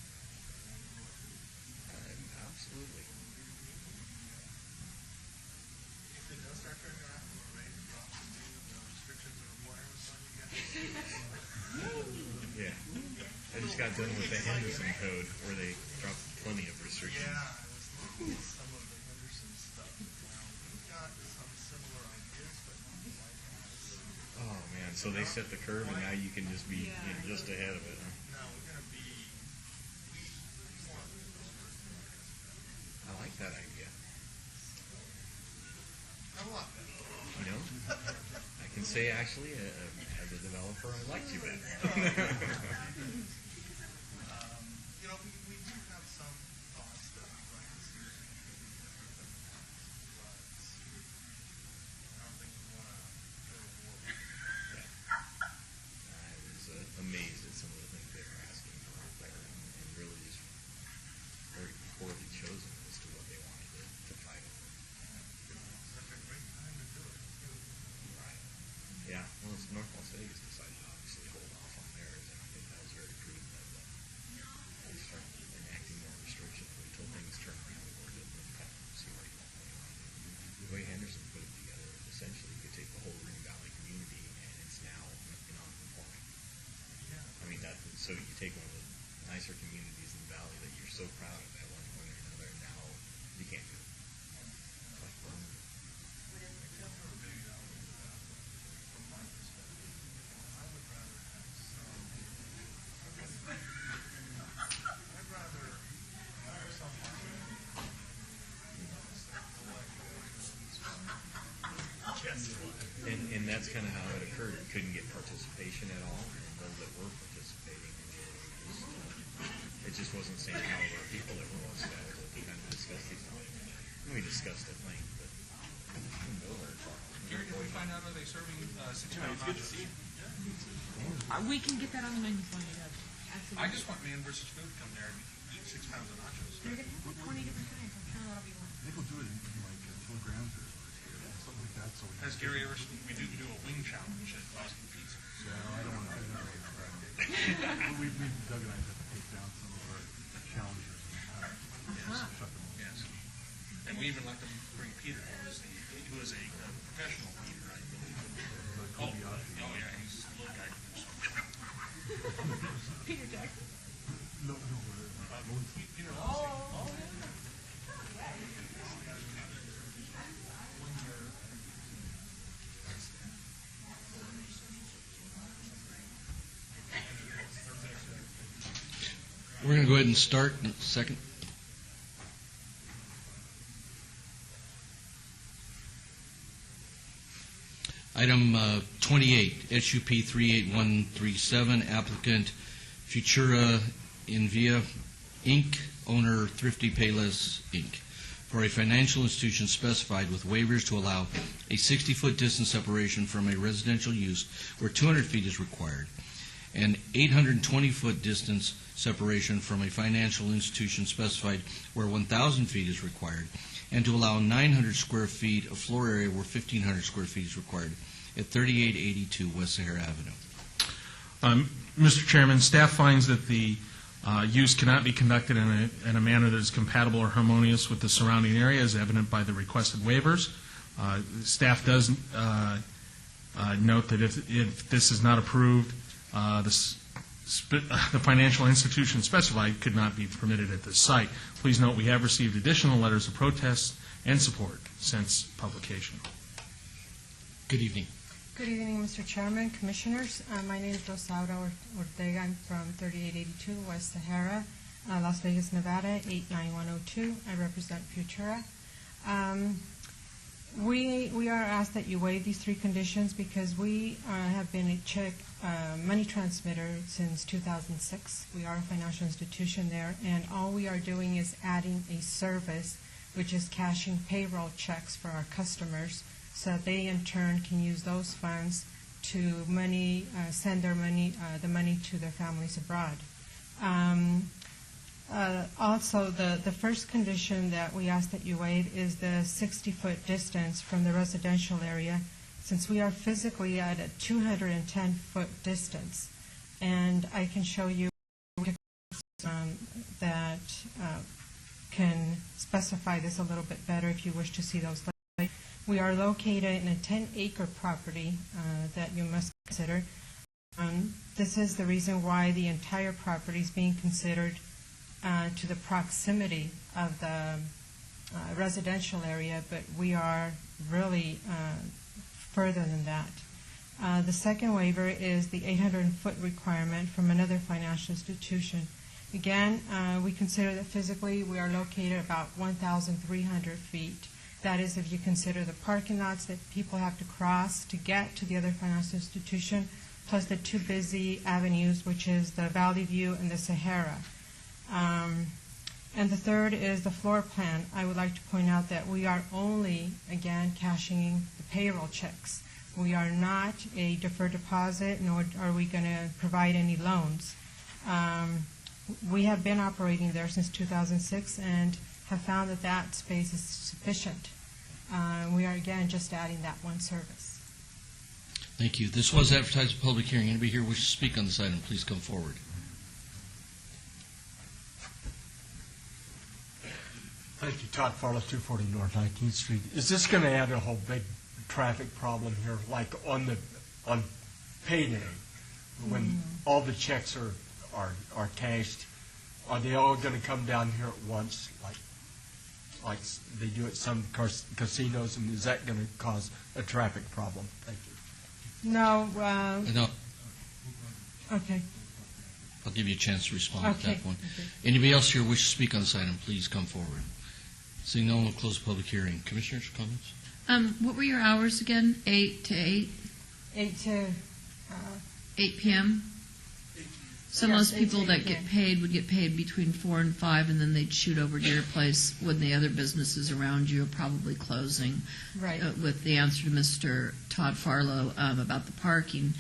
S12: Absolutely.
S20: If it does start turning around, we're ready to drop the restrictions or requirements on you guys.
S12: Yeah. I just got done with the Henderson code where they dropped plenty of restrictions.
S20: Yeah, I was looking at some of the Henderson stuff. We've got some similar ideas, but not quite as.
S12: Oh man, so they set the curve and now you can just be just ahead of it. Huh?
S20: No, we're going to be.
S12: I like that idea.
S20: A lot better.
S12: You know, I can say actually, as a developer, I liked you better.
S20: You know, we do have some thoughts that we'd like to see. But I don't think we want to go to war.
S12: I was amazed at some of the things they were asking for out there, and really just very poorly chosen as to what they wanted to fight over.
S20: Such a great time to do it.
S12: Right. Yeah. Well, it's North Las Vegas decided to obviously hold off on theirs, and I think that was very prudent of them. They started enacting more restrictions until things turn around a little bit and kind of see where you want to go. The way Henderson put it together is essentially you could take the whole Green Valley community and it's now non-conforming. I mean, so you take one of the nicer communities in the valley that you're so proud of at one point or another, and now you can't do it. Like,
S20: Except for a big, from my perspective, I would rather have some. I'd rather have some.
S12: And that's kind of how it occurred. It couldn't get participation at all, and those that were participating, it just wasn't the same caliber of people that were available to kind of discuss these things. And we discussed at length, but
S23: Gary, did we find out, are they serving 6-pound nachos?
S22: We can get that on the menu for you.
S23: I just want Man versus Food to come there and eat 6 pounds of nachos.
S13: They're going to have 20 different kinds. I'm sure that'll be one.
S24: I think we'll do it in like kilograms or something like that. So
S23: Has Gary ever, we do a wing challenge at Boston
S18: think Doug and I have to take down some of our challengers and shut them off.
S15: Yes. And we even like to bring Peter, who is a professional Peter, I believe. Oh, yeah, he's a little guy.
S13: Peter Jackson.
S18: No,
S15: Peter
S1: We're going to go ahead and start in a second. Item 28, SUP 38137, applicant Futura Invia, Inc., owner Thrifty Payless, Inc., for a financial institution specified with waivers to allow a 60-foot distance separation from a residential use where 200 feet is required, and 820-foot distance separation from a financial institution specified where 1,000 feet is required, and to allow 900 square feet of floor area where 1,500 square feet is required at 3882 West Sahara Avenue.
S15: Mr. Chairman, staff finds that the use cannot be conducted in a manner that is compatible or harmonious with the surrounding area, as evident by the requested waivers. Staff does note that if this is not approved, the financial institution specified could not be permitted at this site. Please note we have received additional letters of protest and support since publication.
S1: Good evening.
S6: Good evening, Mr. Chairman, Commissioners. My name is Rosaura Ortega. I'm from 3882 West Sahara, Las Vegas, Nevada, 89102. I represent Futura. We are asked that you waive these three conditions because we have been a check money transmitter since 2006. We are a financial institution there, and all we are doing is adding a service, which is cashing payroll checks for our customers, so they in turn can use those funds to send their money, the money to their families abroad. Also, the first condition that we ask that you waive is the 60-foot distance from the residential area, since we are physically at a 210-foot distance. And I can show you that can specify this a little bit better if you wish to see those later. We are located in a 10-acre property that you must consider. This is the reason why the entire property is being considered to the proximity of the residential area, but we are really further than that. The second waiver is the 800-foot requirement from another financial institution. Again, we consider that physically we are located about 1,300 feet. That is if you consider the parking lots that people have to cross to get to the other financial institution, plus the two busy avenues, which is the Valley View and the Sahara. And the third is the floor plan. I would like to point out that we are only, again, cashing the payroll checks. We are not a deferred deposit, nor are we going to provide any loans. We have been operating there since 2006 and have found that that space is sufficient. We are, again, just adding that one service.
S1: Thank you. This was advertised a public hearing. Anybody here wish to speak on this item, please come forward.
S14: Thank you, Todd Farlow, 240 North 19th Street. Is this going to add a whole big traffic problem here, like on payday, when all the checks are cashed? Are they all going to come down here at once, like they do at some casinos, and is that going to cause a traffic problem? Thank you.
S6: No.
S1: No.
S6: Okay.
S1: I'll give you a chance to respond at
S6: Okay.
S1: that point.
S6: Okay.
S1: Anybody else here wish to speak on this item, please come forward. Seeing no one, we'll close the public hearing. Commissioners, comments?
S22: What were your hours again? 8 to 8?
S6: 8 to
S22: 8 p.m.? So
S6: Yes,
S22: most
S6: 8
S22: people
S6: to 8
S22: that get
S6: p.m.
S22: paid would get paid between 4 and 5, and then they'd shoot over to your place when the other businesses around you are probably closing.
S6: Right.
S22: With the answer to Mr. Todd Farlow about the parking.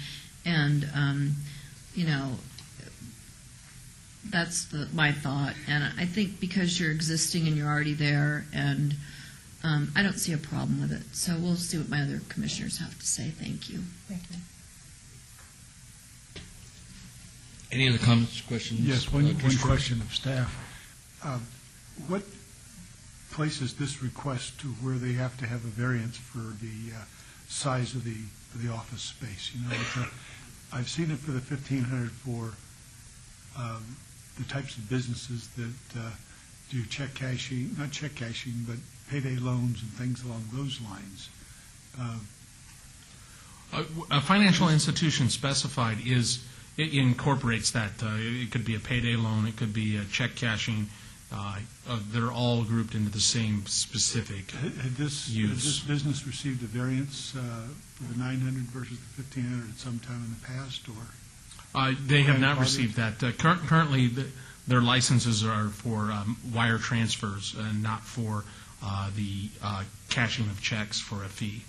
S22: And, that's my thought. And I think because you're existing and you're already there, and I don't see a problem with it. So we'll see what my other commissioners have to say. Thank you.
S6: Thank you.
S1: Any other comments, questions?
S18: Yes, one
S1: Commissioner?
S18: question of staff. What places this request to where they have to have a variance for the size of the office space? You know, I've seen it for the 1,500 for the types of businesses that do check cashing, not check cashing, but payday loans and things along those lines.
S15: A financial institution specified it incorporates that. It could be a payday loan, it could be a check cashing. They're all grouped into the same specific
S18: Had this business received a variance for the 900 versus the 1,500 at some time in the past, or?
S15: They have not received that. Currently, their licenses are for wire transfers and not for the cashing of checks for a fee.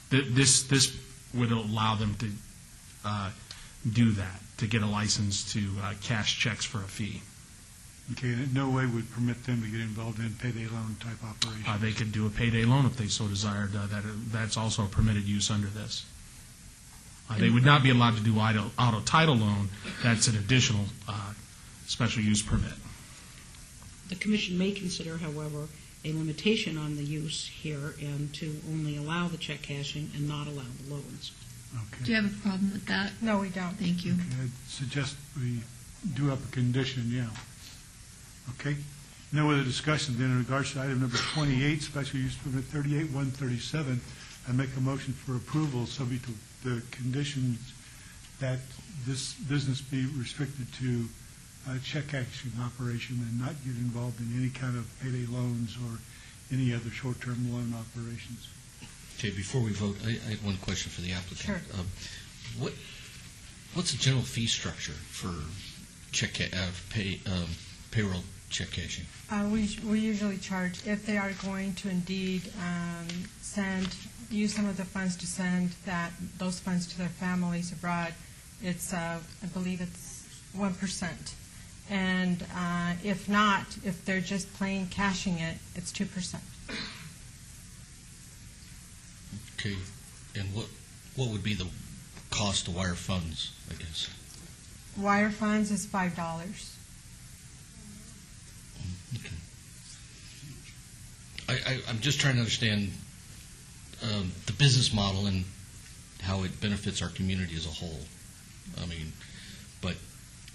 S15: This would allow them to do that, to get a license to cash checks for a fee.
S18: Okay, and in no way would permit them to get involved in payday loan type operations?
S15: They could do a payday loan if they so desired. That's also a permitted use under this. They would not be allowed to do auto title loan. That's an additional special use permit.
S4: The commission may consider, however, a limitation on the use here and to only allow the check cashing and not allow the loans.
S15: Okay.
S22: Do you have a problem with that?
S6: No, we don't.
S22: Thank you.
S18: Okay, I'd suggest we do up a condition, yeah. Okay? No other discussion then in regards to item number 28, special use permit 38-137. I make a motion for approval subject to the conditions that this business be restricted to check cashing operation and not get involved in any kind of payday loans or any other short-term loan operations.
S1: Okay, before we vote, I have one question for the applicant.
S6: Sure.
S1: What's the general fee structure for payroll check cashing?
S6: We usually charge, if they are going to indeed use some of the funds to send those funds to their families abroad, it's, I believe it's 1%. And if not, if they're just plain cashing it, it's 2%.
S1: Okay, and what would be the cost to wire funds, I guess?
S6: Wire funds is $5.
S1: Okay. I'm just trying to understand the business model and how it benefits our community as a whole. I mean, but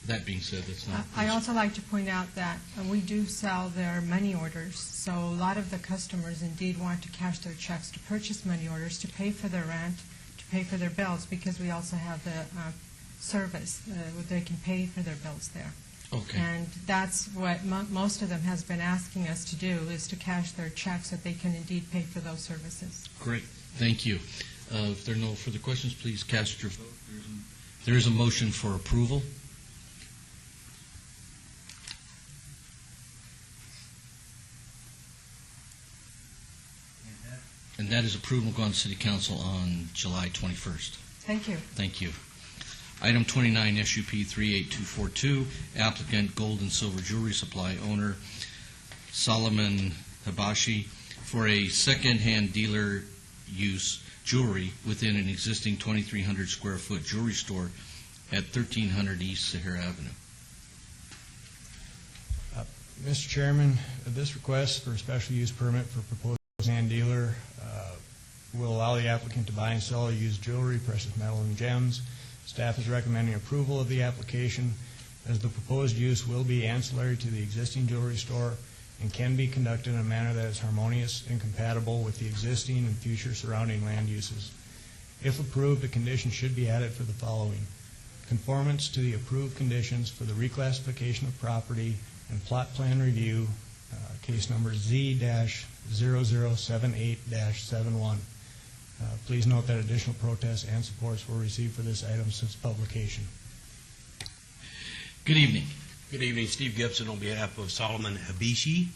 S1: that being said, that's not...
S6: I also like to point out that we do sell their money orders, so a lot of the customers indeed want to cash their checks to purchase money orders, to pay for their rent, to pay for their bills, because we also have the service where they can pay for their bills there.
S1: Okay.
S6: And that's what most of them has been asking us to do, is to cash their checks so that they can indeed pay for those services.
S1: Great, thank you. If there are no further questions, please cast your vote. There is a motion for approval. And that is approval going to City Council on July 21st.
S6: Thank you.
S1: Thank you. Item 29, SUP 38242, applicant Gold and Silver Jewelry Supply, owner Solomon Habashi, for a second-hand dealer use jewelry within an existing 2,300 square foot jewelry store at 1300 East Sahara Avenue.
S5: Mr. Chairman, this request for a special use permit for proposed second-hand dealer will allow the applicant to buy and sell used jewelry, precious metal, and gems. Staff is recommending approval of the application as the proposed use will be ancillary to the existing jewelry store and can be conducted in a manner that is harmonious and compatible with the existing and future surrounding land uses. If approved, a condition should be added for the following: conformance to the approved conditions for the reclassification of property and plot plan review, case number Z-0078-71. Please note that additional protests and supports were received for this item since publication.
S1: Good evening.
S2: Good evening. Steve Gibson on behalf of Solomon Habishi,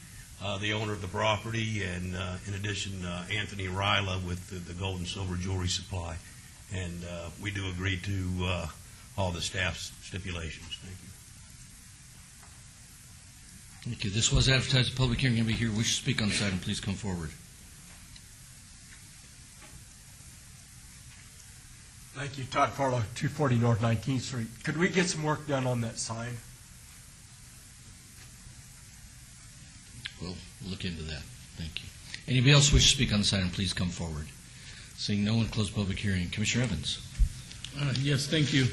S2: the owner of the property, and in addition, Anthony Ryla with the Gold and Silver Jewelry Supply. And we do agree to all the staff's stipulations. Thank you.
S1: Thank you. This was advertised as a public hearing. Anybody here wish to speak on this item, please come forward.
S14: Thank you, Todd Farlow, 240 North 19th Street. Could we get some work done on that sign?
S1: We'll look into that. Thank you. Anybody else wish to speak on this item, please come forward. Seeing no one, close public hearing. Commissioner Evans.
S9: Yes, thank you.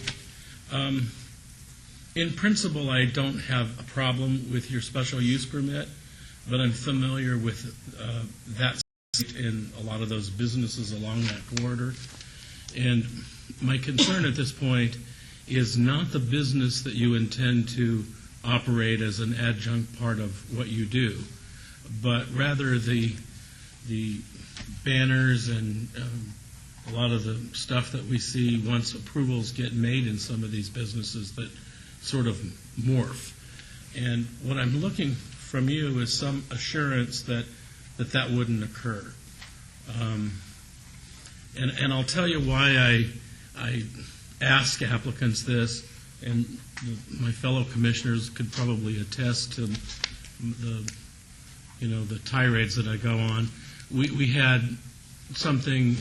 S9: In principle, I don't have a problem with your special use permit, but I'm familiar with that site and a lot of those businesses along that corridor. And my concern at this point is not the business that you intend to operate as an adjunct part of what you do, but rather the banners and a lot of the stuff that we see once approvals get made in some of these businesses that sort of morph. And what I'm looking from you is some assurance that that wouldn't occur. And I'll tell you why I ask applicants this, and my fellow commissioners could probably attest to the tirades that I go on. We had something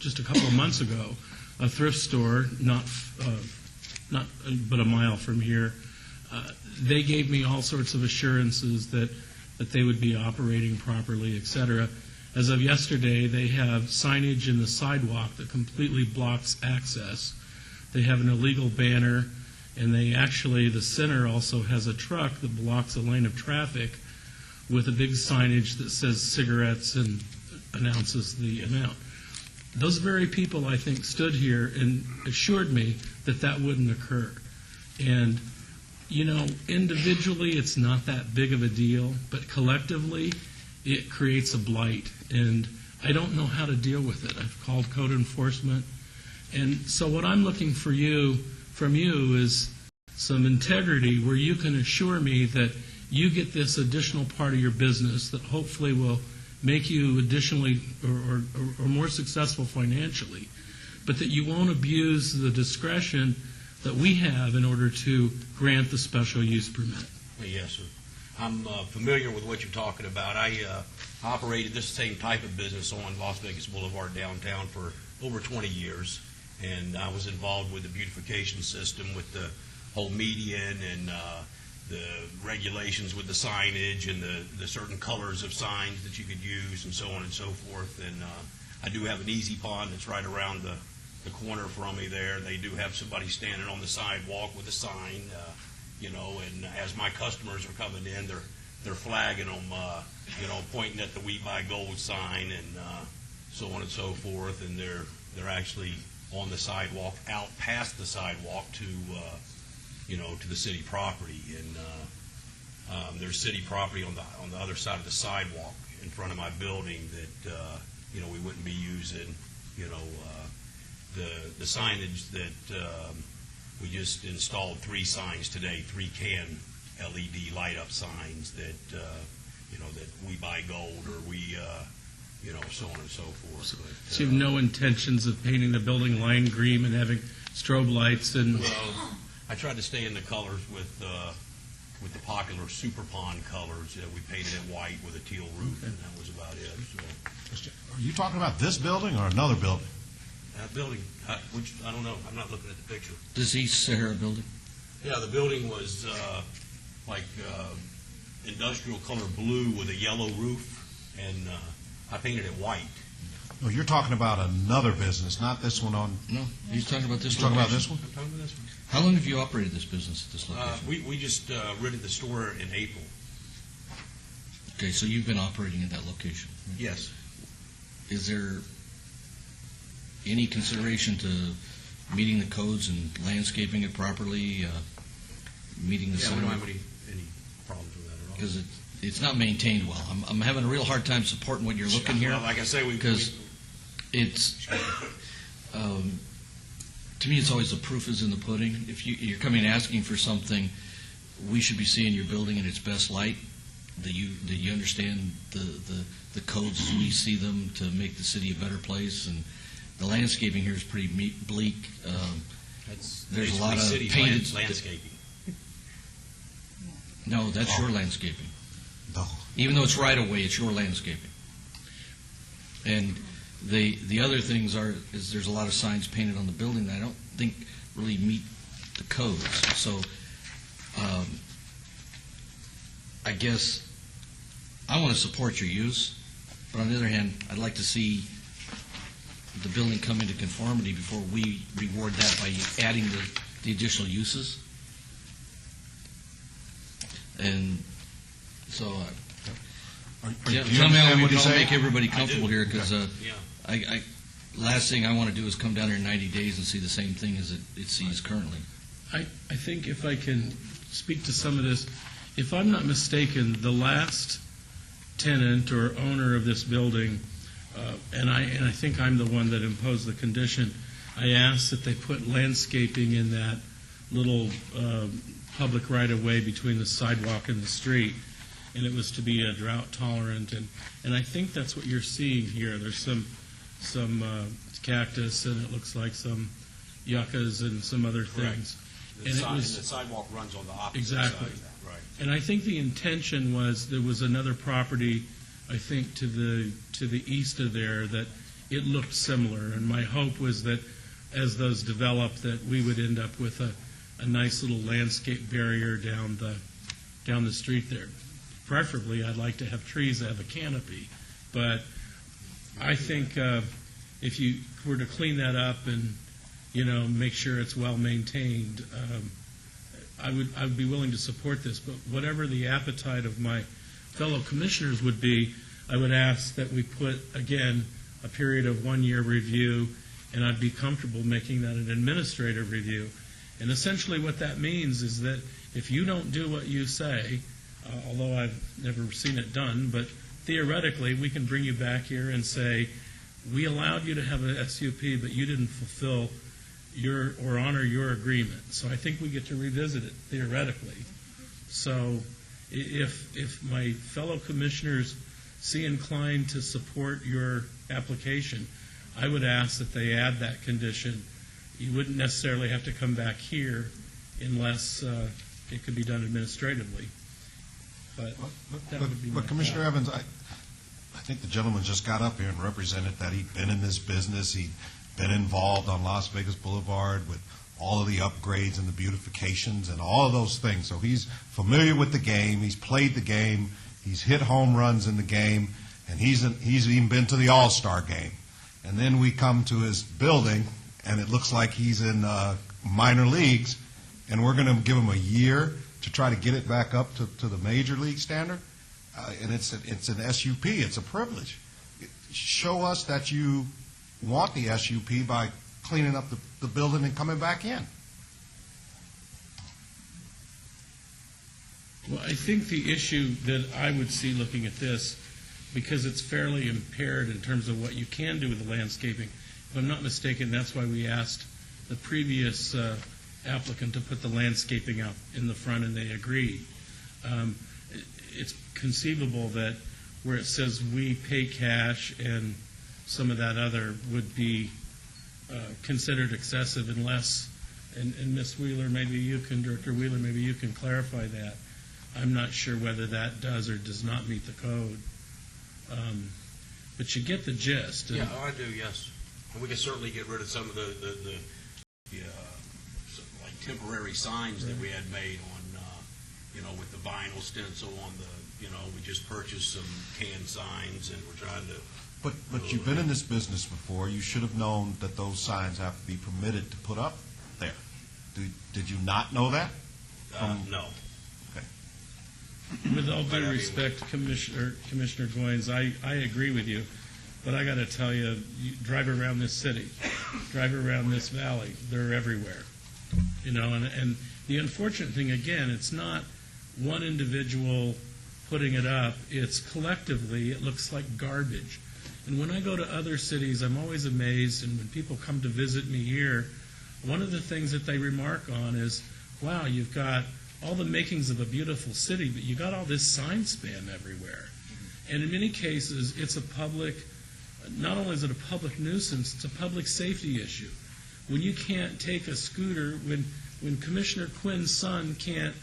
S9: just a couple of months ago, a thrift store, not but a mile from here. They gave me all sorts of assurances that they would be operating properly, et cetera. As of yesterday, they have signage in the sidewalk that completely blocks access. They have an illegal banner, and the center also has a truck that blocks a lane of traffic with a big signage that says cigarettes and announces the amount. Those very people, I think, stood here and assured me that that wouldn't occur. And, individually, it's not that big of a deal, but collectively, it creates a blight. And I don't know how to deal with it. I've called code enforcement. And so what I'm looking from you is some integrity where you can assure me that you get this additional part of your business that hopefully will make you additionally or more successful financially, but that you won't abuse the discretion that we have in order to grant the special use permit.
S2: Yes, sir. I'm familiar with what you're talking about. I operated this same type of business on Las Vegas Boulevard downtown for over 20 years, and I was involved with the beautification system with the whole median and the regulations with the signage and the certain colors of signs that you could use and so on and so forth. And I do have an Easy Pond that's right around the corner from me there. They do have somebody standing on the sidewalk with a sign, and as my customers are coming in, they're flagging them, pointing at the We Buy Gold sign and so on and so forth, and they're actually on the sidewalk, out past the sidewalk to the city property, and there's city property on the other side of the sidewalk in front of my building that we wouldn't be using. The signage that we just installed 3 signs today, 3 can LED light up signs that that We Buy Gold or we so on and so forth.
S9: So you have no intentions of painting the building lime green and having strobe lights and.
S2: Well, I tried to stay in the colors with the popular Super Pond colors. We painted it white with a teal roof, and that was about it. So.
S10: Are you talking about this building or another building?
S2: That building, which I don't know. I'm not looking at the picture.
S1: This East Sahara building?
S2: Yeah, the building was industrial color blue with a yellow roof, and I painted it white.
S10: No, you're talking about another business, not this one on.
S1: No, he's talking about this.
S10: You're talking about this one?
S2: I'm talking about this one.
S1: How long have you operated this business at this location?
S2: We just rented the store in April.
S1: Okay, so you've been operating in that location? Right?
S2: Yes.
S1: Is there any consideration to meeting the codes and landscaping it properly, meeting the
S2: we don't have any problems with that at all.
S1: Because it's not maintained well. I'm having a real hard time supporting what you're looking here.
S2: Well, like I say,
S1: because it's to me, it's always the proof is in the pudding. If you're coming asking for something, we should be seeing your building in its best light. That you understand the codes as we see them to make the city a better place, and the landscaping here is pretty bleak. There's a lot of painted
S2: landscaping.
S1: No, that's your landscaping.
S10: No.
S1: Even though it's right away, it's your landscaping. And The other things is there's a lot of signs painted on the building that I don't think really meet the codes. So I guess I want to support your use, but on the other hand, I'd like to see the building come into conformity before we reward that by adding the additional uses. And so, somehow we can make everybody comfortable here, because last thing I want to do is come down here in 90 days and see the same thing as it sees currently.
S9: I think if I can speak to some of this, if I'm not mistaken, the last tenant or owner of this building, and I think I'm the one that imposed the condition, I asked that they put landscaping in that little public right-of-way between the sidewalk and the street, and it was to be drought tolerant, and I think that's what you're seeing here. There's some cactus, and it looks like some yuccas and some other things.
S2: The sidewalk runs on the opposite
S9: exactly.
S2: side. Right.
S9: And I think the intention was there was another property, I think, to the east of there that it looked similar, and my hope was that as those developed, that we would end up with a nice little landscape barrier down the street there. Preferably, I'd like to have trees that have a canopy, but I think if you were to clean that up and make sure it's well maintained, I would be willing to support this. But whatever the appetite of my fellow commissioners would be, I would ask that we put, again, a period of 1-year review, and I'd be comfortable making that an administrative review. And essentially what that means is that if you don't do what you say, although I've never seen it done, but theoretically we can bring you back here and say, we allowed you to have a SUP, but you didn't fulfill or honor your agreement. So I think we get to revisit it theoretically. So if my fellow commissioners see inclined to support your application, I would ask that they add that condition. You wouldn't necessarily have to come back here unless it could be done administratively. But that would be my
S10: Commissioner
S9: thought.
S10: Evans, I think the gentleman just got up here and represented that he'd been in this business. He'd been involved on Las Vegas Boulevard with all of the upgrades and the beautifications and all of those things. So he's familiar with the game. He's played the game. He's hit home runs in the game, and he's even been to the All-Star game. And then we come to his building, and it looks like he's in minor leagues, and we're going to give him a year to try to get it back up to the major league standard. And it's an SUP. It's a privilege. Show us that you want the SUP by cleaning up the building and coming back in.
S9: Well, I think the issue that I would see looking at this, because it's fairly impaired in terms of what you can do with the landscaping, if I'm not mistaken, that's why we asked the previous applicant to put the landscaping out in the front, and they agreed. It's conceivable that where it says we pay cash and some of that other would be considered excessive unless, and Ms. Wheeler, maybe you can, Director Wheeler, maybe you can clarify that. I'm not sure whether that does or does not meet the code. But you get the gist.
S2: Yeah, I do, yes. And we can certainly get rid of some of the like temporary signs that we had made on, with the vinyl stencil on the, we just purchased some canned signs and we're trying to.
S10: But you've been in this business before. You should have known that those signs have to be permitted to put up there. Did you not know that?
S2: No.
S9: With all due respect, Commissioner Goins, I agree with you, but I got to tell you, drive around this city, drive around this valley, they're everywhere. And the unfortunate thing, again, it's not one individual putting it up, it's collectively, it looks like garbage. And when I go to other cities, I'm always amazed, and when people come to visit me here, one of the things that they remark on is, wow, you've got all the makings of a beautiful city, but you got all this sign spam everywhere. And in many cases, it's a public, not only is it a public nuisance, it's a public safety issue. When you can't take a scooter, when Commissioner Quinn's son can't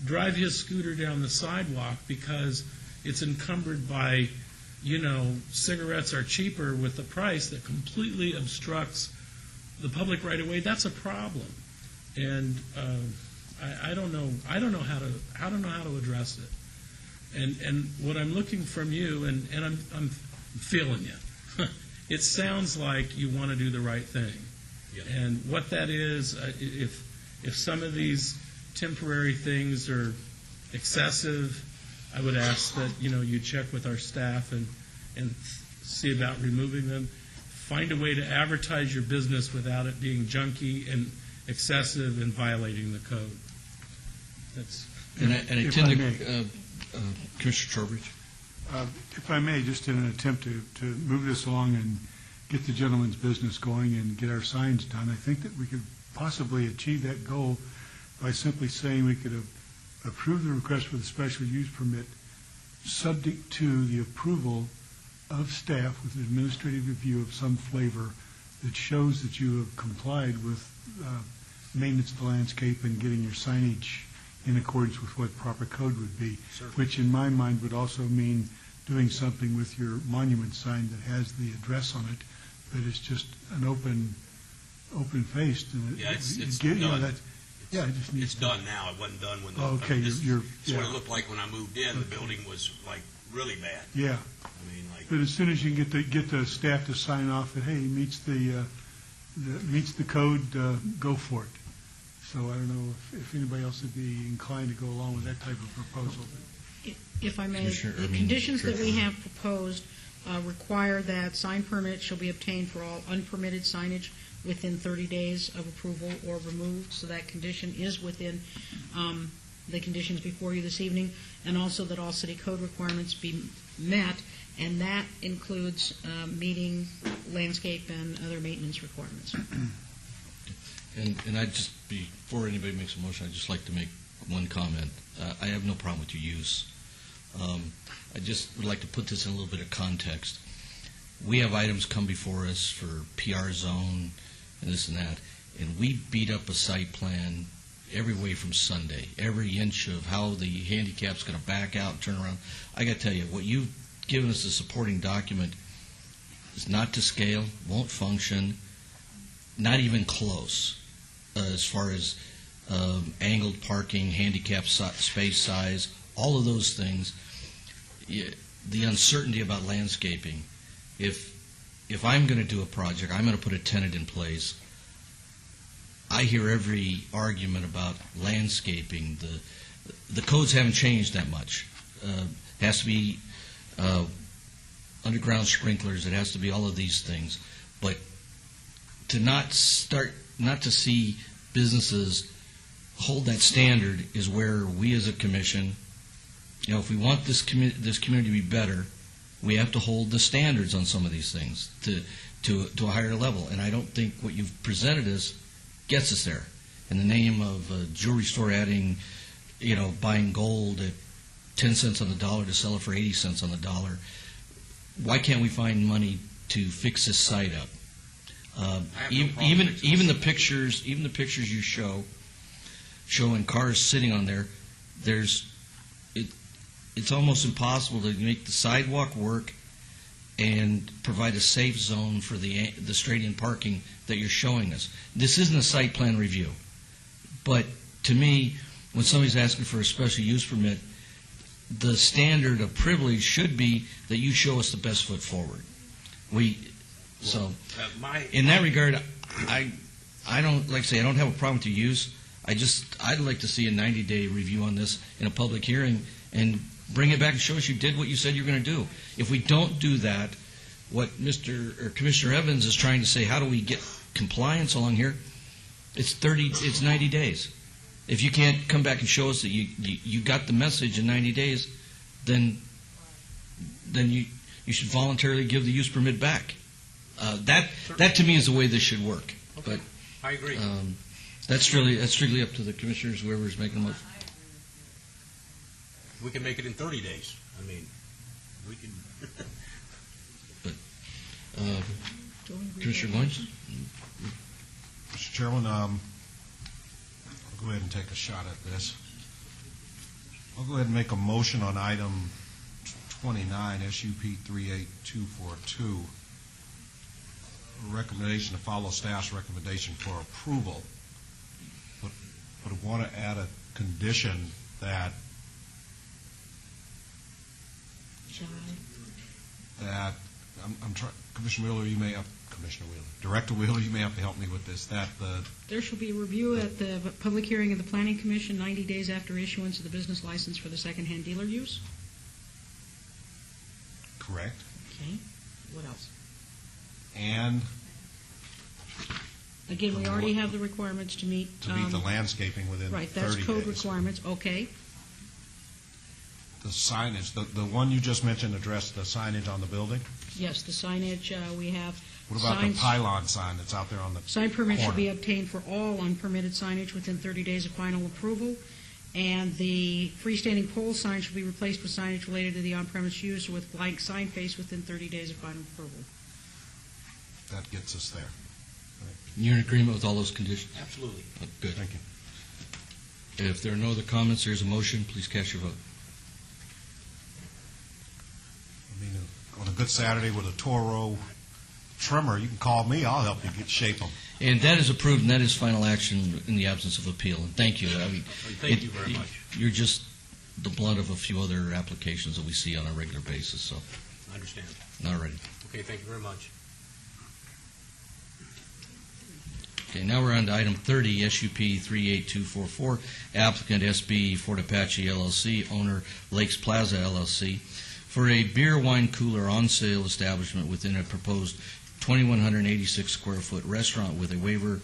S9: drive his scooter down the sidewalk because it's encumbered by, cigarettes are cheaper with the price that completely obstructs the public right of way, that's a problem. And I don't know how to address it. And what I'm looking from you, and I'm feeling you. It sounds like you want to do the right thing.
S2: Yes.
S9: And what that is, if some of these temporary things are excessive, I would ask that you check with our staff and see about removing them. Find a way to advertise your business without it being junky and excessive and violating the code. That's.
S1: And I
S18: If
S1: tend
S18: I
S1: to,
S18: may.
S1: Commissioner Trowbridge.
S18: If I may, just in an attempt to move this along and get the gentleman's business going and get our signs done, I think that we could possibly achieve that goal by simply saying we could approve the request for the special use permit subject to the approval of staff with an administrative review of some flavor that shows that you have complied with maintenance of the landscape and getting your signage in accordance with what proper code would be, which in my mind would also mean doing something with your monument sign that has the address on it, that is just an open-faced. And
S2: Yeah, it's
S18: you know,
S2: done.
S18: that- yeah, it just needs
S2: It's done now. It wasn't done when.
S18: Oh, okay,
S2: This
S18: you're-
S2: is what
S18: yeah.
S2: it looked like when I moved in. The building was like really bad.
S18: Yeah.
S2: I mean, like.
S18: But as soon as you can get the staff to sign off that, hey, meets the code, go for it. So I don't know if anybody else would be inclined to go along with that type of proposal.
S4: If I may,
S1: Commissioner
S4: the
S1: Urban,
S4: conditions that we
S1: sure.
S4: have proposed require that sign permits shall be obtained for all unpermitted signage within 30 days of approval or removed, so that condition is within the conditions before you this evening, and also that all city code requirements be met, and that includes meeting landscape and other maintenance requirements.
S1: And I'd just, before anybody makes a motion, I'd just like to make one comment. I have no problem with your use. I just would like to put this in a little bit of context. We have items come before us for PR zone and this and that, and we beat up a site plan every way from Sunday, every inch of how the handicap's going to back out and turn around. I got to tell you, what you've given us, a supporting document, is not to scale, won't function, not even close, as far as angled parking, handicap space size, all of those things. The uncertainty about landscaping. If I'm going to do a project, I'm going to put a tenant in place. I hear every argument about landscaping. The codes haven't changed that much. It has to be underground sprinklers. It has to be all of these things. But to not to see businesses hold that standard is where we as a commission, if we want this community to be better, we have to hold the standards on some of these things to a higher level. And I don't think what you've presented us gets us there. In the name of a jewelry store adding, buying gold at 10 cents on the dollar to sell it for 80 cents on the dollar, why can't we find money to fix this site up? Even the pictures you showing cars sitting on there, it's almost impossible to make the sidewalk work and provide a safe zone for the straight-in parking that you're showing us. This isn't a site plan review, but to me, when somebody's asking for a special use permit, the standard of privilege should be that you show us the best foot forward. In that regard, I don't, like I say, I don't have a problem with your use. I'd like to see a 90-day review on this in a public hearing and bring it back and show us you did what you said you were going to do. If we don't do that, what Commissioner Evans is trying to say, how do we get compliance along here? It's 90 days. If you can't come back and show us that you got the message in 90 days, then you should voluntarily give the use permit back. That to me is the way this should work.
S2: Okay.
S1: But
S2: I agree.
S1: that's strictly up to the commissioners, whoever's making the motion.
S2: We can make it in 30 days. I mean, we can.
S1: Commissioner Goins?
S10: Mr. Chairman, I'll go ahead and take a shot at this. I'll go ahead and make a motion on item 29, SUP 38242, recommendation to follow staff's recommendation for approval, but I want to add a condition that I'm trying, Commissioner Wheeler, Director Wheeler, you may have to help me with this, that
S4: There shall be a review at the public hearing of the Planning Commission 90 days after issuance of the business license for the secondhand dealer use.
S10: correct,
S4: Okay. What else?
S10: and
S4: Again, we already have the requirements to meet.
S10: to meet the landscaping within 30 days.
S4: Right, that's code requirements. Okay.
S10: The signage, the one you just mentioned addressed the signage on the building?
S4: Yes, the signage, we have.
S10: What about the
S4: signs-
S10: pylon sign that's out there on the
S4: Sign permit should
S10: corner?
S4: be obtained for all unpermitted signage within 30 days of final approval, and the freestanding pole sign should be replaced with signage related to the on-premise use or with blank sign face within 30 days of final approval.
S10: That gets us there.
S1: You're in agreement with all those conditions?
S2: Absolutely.
S1: Good.
S10: Thank you.
S1: If there are no other comments, there's a motion. Please cast your vote.
S10: I mean, on a good Saturday with a Toro trimmer, you can call me, I'll help you shape them.
S1: And that is approved, and that is final action in the absence of appeal. And thank you. I mean,
S2: Thank you very much.
S1: You're just the blunt of a few other applications that we see on a regular basis, so,
S2: I understand.
S1: all righty.
S2: Okay, thank you very much.
S1: Okay, now we're on to item 30, SUP 38244, applicant SB Fort Apache LLC, owner Lakes Plaza LLC, for a beer, wine cooler on-sale establishment within a proposed 2,186 square foot restaurant with a waiver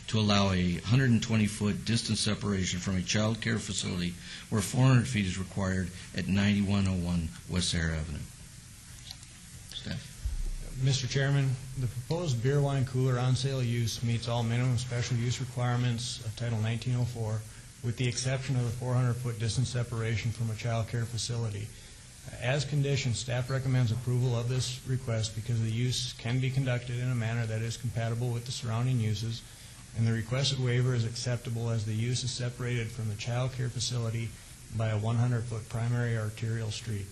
S1: to allow a 120-foot distance separation from a child care facility where 400 feet is required at 9101 West Sahara Avenue. Staff.
S5: Mr. Chairman, the proposed beer, wine cooler on-sale use meets all minimum special use requirements of Title 1904, with the exception of the 400-foot distance separation from a child care facility. As conditioned, staff recommends approval of this request because the use can be conducted in a manner that is compatible with the surrounding uses, and the requested waiver is acceptable as the use is separated from the child care facility by a 100-foot primary arterial street.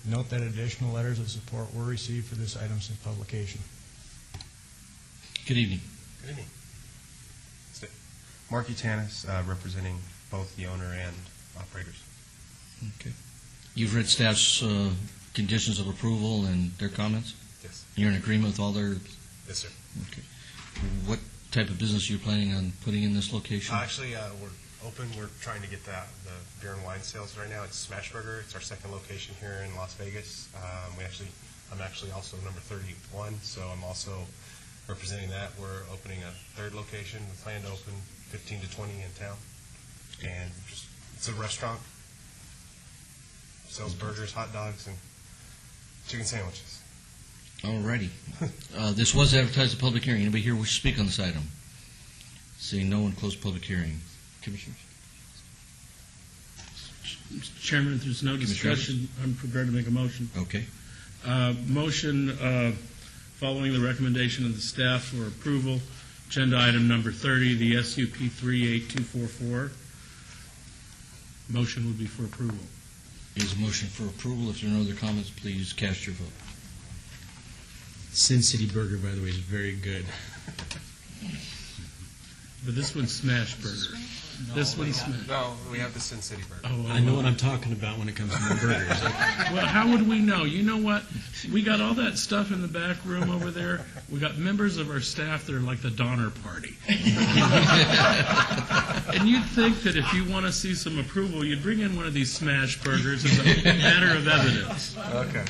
S5: Note that additional letters of support were received for this item since publication.
S1: Good evening.
S11: Good evening. Mark Utanis, representing both the owner and operators.
S1: Okay. You've read staff's conditions of approval and their comments?
S11: Yes.
S1: You're in agreement with all their...
S11: Yes, sir.
S1: Okay. What type of business are you planning on putting in this location?
S11: Actually, we're open. We're trying to get the beer and wine sales right now. It's Smashburger. It's our second location here in Las Vegas. I'm actually also number 31, so I'm also representing that. We're opening a third location. We plan to open 15 to 20 in town. And it's a restaurant. Sells burgers, hot dogs, and chicken sandwiches.
S1: All righty. This was advertised at public hearing. Anybody here wish to speak on this item? Seeing no one, close public hearing. Commissioners?
S9: Mr. Chairman, if there's no discussion, I'm prepared to make a motion.
S1: Okay.
S9: Motion following the recommendation of the staff for approval, agenda item number 30, the SUP 38244. Motion would be for approval.
S1: Is a motion for approval. If there are no other comments, please cast your vote.
S3: Sin City Burger, by the way, is very good.
S9: But this one's Smash Burger. This one's Smash.
S11: No, we have the Sin City Burger.
S9: Oh,
S3: I know what I'm talking about when it comes to my burgers.
S9: Well, how would we know? You know what? We got all that stuff in the back room over there. We got members of our staff that are like the Donner Party. And you'd think that if you want to see some approval, you'd bring in one of these Smash Burgers as a matter of evidence.
S11: Okay.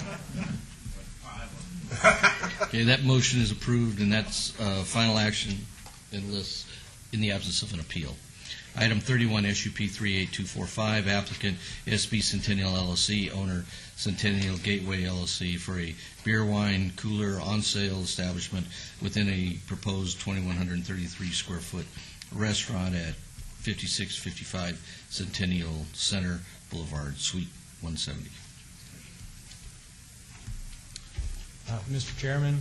S1: Okay, that motion is approved, and that's final action unless in the absence of an appeal. Item 31, SUP 38245, applicant SB Centennial LLC, owner Centennial Gateway LLC, for a beer, wine, cooler on-sale establishment within a proposed 2,133 square foot restaurant at 5655 Centennial Center Boulevard, Suite 170.
S5: Mr. Chairman,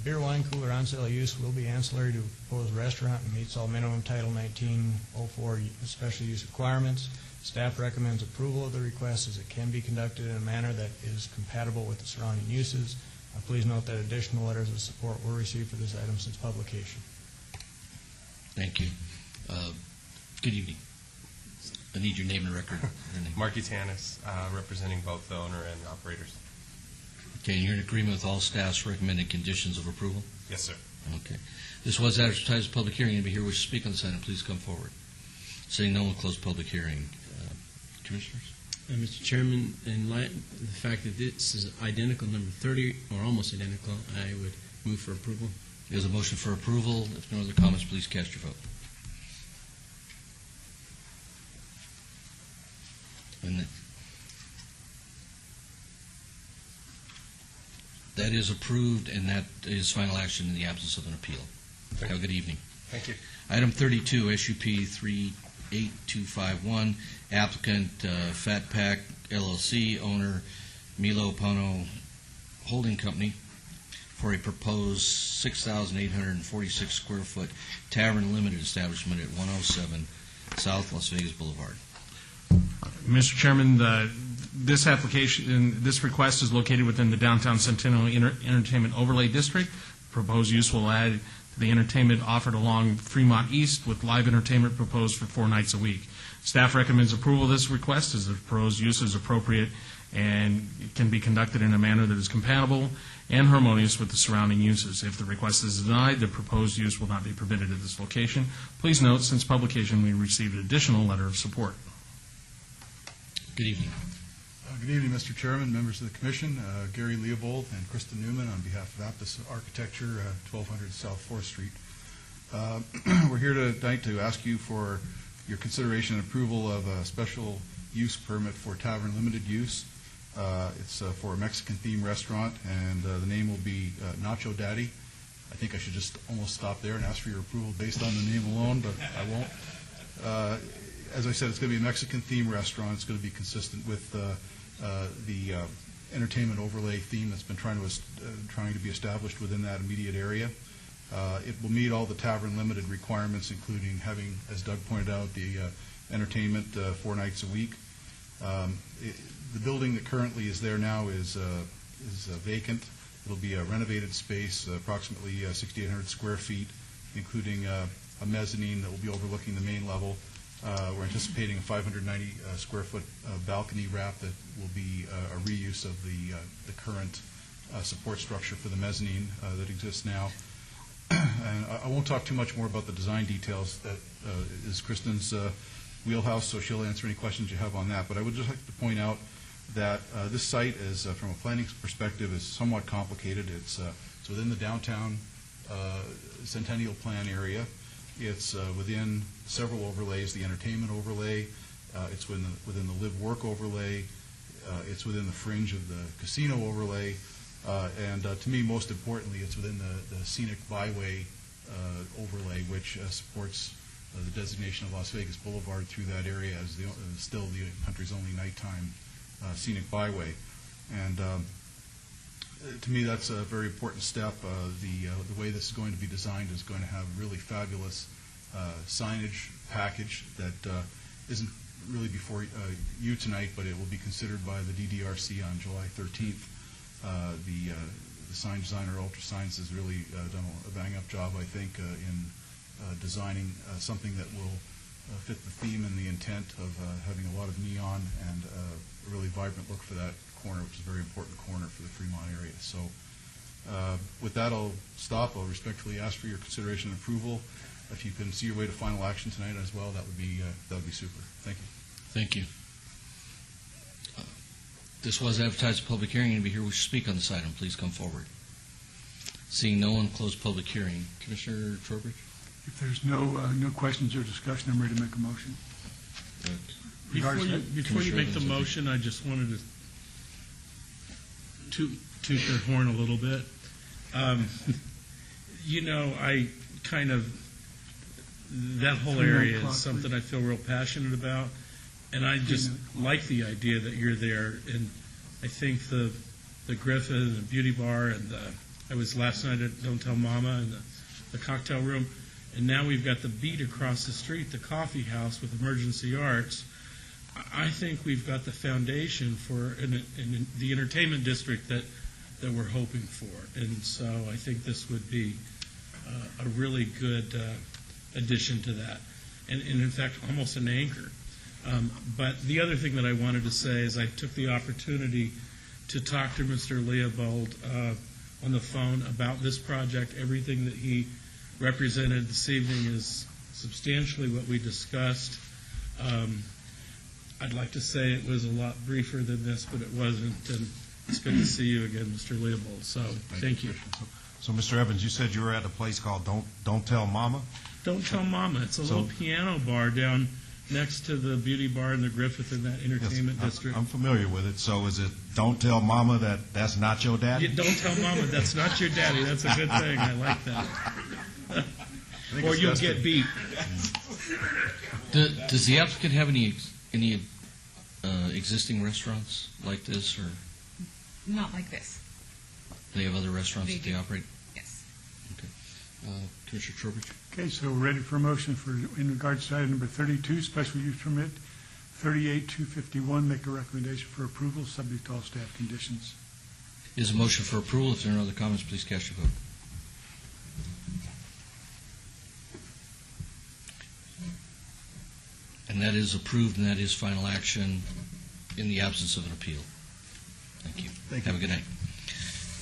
S5: Beer wine cooler on sale use will be ancillary to proposed restaurant and meets all minimum Title 1904 special use requirements. Staff recommends approval of the request as it can be conducted in a manner that is compatible with the surrounding uses. Please note that additional letters of support were received for this item since publication.
S1: Thank you. Good evening. I need your name and record.
S11: Marky Tanis, representing both the owner and operators.
S1: Okay, and you're in agreement with all staff's recommended conditions of approval?
S11: Yes, sir.
S1: Okay. This was advertised as a public hearing. Anybody here wish to speak on this item, please come forward. Seeing no one, close public hearing. Commissioners?
S3: Mr. Chairman, in light of the fact that this is identical, number 30, or almost identical, I would move for approval.
S1: There's a motion for approval. If no other comments, please cast your vote. And that is approved, and that is final action in the absence of an appeal. Have a good evening.
S11: Thank you.
S1: Item 32, SUP 38251, applicant Fat Pack LLC, owner Milo Pano Holding Company, for a proposed 6,846 square foot tavern limited establishment at 107 South Las Vegas Boulevard.
S15: Mr. Chairman, this request is located within the downtown Centennial Entertainment Overlay District. Proposed use will add to the entertainment offered along Fremont East, with live entertainment proposed for 4 nights a week. Staff recommends approval of this request as the proposed use is appropriate and can be conducted in a manner that is compatible and harmonious with the surrounding uses. If the request is denied, the proposed use will not be permitted at this location. Please note, since publication, we received an additional letter of support.
S1: Good evening.
S7: Good evening, Mr. Chairman, members of the Commission. Gary Leopold and Kristen Newman on behalf of Aptus Architecture, 1200 South 4th Street. We're here tonight to ask you for your consideration and approval of a special use permit for tavern limited use. It's for a Mexican-themed restaurant, and the name will be Nacho Daddy. I think I should just almost stop there and ask for your approval based on the name alone, but I won't. As I said, it's going to be a Mexican-themed restaurant. It's going to be consistent with the entertainment overlay theme that's been trying to be established within that immediate area. It will meet all the tavern limited requirements, including having, as Doug pointed out, the entertainment 4 nights a week. The building that currently is there now is vacant. It'll be a renovated space, approximately 6,800 square feet, including a mezzanine that will be overlooking the main level. We're anticipating a 590 square foot balcony wrap that will be a reuse of the current support structure for the mezzanine that exists now. And I won't talk too much more about the design details. That is Kristen's wheelhouse, so she'll answer any questions you have on that. But I would just like to point out that this site is, from a planning perspective, is somewhat complicated. It's within the downtown Centennial Plan area. It's within several overlays, the entertainment overlay, it's within the live-work overlay, it's within the fringe of the casino overlay, and to me, most importantly, it's within the scenic byway overlay, which supports the designation of Las Vegas Boulevard through that area as still the country's only nighttime scenic byway. And to me, that's a very important step. The way this is going to be designed is going to have a really fabulous signage package that isn't really before you tonight, but it will be considered by the DDRC on July 13th. The sign designer, UltraSigns, has really done a bang-up job, I think, in designing something that will fit the theme and the intent of having a lot of neon and a really vibrant look for that corner, which is a very important corner for the Fremont area. So with that, I'll stop. I'll respectfully ask for your consideration and approval. If you can see your way to final action tonight as well, that would be super. Thank you.
S1: Thank you. This was advertised a public hearing. Anybody here wish to speak on this item, please come forward. Seeing no one, close public hearing. Commissioner Trowbridge?
S18: If there's no questions or discussion, I'm ready to make a motion.
S9: Before you make the motion, I just wanted to toot their horn a little bit. I kind of, that whole area is something I feel real passionate about, and I just like the idea that you're there. And I think the Griffin and the Beauty Bar and the I was last night at Don't Tell Mama in the cocktail room, and now we've got the Beat across the street, the coffee house with Emergency Arts. I think we've got the foundation for the entertainment district that we're hoping for. And so I think this would be a really good addition to that. And in fact, almost an anchor. But the other thing that I wanted to say is I took the opportunity to talk to Mr. Leopold on the phone about this project. Everything that he represented this evening is substantially what we discussed. I'd like to say it was a lot briefer than this, but it wasn't. And it's good to see you again, Mr. Leopold. So thank you.
S10: So, Mr. Evans, you said you were at a place called Don't Tell Mama?
S9: Don't Tell Mama. It's a little piano bar down next to the beauty bar in the Griffith in that entertainment district.
S10: I'm familiar with it. So is it Don't Tell Mama that's not your daddy?
S9: Don't tell Mama that's not your daddy. That's a good thing. I like that. Or you'll get beat.
S1: Does the applicant have any existing restaurants like this, or
S13: Not like this.
S1: they have other restaurants that they operate?
S13: Yes.
S1: Okay. Commissioner Trowbridge?
S18: Okay, so we're ready for a motion in regards to item number 32, special use permit, 38-251, make a recommendation for approval, subject to all staff conditions.
S1: Is a motion for approval. If there are no other comments, please cast your vote. And that is approved, and that is final action in the absence of an appeal. Thank you. Have a good night.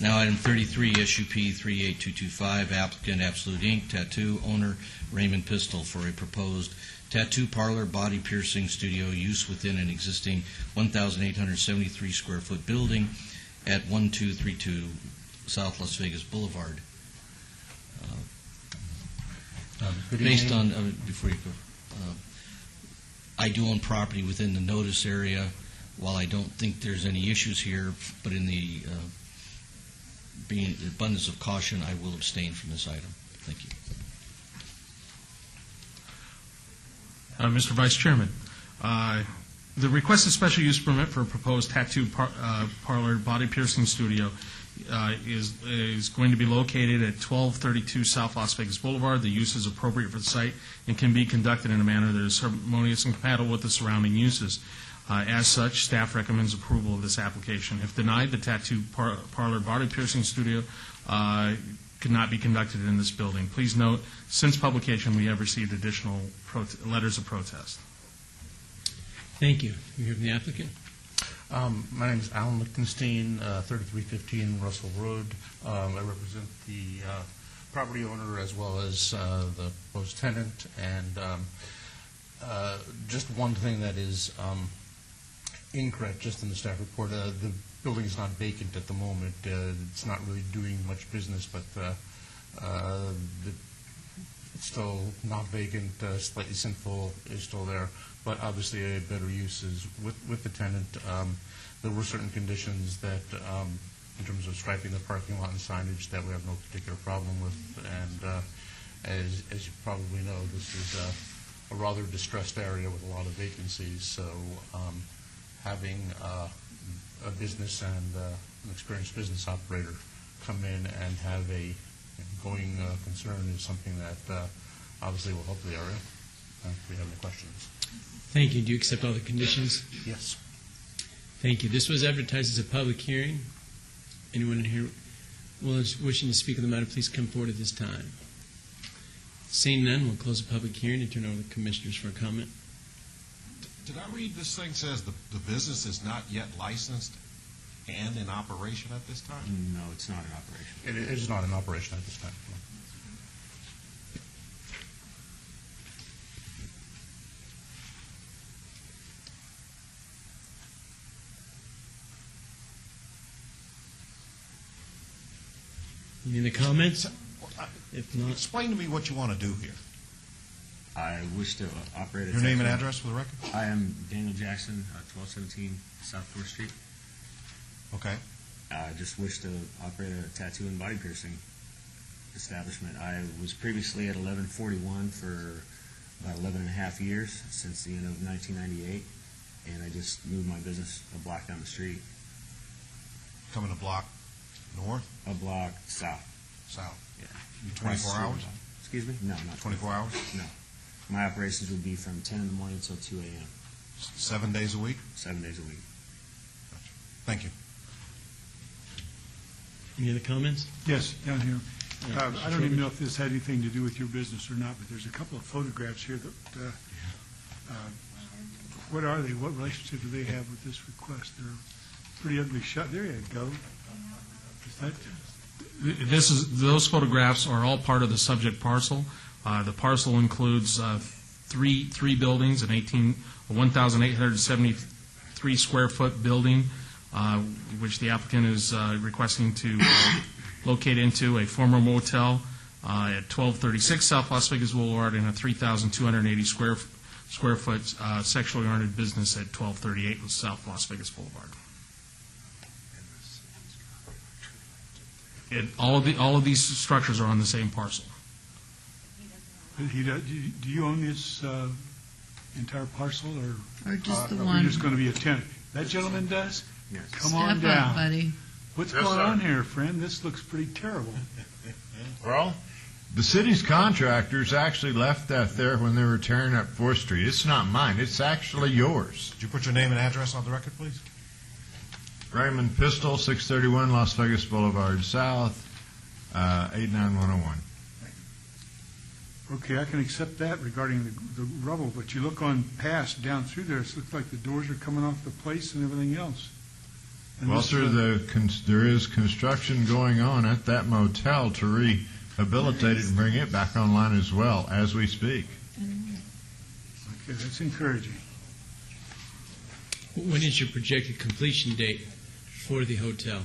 S1: Now, item 33, SUP 38225, applicant Absolute Inc., tattoo owner Raymond Pistol for a proposed tattoo parlor body piercing studio use within an existing 1,873 square foot building at 1232 South Las Vegas Boulevard. Based on, before you go, I do own property within the notice area. While I don't think there's any issues here, but in the being abundance of caution, I will abstain from this item. Thank you.
S15: Mr. Vice Chairman, the requested special use permit for a proposed tattoo parlor body piercing studio is going to be located at 1232 South Las Vegas Boulevard. The use is appropriate for the site and can be conducted in a manner that is harmonious and compatible with the surrounding uses. As such, staff recommends approval of this application. If denied, the tattoo parlor body piercing studio could not be conducted in this building. Please note, since publication, we have received additional letters of protest.
S3: Thank you. We hear from the applicant.
S8: My name is Alan Lichtenstein, 3315 Russell Road. I represent the property owner as well as the proposed tenant. And just one thing that is incorrect, just in the staff report, the building is not vacant at the moment. It's not really doing much business, but it's still not vacant. Slightly sinful is still there, but obviously a better use is with the tenant. There were certain conditions that, in terms of striping the parking lot and signage, that we have no particular problem with. And as you probably know, this is a rather distressed area with a lot of vacancies. So having a business and an experienced business operator come in and have a going concern is something that obviously will help the area. If we have any questions.
S3: Thank you. Do you accept all the conditions?
S8: Yes.
S3: Thank you. This was advertised as a public hearing. Anyone in here wishing to speak on the matter, please come forward at this time. Seeing none, we'll close the public hearing and turn over to the commissioners for a comment.
S10: Did I read this thing says the business is not yet licensed and in operation at this time?
S8: No, it's not in operation. It is not in operation at this time. No.
S3: Any comments? If not,
S10: explain to me what you want to do here.
S16: I wish to operate a
S10: Your name and address for the record?
S16: I am Daniel Jackson, 1217 South 4th Street.
S10: Okay.
S16: I just wish to operate a tattoo and body piercing establishment. I was previously at 1141 for about 11 and a half years, since the end of 1998, and I just moved my business a block down the street.
S10: Coming a block North?
S16: A block south.
S10: South?
S16: Yeah.
S10: 24 hours?
S16: Excuse me? No, not
S10: 24 hours?
S16: No. My operations would be from 10 in the morning until 2 a.m.
S10: 7 days a week?
S16: 7 days a week.
S10: Thank you.
S3: Any other comments?
S18: Yes, down here. I don't even know if this had anything to do with your business or not, but there's a couple of photographs here that, what are they? What relationship do they have with this request? They're pretty ugly shot. There you go. Is that,
S15: Those photographs are all part of the subject parcel. The parcel includes three buildings, a 1,873 square foot building, which the applicant is requesting to locate into a former motel at 1236 South Las Vegas Boulevard, and a 3,280 square foot sexually oriented business at 1238 South Las Vegas Boulevard. All of these structures are on the same parcel.
S18: do you own this entire parcel,
S22: Or just the
S18: are
S22: one?
S18: we just going to be a tenant? That gentleman does?
S16: Yes.
S18: Come on
S22: Step
S18: down.
S22: up, buddy.
S18: What's
S17: Yes,
S18: going
S17: sir.
S18: on here, friend? This looks pretty terrible.
S17: Well, the city's contractors actually left that there when they were tearing up 4th Street. It's not mine. It's actually yours.
S10: Could you put your name and address on the record, please?
S17: Raymond Pistol, 631 Las Vegas Boulevard South, 89101.
S18: Okay, I can accept that regarding the rubble, but you look on past down through there, it looks like the doors are coming off the place and everything else. And
S17: Well,
S18: this
S17: sir, there is construction going on at that motel to rehabilitate it and bring it back online as well as we speak.
S18: Okay, that's encouraging.
S3: When is your projected completion date for the hotel?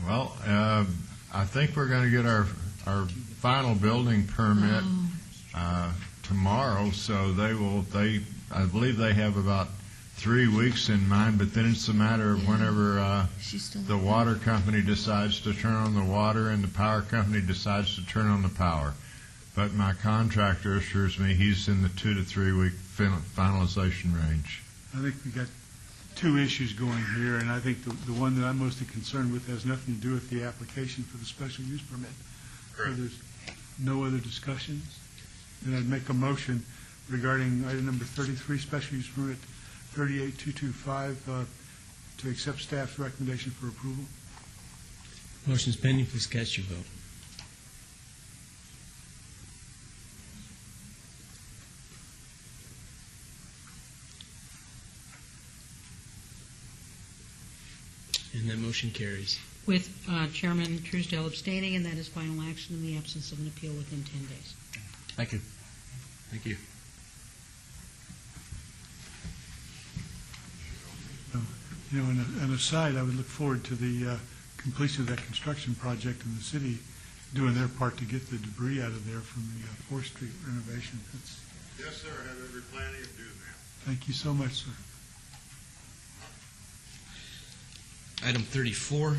S17: Well, I think we're going to get our final building permit tomorrow, so I believe they have about 3 weeks in mind, but then it's a matter of whenever the water company decides to turn on the water and the power company decides to turn on the power. But my contractor assures me he's in the 2 to 3 week finalization range.
S18: I think we got two issues going here, and I think the one that I'm mostly concerned with has nothing to do with the application for the special use permit. So there's no other discussions? Then I'd make a motion regarding item number 33, special use permit 38225, to accept staff's recommendation for approval.
S3: Motion is pending. Please cast your vote. And that motion carries.
S4: With Chairman Truesdale abstaining, and that is final action in the absence of an appeal within 10 days.
S3: Thank you.
S16: Thank you.
S18: You know, an aside, I would look forward to the completion of that construction project and the city doing their part to get the debris out of there from the 4th Street renovation.
S17: Yes, sir. I have every planning of doing that.
S18: Thank you so much, sir.
S1: Item 34,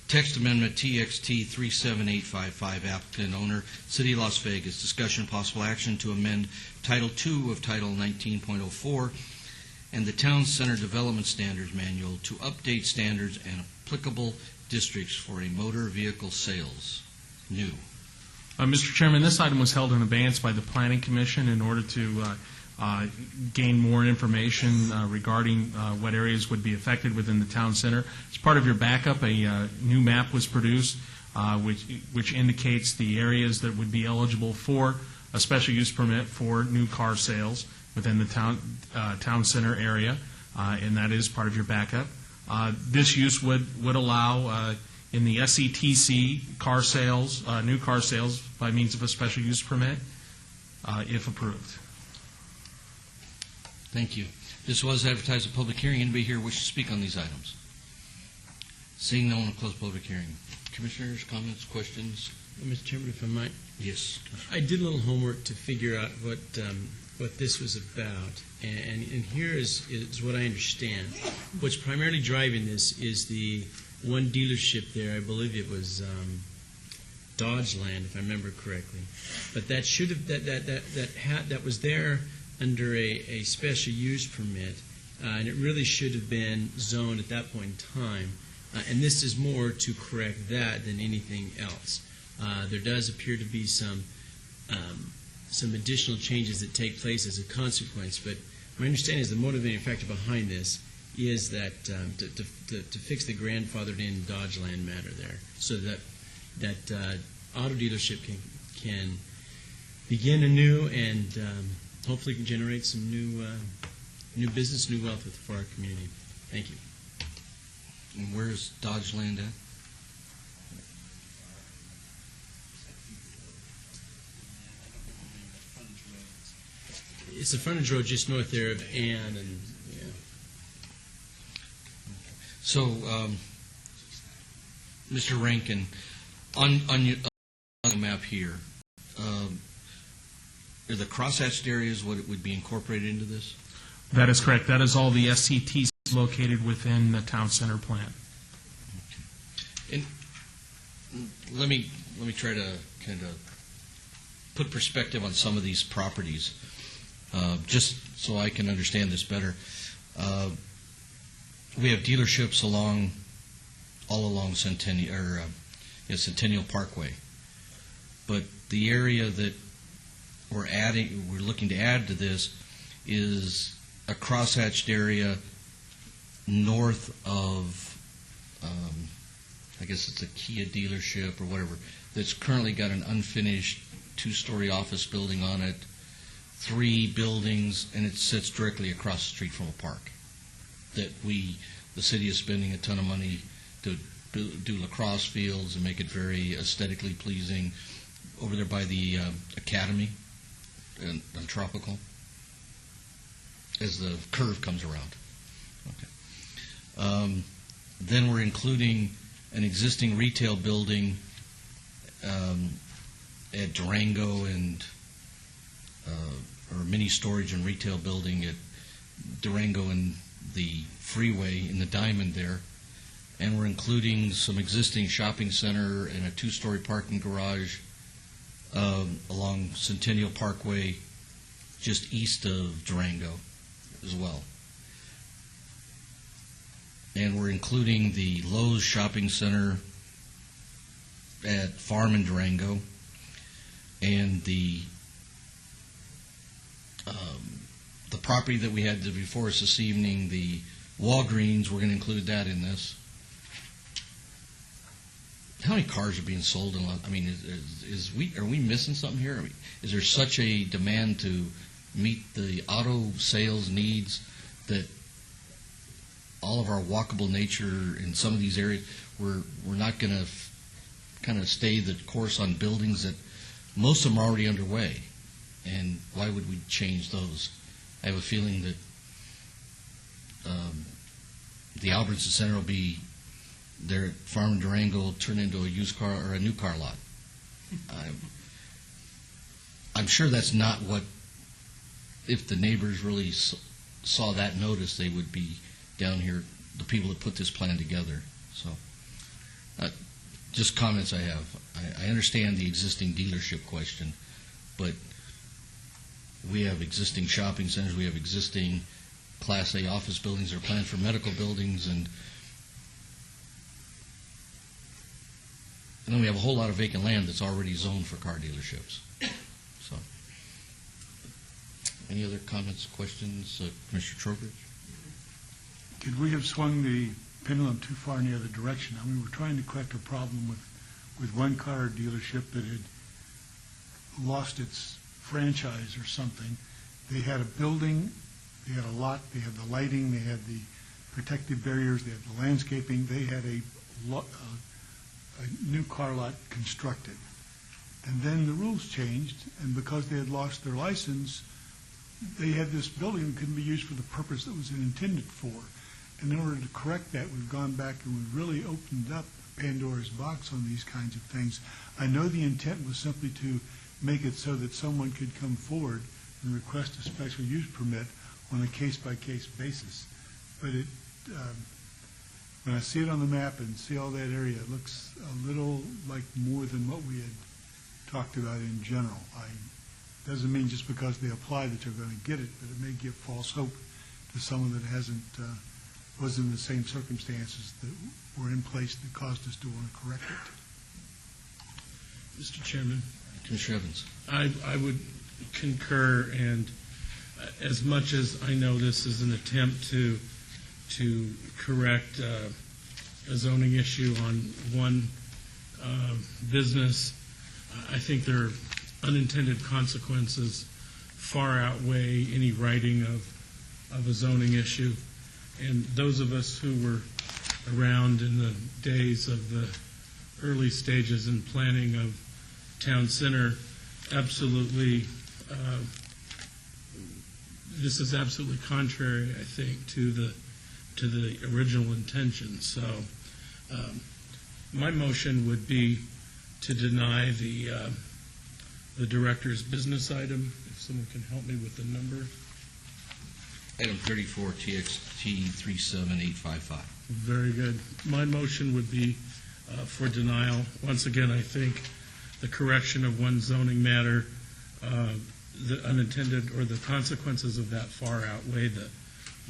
S1: text amendment TXT 37855, applicant owner, City of Las Vegas. Discussion possible action to amend Title II of Title 19.04 and the Town Center Development Standards Manual to update standards and applicable districts for a motor vehicle sales. New.
S15: Mr. Chairman, this item was held in abeyance by the Planning Commission in order to gain more information regarding what areas would be affected within the town center. As part of your backup, a new map was produced which indicates the areas that would be eligible for a special use permit for new car sales within the town center area, and that is part of your backup. This use would allow in the SETC car sales, new car sales by means of a special use permit, if approved.
S1: Thank you. This was advertised a public hearing. Anybody here wish to speak on these items? Seeing no one, will close public hearing. Commissioners, comments, questions?
S3: Mr. Chairman, if I might.
S1: Yes.
S3: I did a little homework to figure out what this was about, and here is what I understand. What's primarily driving this is the one dealership there. I believe it was Dodgeland, if I remember correctly. But that should have that was there under a special use permit and it really should have been zoned at that point in time. And this is more to correct that than anything else. There does appear to be some additional changes that take place as a consequence, but my understanding is the motivating factor behind this is that to fix the grandfathered in Dodge land matter there, so that auto dealership can begin anew and hopefully can generate some new business, new wealth for our community. Thank you.
S1: And where's Dodge land at?
S3: It's the frontage road just north there of Ann, and yeah.
S1: So, Mr. Rankin, on the map here, are the crosshatched areas what would be incorporated into this?
S15: That is correct. That is all the SCTs located within the town center plan.
S1: And let me try to kind of put perspective on some of these properties, just so I can understand this better. We have dealerships all along Centennial Parkway, but the area that we're looking to add to this is a crosshatched area north of, I guess it's a Kia dealership or whatever, that's currently got an unfinished 2-story office building on it, 3 buildings, and it sits directly across the street from a park that the city is spending a ton of money to do lacrosse fields and make it very aesthetically pleasing over there by the Academy on Tropical as the curve comes around. Okay. Then we're including an existing retail building at Durango and or mini storage and retail building at Durango and the freeway in the Diamond there. And we're including some existing shopping center and a 2-story parking garage along Centennial Parkway just east of Durango as well. And we're including the Lowe's shopping center at Farm in Durango and the property that we had before us this evening, the Walgreens, we're going to include that in this. How many cars are being sold in? I mean, are we missing something here? I mean, is there such a demand to meet the auto sales needs that all of our walkable nature in some of these areas, we're not going to kind of stay the course on buildings that most of them are already underway? And why would we change those? I have a feeling that the Albertson Center will be there at Farm in Durango will turn into a used car or a new car lot. I'm sure that's not what, if the neighbors really saw that notice, they would be down here, the people that put this plan together. So, just comments I have. I understand the existing dealership question, but we have existing shopping centers, we have existing Class A office buildings that are planned for medical buildings, and then we have a whole lot of vacant land that's already zoned for car dealerships. So, any other comments, questions, Commissioner Trowbridge?
S18: Could we have swung the pendulum too far in the other direction? I mean, we're trying to correct a problem with one car dealership that had lost its franchise or something. They had a building, they had a lot, they had the lighting, they had the protective barriers, they had the landscaping, they had a new car lot constructed. And then the rules changed, and because they had lost their license, they had this building that couldn't be used for the purpose that was intended for. And in order to correct that, we've gone back and we've really opened up Pandora's box on these kinds of things. I know the intent was simply to make it so that someone could come forward and request a special use permit on a case-by-case basis. But when I see it on the map and see all that area, it looks a little like more than what we had talked about in general. Doesn't mean just because they apply that they're going to get it, but it may give false hope to someone that hasn't, was in the same circumstances that were in place that caused us to want to correct it.
S9: Mr. Chairman,
S1: Commissioner Evans.
S9: I would concur, and as much as I know this is an attempt to correct a zoning issue on one business, I think their unintended consequences far outweigh any righting of a zoning issue. And those of us who were around in the days of the early stages in planning of Town Center absolutely, this is absolutely contrary, I think, to the original intention. So my motion would be to deny the director's business item. If someone can help me with the number.
S1: Item 34, TXT 37855.
S9: Very good. My motion would be for denial. Once again, I think the correction of one zoning matter, the unintended or the consequences of that far outweigh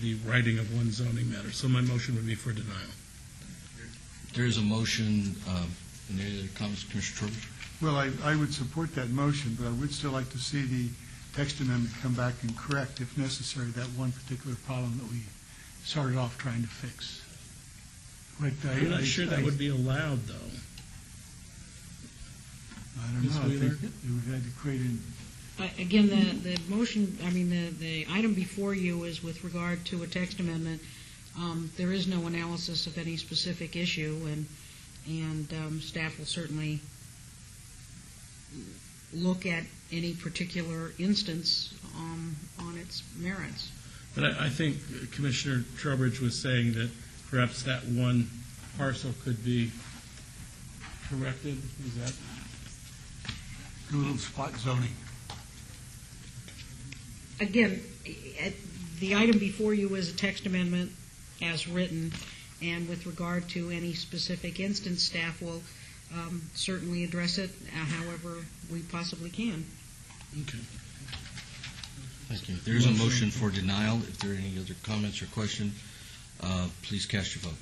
S9: the righting of one zoning matter. So my motion would be for denial.
S1: There is a motion. Any other comments, Commissioner Trowbridge?
S18: Well, I would support that motion, but I would still like to see the text amendment come back and correct, if necessary, that one particular problem that we started off trying to fix.
S9: I'm not sure that would be allowed, though.
S18: I don't know. I think we had to create an...
S4: Again, the motion, the item before you is with regard to a text amendment. There is no analysis of any specific issue, and staff will certainly look at any particular instance on its merits.
S9: But I think Commissioner Trowbridge was saying that perhaps that one parcel could be corrected. Is that?
S18: Do a little spot zoning.
S4: Again, the item before you is a text amendment as written, and with regard to any specific instance, staff will certainly address it however we possibly can.
S9: Okay.
S1: Thank you. There is a motion for denial. If there are any other comments or questions, please cast your vote.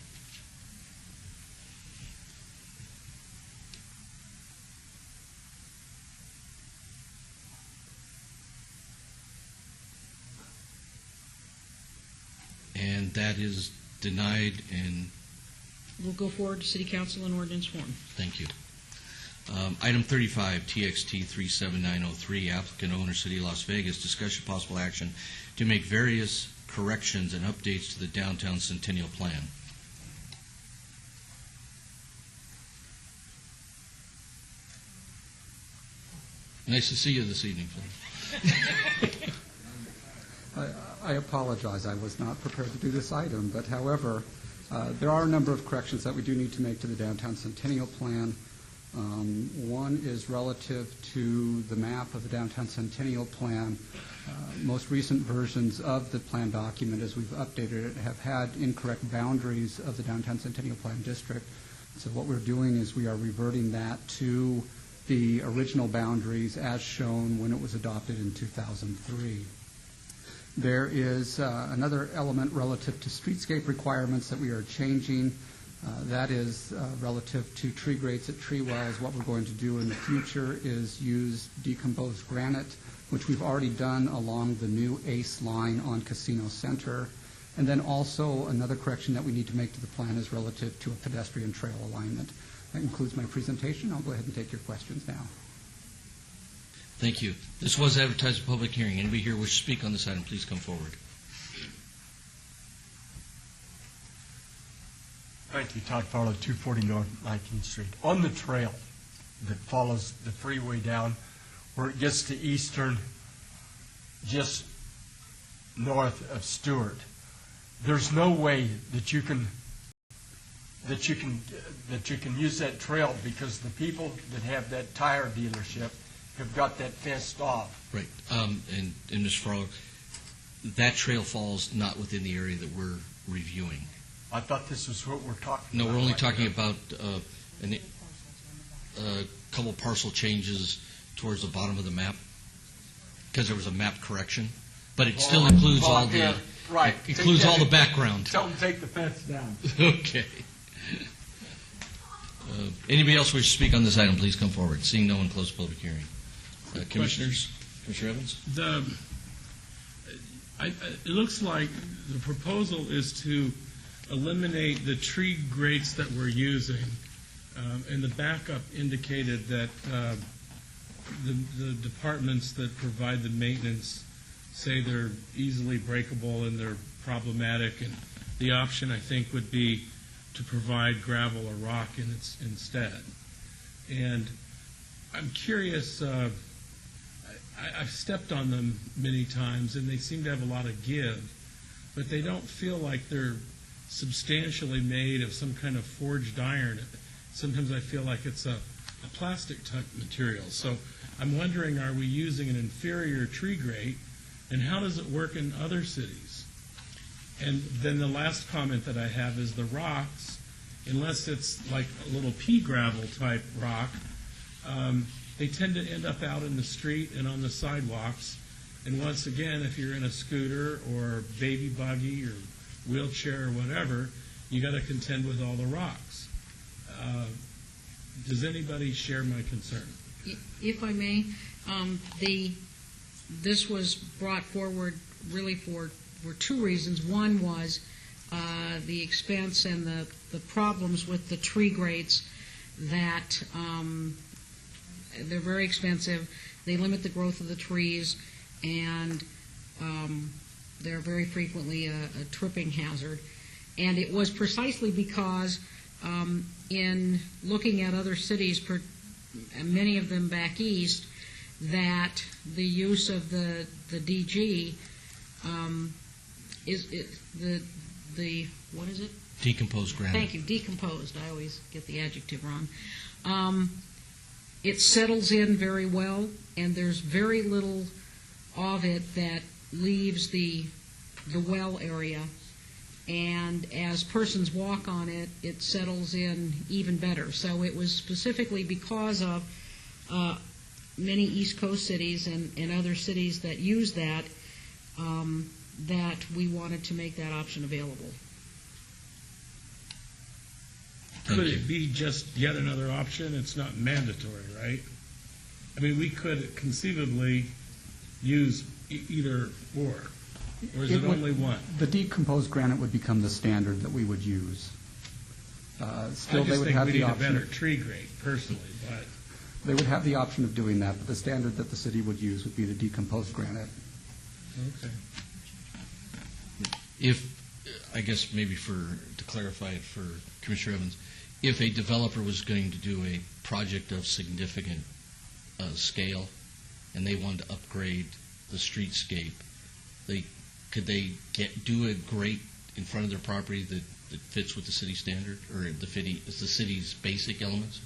S1: And that is denied, and
S4: We'll go forward to City Council in ordinance form.
S1: thank you. Item 35, TXT 37903, applicant owner, City of Las Vegas, discussion possible action to make various corrections and updates to the downtown Centennial Plan. Nice to see you this evening, Phil.
S19: I apologize. I was not prepared to do this item, but however, there are a number of corrections that we do need to make to the downtown Centennial Plan. One is relative to the map of the downtown Centennial Plan. Most recent versions of the plan document, as we've updated it, have had incorrect boundaries of the downtown Centennial Plan district. So what we're doing is we are reverting that to the original boundaries as shown when it was adopted in 2003. There is another element relative to streetscape requirements that we are changing. That is relative to tree grades at tree wells. What we're going to do in the future is use decomposed granite, which we've already done along the new ACE line on Casino Center. And then also another correction that we need to make to the plan is relative to a pedestrian trail alignment. That concludes my presentation. I'll go ahead and take your questions now.
S1: Thank you. This was advertised a public hearing. Anybody here wish to speak on this item, please come forward.
S14: Thank you, Todd Farlow, 240 North 19th Street. On the trail that follows the freeway down, where it gets to Eastern, just north of Stewart, there's no way that you can use that trail because the people that have that tire dealership have got that fenced off.
S1: Right. And Mr. Farlow, that trail falls not within the area that we're reviewing.
S14: I thought this was what we're talking
S1: No,
S14: about.
S1: we're only
S14: right
S1: talking
S14: now.
S1: about a couple parcel changes towards the bottom of the map because there was a map correction. But it still includes all the,
S14: Right.
S1: includes all the background.
S14: Tell them to take the fence down.
S1: Okay. Anybody else wish to speak on this item, please come forward. Seeing no one, close the public hearing. Commissioners? Commissioner Evans?
S9: It looks like the proposal is to eliminate the tree grates that we're using, and the backup indicated that the departments that provide the maintenance say they're easily breakable and they're problematic, and the option, I think, would be to provide gravel or rock instead. And I'm curious, I've stepped on them many times, and they seem to have a lot of give, but they don't feel like they're substantially made of some kind of forged iron. Sometimes I feel like it's a plastic type material. So I'm wondering, are we using an inferior tree grate, and how does it work in other cities? And then the last comment that I have is the rocks, unless it's like a little pea gravel type rock, they tend to end up out in the street and on the sidewalks. And once again, if you're in a scooter or baby buggy or wheelchair or whatever, you got to contend with all the rocks. Does anybody share my concern?
S4: If I may, this was brought forward really for two reasons. One was the expense and the problems with the tree grates, that they're very expensive, they limit the growth of the trees, and they're very frequently a tripping hazard. And it was precisely because in looking at other cities, many of them back east, that the use of the DG is the what is it?
S1: Decomposed granite.
S4: Thank you, decomposed. I always get the adjective wrong. It settles in very well, and there's very little of it that leaves the well area. And as persons walk on it, it settles in even better. So it was specifically because of many East Coast cities and other cities that use that, that we wanted to make that option available.
S9: Could it be just yet another option? It's not mandatory, right? I mean, we could conceivably use either or is it only one?
S19: The decomposed granite would become the standard that we would use. Still, they would have the option.
S9: I just think we need a better tree grate, personally, but
S19: they would have the option of doing that, but the standard that the city would use would be the decomposed granite.
S9: okay.
S1: If, I guess maybe to clarify it for Commissioner Evans, if a developer was going to do a project of significant scale and they wanted to upgrade the streetscape, could they do a grate in front of their property that fits with the city standard or the city's basic elements?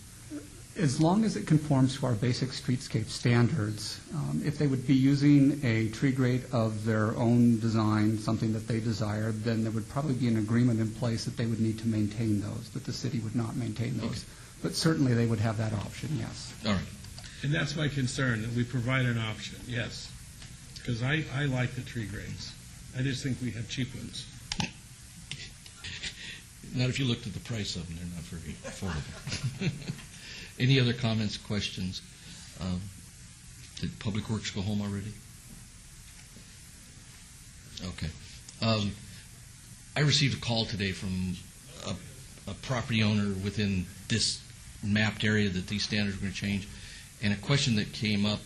S19: As long as it conforms to our basic streetscape standards, if they would be using a tree grate of their own design, something that they desire, then there would probably be an agreement in place that they would need to maintain those, that the city would not maintain those. Okay. But certainly they would have that option, yes.
S1: All right.
S9: And that's my concern, that we provide an option, yes. Because I like the tree grates. I just think we have cheap ones.
S1: Not if you looked at the price of them. They're not very affordable. Any other comments, questions? Did Public Works go home already? Okay. I received a call today from a property owner within this mapped area that these standards are going to change, and a question that came up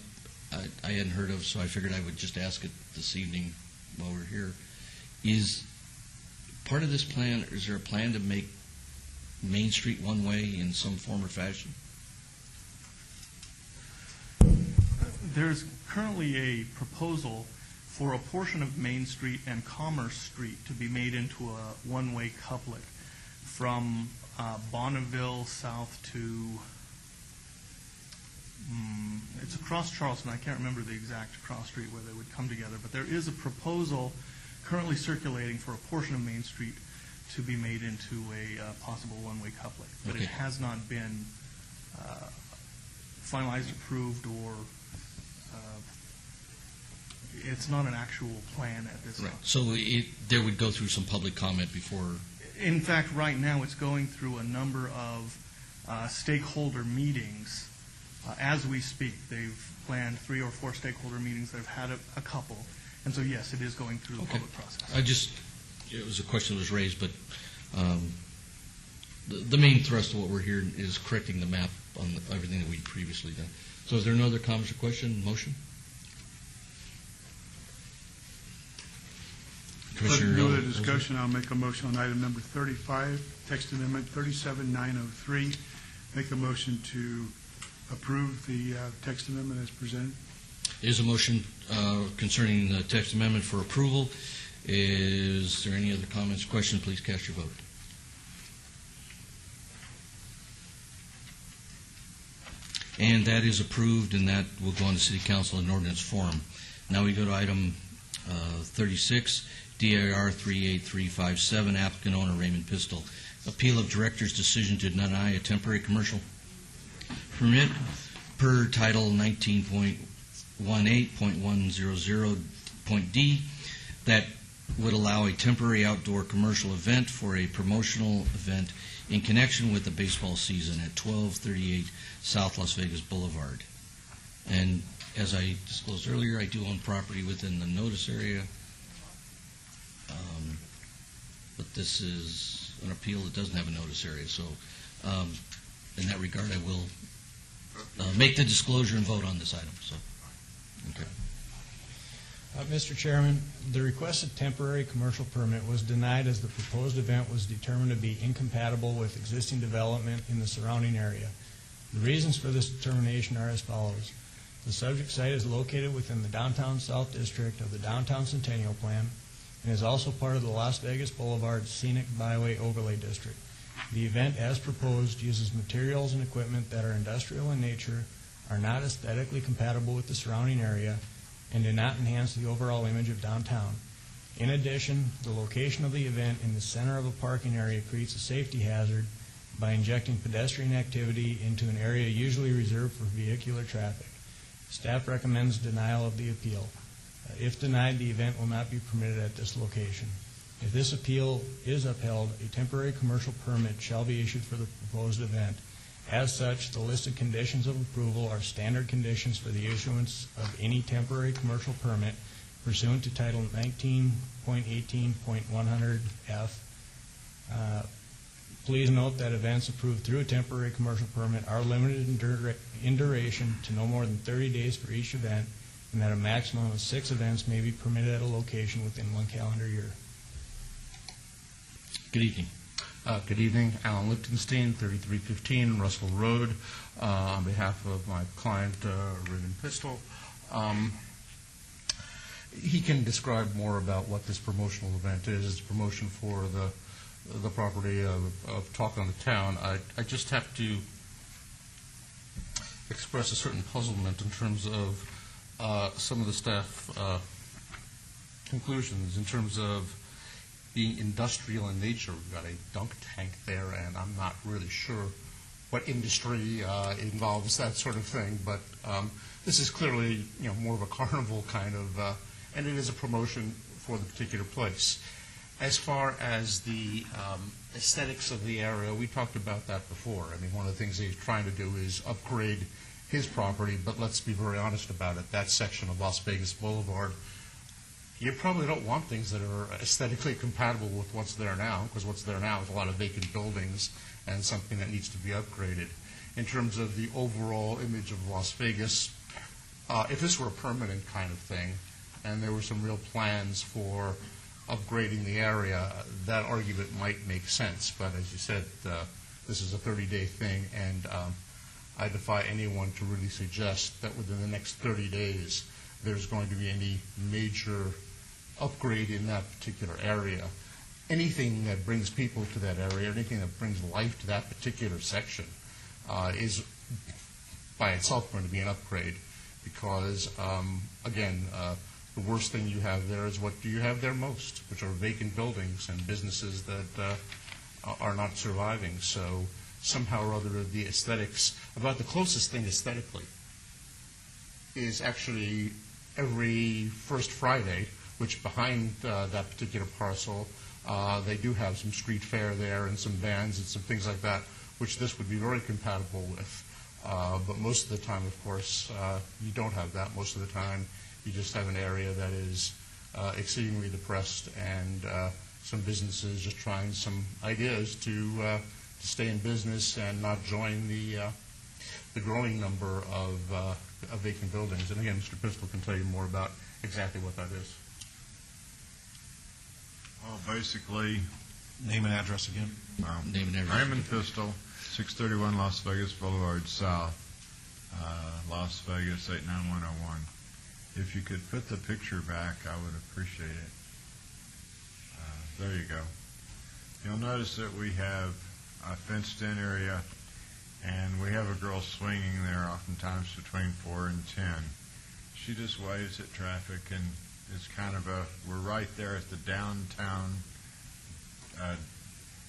S1: I hadn't heard of, so I figured I would just ask it this evening while we're here. Is part of this plan, is there a plan to make Main Street one way in some form or fashion?
S12: There's currently a proposal for a portion of Main Street and Commerce Street to be made into a one-way couplet from Bonneville south to, it's across Charleston. I can't remember the exact cross street where they would come together, but there is a proposal currently circulating for a portion of Main Street to be made into a possible one-way couplet. But it has not been finalized, approved, or It's not an actual plan at this time.
S1: So there would go through some public comment before.
S12: In fact, right now, it's going through a number of stakeholder meetings as we speak. They've planned 3 or 4 stakeholder meetings. They've had a couple. And so, yes, it is going through the public process.
S1: It was a question that was raised, but the main thrust of what we're here is correcting the map on everything that we'd previously done. So is there no other comments or question? Motion? Commissioner,
S18: no other discussion. I'll make a motion on item number 35, text amendment 37903. Make a motion to approve the text amendment as presented.
S1: Is a motion concerning the text amendment for approval. Is there any other comments or questions? Please cast your vote. And that is approved, and that will go on to City Council in ordinance form. Now we go to item 36, DIR 38357, applicant owner Raymond Pistol. Appeal of director's decision to deny a temporary commercial permit per Title 19.18.100.d that would allow a temporary outdoor commercial event for a promotional event in connection with the baseball season at 1238 South Las Vegas Boulevard. And as I disclosed earlier, I do own property within the notice area, but this is an appeal that doesn't have a notice area. So in that regard, I will make the disclosure and vote on this item. So, okay.
S5: Mr. Chairman, the requested temporary commercial permit was denied as the proposed event was determined to be incompatible with existing development in the surrounding area. The reasons for this determination are as follows. The subject site is located within the Downtown South District of the Downtown Centennial Plan and is also part of the Las Vegas Boulevard Scenic Byway Overlay District. The event as proposed uses materials and equipment that are industrial in nature, are not aesthetically compatible with the surrounding area, and do not enhance the overall image of downtown. In addition, the location of the event in the center of a parking area creates a safety hazard by injecting pedestrian activity into an area usually reserved for vehicular traffic. Staff recommends denial of the appeal. If denied, the event will not be permitted at this location. If this appeal is upheld, a temporary commercial permit shall be issued for the proposed event. As such, the listed conditions of approval are standard conditions for the issuance of any temporary commercial permit pursuant to Title 19.18.100F. Please note that events approved through a temporary commercial permit are limited in duration to no more than 30 days for each event, and that a maximum of 6 events may be permitted at a location within 1 calendar year.
S1: Good evening.
S8: Good evening. Alan Lichtenstein, 3315 Russell Road, on behalf of my client, Raymond Pistol. He can describe more about what this promotional event is. It's a promotion for the property of Talk on the Town. I just have to express a certain puzzlement in terms of some of the staff conclusions in terms of being industrial in nature. We've got a dunk tank there, and I'm not really sure what industry involves that sort of thing, but this is clearly more of a carnival kind of, and it is a promotion for the particular place. As far as the aesthetics of the area, we talked about that before. I mean, one of the things he's trying to do is upgrade his property, but let's be very honest about it. That section of Las Vegas Boulevard, you probably don't want things that are aesthetically compatible with what's there now, because what's there now is a lot of vacant buildings and something that needs to be upgraded. In terms of the overall image of Las Vegas, if this were a permanent kind of thing, and there were some real plans for upgrading the area, that argument might make sense. But as you said, this is a 30-day thing, and I defy anyone to really suggest that within the next 30 days there's going to be any major upgrade in that particular area. Anything that brings people to that area, anything that brings life to that particular section is by itself going to be an upgrade because, again, the worst thing you have there is what do you have there most, which are vacant buildings and businesses that are not surviving. So somehow or other the aesthetics, about the closest thing aesthetically is actually every first Friday, which behind that particular parcel, they do have some street fair there and some bands and some things like that, which this would be very compatible with. But most of the time, of course, you don't have that. Most of the time, you just have an area that is exceedingly depressed and some businesses just trying some ideas to stay in business and not join the growing number of vacant buildings. And again, Mr. Pistol can tell you more about exactly what that is.
S17: Well, basically,
S10: Name and address again.
S1: Name and address.
S17: Raymond Pistol, 631 Las Vegas Boulevard South, Las Vegas 89101. If you could put the picture back, I would appreciate it. There you go. You'll notice that we have a fenced-in area, and we have a girl swinging there oftentimes between 4 and 10. She just waves at traffic, and it's kind of we're right there at the downtown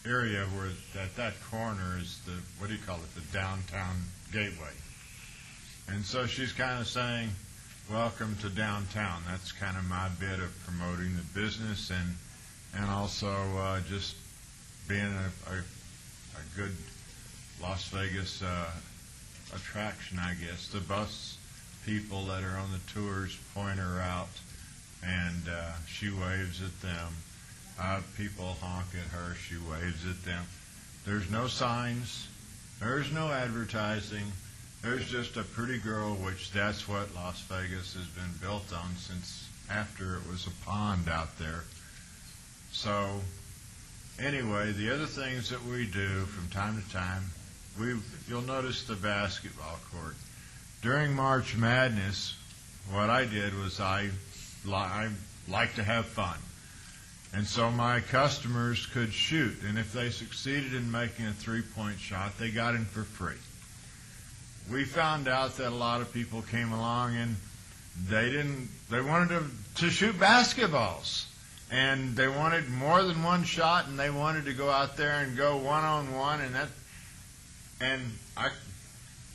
S17: area where at that corner is the downtown gateway. And so she's kind of saying, welcome to downtown. That's kind of my bit of promoting the business and also just being a good Las Vegas attraction, I guess. The bus people that are on the tours point her out, and she waves at them. People honk at her, she waves at them. There's no signs, there's no advertising, there's just a pretty girl, which that's what Las Vegas has been built on since after it was a pond out there. So anyway, the other things that we do from time to time, you'll notice the basketball court. During March Madness, what I did was I like to have fun. And so my customers could shoot, and if they succeeded in making a three-point shot, they got in for free. We found out that a lot of people came along and they wanted to shoot basketballs. And they wanted more than one shot, and they wanted to go out there and go one-on-one, and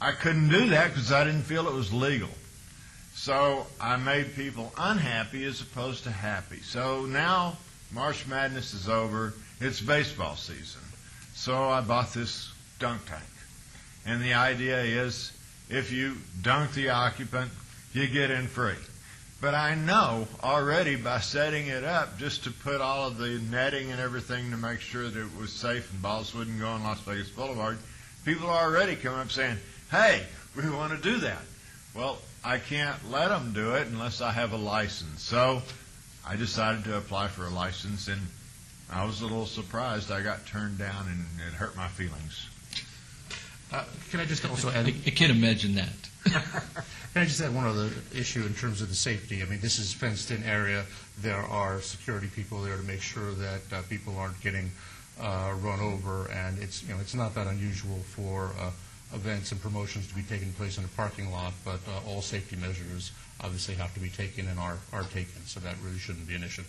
S17: I couldn't do that because I didn't feel it was legal. So I made people unhappy as opposed to happy. So now March Madness is over. It's baseball season. So I bought this dunk tank. And the idea is if you dunk the occupant, you get in free. But I know already by setting it up just to put all of the netting and everything to make sure that it was safe and balls wouldn't go on Las Vegas Boulevard, people are already coming up saying, hey, we want to do that. Well, I can't let them do it unless I have a license. So I decided to apply for a license, and I was a little surprised I got turned down, and it hurt my feelings.
S8: Can I just also add?
S1: I can't imagine that.
S8: Can I just add one other issue in terms of the safety? I mean, this is a fenced-in area. There are security people there to make sure that people aren't getting run over, and it's not that unusual for events and promotions to be taking place in a parking lot, but all safety measures obviously have to be taken and are taken, so that really shouldn't be an issue.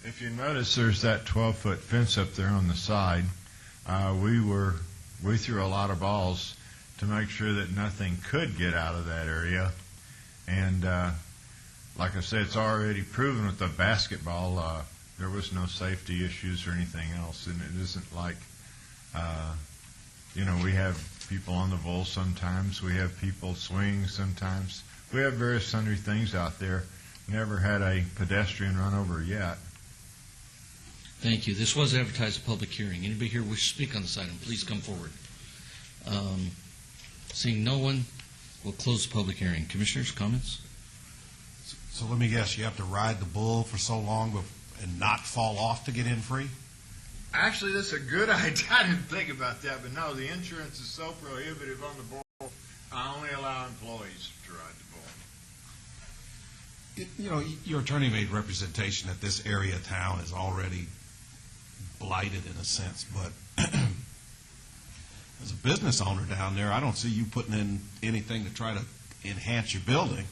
S17: If you notice, there's that 12-foot fence up there on the side. We threw a lot of balls to make sure that nothing could get out of that area. And like I said, it's already proven with the basketball, there was no safety issues or anything else. And it isn't like, we have people on the bowl sometimes. We have people swing sometimes. We have various sundry things out there. Never had a pedestrian run over yet.
S1: Thank you. This was advertised a public hearing. Anybody here wish to speak on this item, please come forward. Seeing no one, we'll close the public hearing. Commissioners, comments?
S10: So let me guess, you have to ride the bull for so long and not fall off to get in free?
S17: Actually, that's a good idea. I didn't think about that, but no, the insurance is so prohibitive on the bull, I only allow employees to ride the bull.
S10: Your attorney made representation that this area of town is already blighted in a sense, but as a business owner down there, I don't see you putting in anything to try to enhance your building.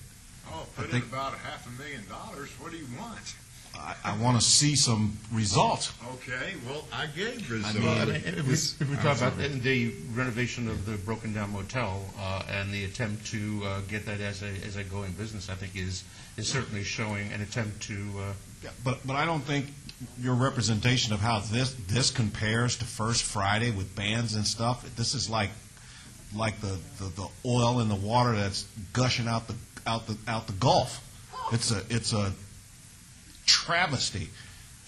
S17: Oh, put in about $500,000. What do you want?
S10: I want to see some results.
S17: Okay, well, I gave results.
S8: If we talk about the renovation of the broken-down motel and the attempt to get that as a going business, I think is certainly showing an attempt to...
S10: But I don't think your representation of how this compares to First Friday with bands and stuff, this is like the oil in the water that's gushing out the Gulf. It's a travesty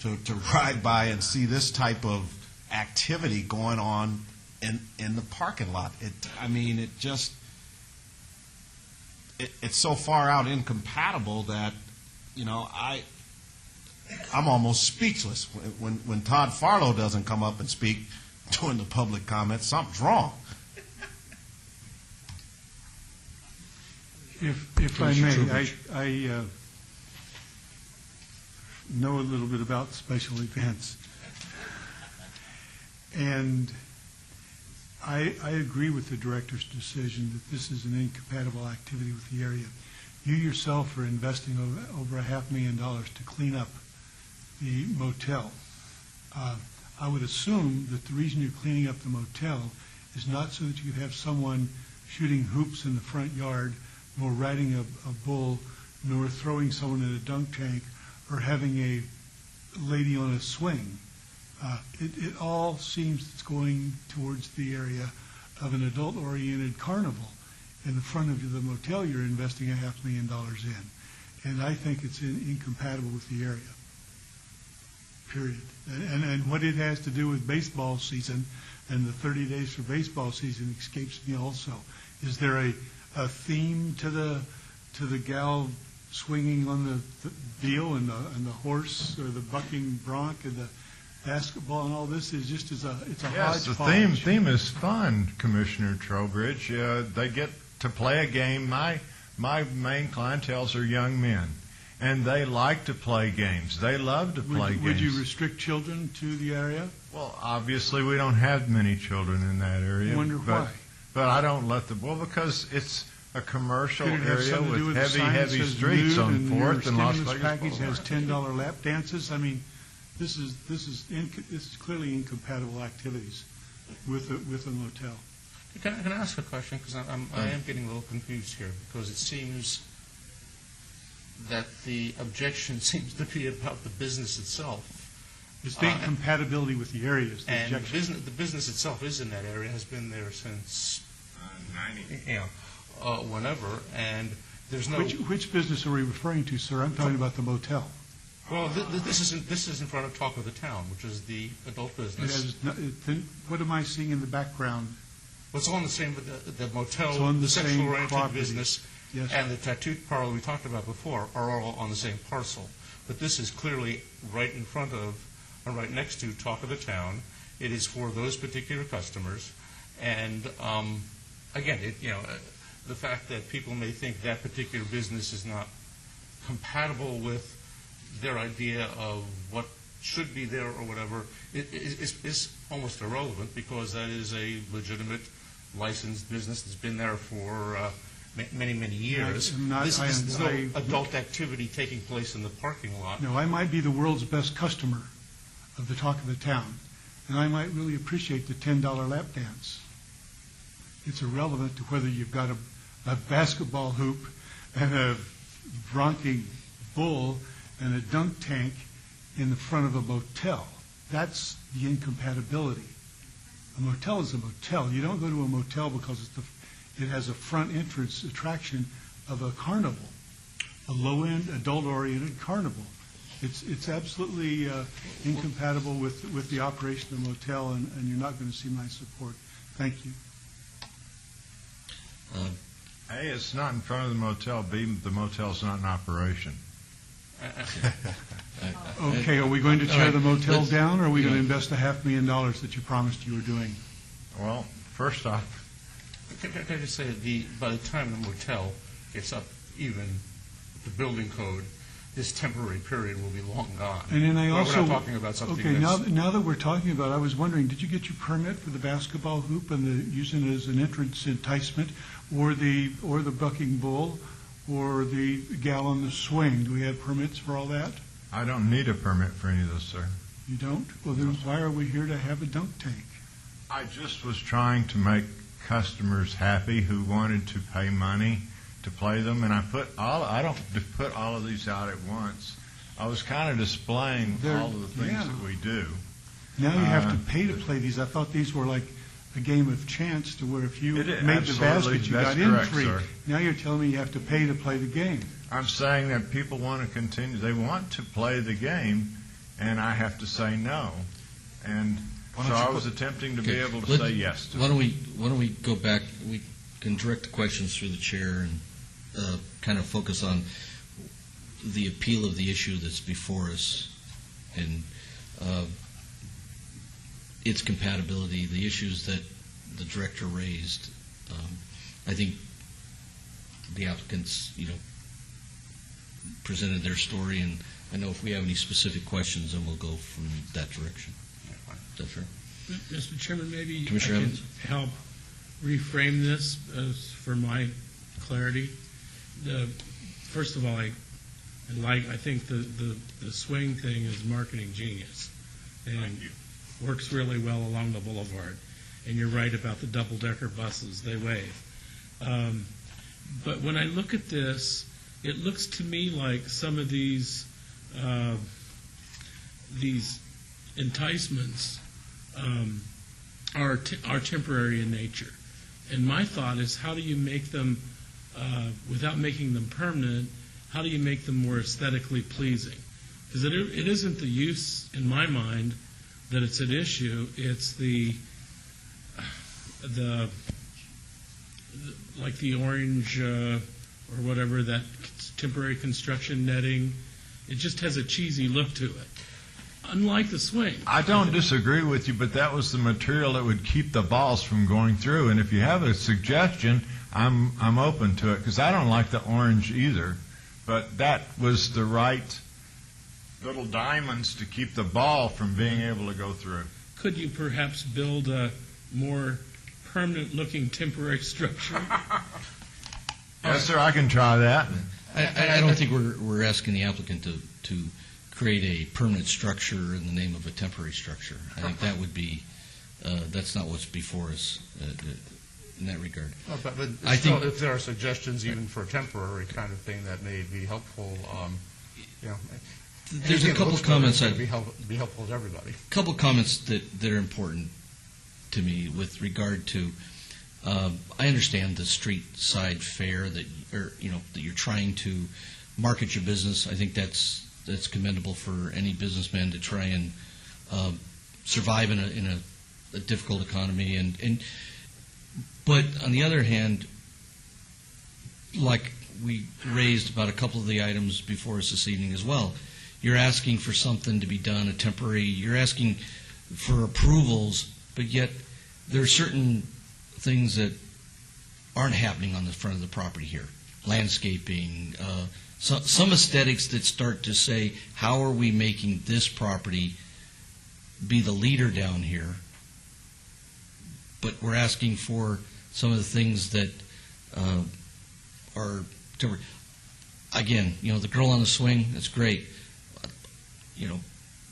S10: to ride by and see this type of activity going on in the parking lot. It's so far out incompatible that, I'm almost speechless. When Todd Farlow doesn't come up and speak during the public comments, something's wrong.
S18: If I may, I know a little bit about special events. And I agree with the director's decision that this is an incompatible activity with the area. You yourself are investing over $500,000 to clean up the motel. I would assume that the reason you're cleaning up the motel is not so that you could have someone shooting hoops in the front yard, nor riding a bull, nor throwing someone in a dunk tank, or having a lady on a swing. It all seems it's going towards the area of an adult-oriented carnival. In the front of the motel, you're investing $500,000 in. And I think it's incompatible with the area, period. And what it has to do with baseball season and the 30 days for baseball season escapes me also. Is there a theme to the gal swinging on the deal and the horse or the bucking bronc and the basketball and all this is just it's a
S17: Yes, the
S18: hodgepodge.
S17: theme is fun, Commissioner Trowbridge. They get to play a game. My main clientels are young men, and they like to play games. They love to play games.
S18: Would you restrict children to the area?
S17: Well, obviously we don't have many children in that area.
S18: I wonder why.
S17: But I don't let them. Well, because it's a commercial
S18: Could it have
S17: area
S18: something to do
S17: with
S18: with the sign that
S17: heavy
S18: says
S17: streets
S18: nude
S17: on
S18: and
S17: 4th and
S18: your
S17: Las
S18: stimulus
S17: Vegas
S18: package
S17: Boulevard.
S18: has $10 lap dances? I mean, this is clearly incompatible activities with a motel.
S8: Can I ask a question? Because I am getting a little confused here, because it seems that the objection seems to be about the business itself.
S18: It's the incompatibility with the area is the
S8: And
S18: objection.
S8: the business itself is in that area, has been there since
S17: 90.
S8: Whenever, and there's no...
S18: Which business are we referring to, sir? I'm talking about the motel.
S8: Well, this is in front of Talk of the Town, which is the adult business.
S18: Then what am I seeing in the background?
S8: Well, it's all in the same, the motel,
S18: It's on
S8: the
S18: the same
S8: sexual-oriented
S18: property.
S8: business,
S18: Yes.
S8: and the tattoo parlor we talked about before are all on the same parcel. But this is clearly right in front of, or right next to Talk of the Town. It is for those particular customers. And, again, the fact that people may think that particular business is not compatible with their idea of what should be there or whatever is almost irrelevant, because that is a legitimate licensed business that's been there for many, many years. There's no adult activity taking place in the parking lot.
S18: No, I might be the world's best customer of the Talk of the Town, and I might really appreciate the $10 lap dance. It's irrelevant to whether you've got a basketball hoop and a bronking bull and a dunk tank in the front of a motel. That's the incompatibility. A motel is a motel. You don't go to a motel because it has a front entrance attraction of a carnival, a low-end, adult-oriented carnival. It's absolutely incompatible with the operation of the motel, and you're not going to see my support. Thank you.
S17: A, it's not in front of the motel. B, the motel's not in operation.
S18: Okay, are we going to tear the motel down, or are we going to invest $500,000 that you promised you were doing?
S17: Well, first off,
S8: Can I just say, by the time the motel gets up even with the building code, this temporary period will be long gone.
S18: And then
S8: We're not talking about something
S18: okay,
S8: that's...
S18: now that we're talking about it, I was wondering, did you get your permit for the basketball hoop and using it as an entrance enticement, or the bucking bull, or the gal on the swing? Do we have permits for all that?
S17: I don't need a permit for any of this, sir.
S18: You don't? Well, then why are we here to have a dunk tank?
S17: I just was trying to make customers happy who wanted to pay money to play them, and I don't put all of these out at once. I was kind of displaying all of the things that we do.
S18: Now you have to pay to play these. I thought these were like a game of chance to where if you made the basket, you got in free.
S17: Sir.
S18: Now you're telling me you have to pay to play the game.
S17: I'm saying that people want to continue. They want to play the game, and I have to say no. And so I was attempting to be able to say yes to
S1: Why don't we go back? We can direct the questions through the chair and kind of focus on the appeal of the issue that's before us and its compatibility, the issues that the director raised. I think the applicants, presented their story, and I know if we have any specific questions, then we'll go from that direction. Is that fair?
S9: Mr. Chairman, maybe
S1: Commissioner
S9: I can
S1: Evans?
S9: help reframe this for my clarity. First of all, I think the swing thing is marketing genius, and works really well along the boulevard. And you're right about the double-decker buses; they wave. But when I look at this, it looks to me like some of these enticements are temporary in nature. And my thought is, how do you make them, without making them permanent, how do you make them more aesthetically pleasing? Because it isn't the use, in my mind, that it's an issue. It's like the orange or whatever, that temporary construction netting. It just has a cheesy look to it. Unlike the swing.
S17: I don't disagree with you, but that was the material that would keep the balls from going through. And if you have a suggestion, I'm open to it, because I don't like the orange either. But that was the right little diamonds to keep the ball from being able to go through.
S9: Could you perhaps build a more permanent-looking temporary structure?
S17: Yes, sir, I can try that.
S1: I don't think we're asking the applicant to create a permanent structure in the name of a temporary structure. I think that would be, that's not what's before us in that regard.
S8: But
S1: I
S8: still,
S1: think
S8: if there are suggestions even for a temporary kind of thing that may be helpful,
S1: there's a couple comments
S8: that be helpful to everybody.
S1: A couple comments that are important to me with regard to. I understand the street side fare that you're trying to market your business. I think that's commendable for any businessman to try and survive in a difficult economy. But on the other hand, like we raised about a couple of the items before us this evening as well, you're asking for something to be done, a temporary. You're asking for approvals, but yet there are certain things that aren't happening on the front of the property here. Landscaping, some aesthetics that start to say, how are we making this property be the leader down here? But we're asking for some of the things that are temporary. Again, the girl on the swing, that's great.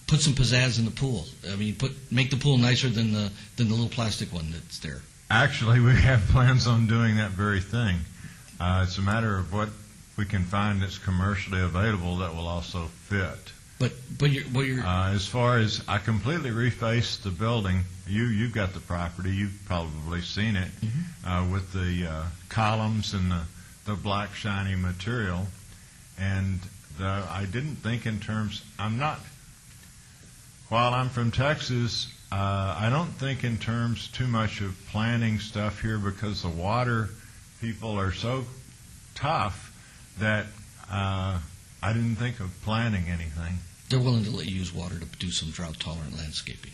S1: Put some pizzazz in the pool. I mean, make the pool nicer than the little plastic one that's there.
S17: Actually, we have plans on doing that very thing. It's a matter of what we can find that's commercially available that will also fit.
S1: But you're
S17: as far as I completely refaced the building. You've got the property. You've probably seen it with the columns and the black shiny material. And I didn't think in terms. While I'm from Texas, I don't think in terms too much of planning stuff here, because the water people are so tough that I didn't think of planning anything.
S1: They're willing to let you use water to do some drought-tolerant landscaping.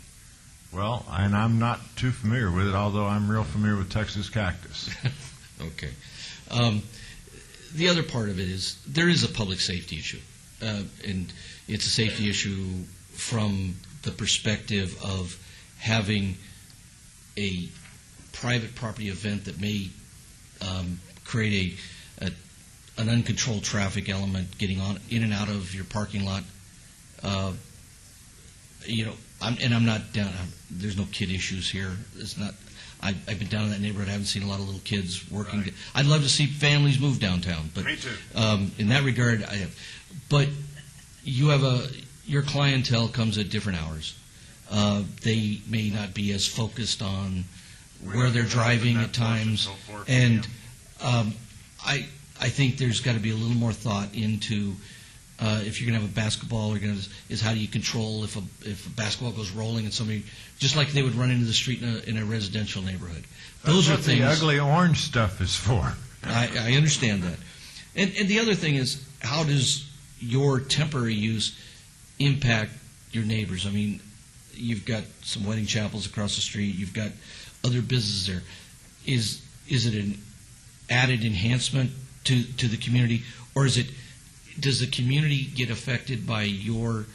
S17: Well, and I'm not too familiar with it, although I'm real familiar with Texas cactus.
S1: Okay. The other part of it is there is a public safety issue, and it's a safety issue from the perspective of having a private property event that may create an uncontrolled traffic element getting in and out of your parking lot. I'm not down. There's no kid issues here. It's not. I've been down in that neighborhood. I haven't seen a lot of little kids working.
S17: Right.
S1: I'd love to see families move downtown, but
S17: Me too.
S1: In that regard, I have. But you have your clientele comes at different hours. They may not be as focused on where they're driving at times, and I think there's got to be a little more thought into if you're going to have a basketball, is how do you control if a basketball goes rolling and somebody, just like they would run into the street in a residential neighborhood. Those
S17: That's
S1: are things.
S17: what the ugly orange stuff is for.
S1: I understand that, and the other thing is, how does your temporary use impact your neighbors? I mean, you've got some wedding chapels across the street. You've got other businesses there. Is it an added enhancement to the community, or does the community get affected by your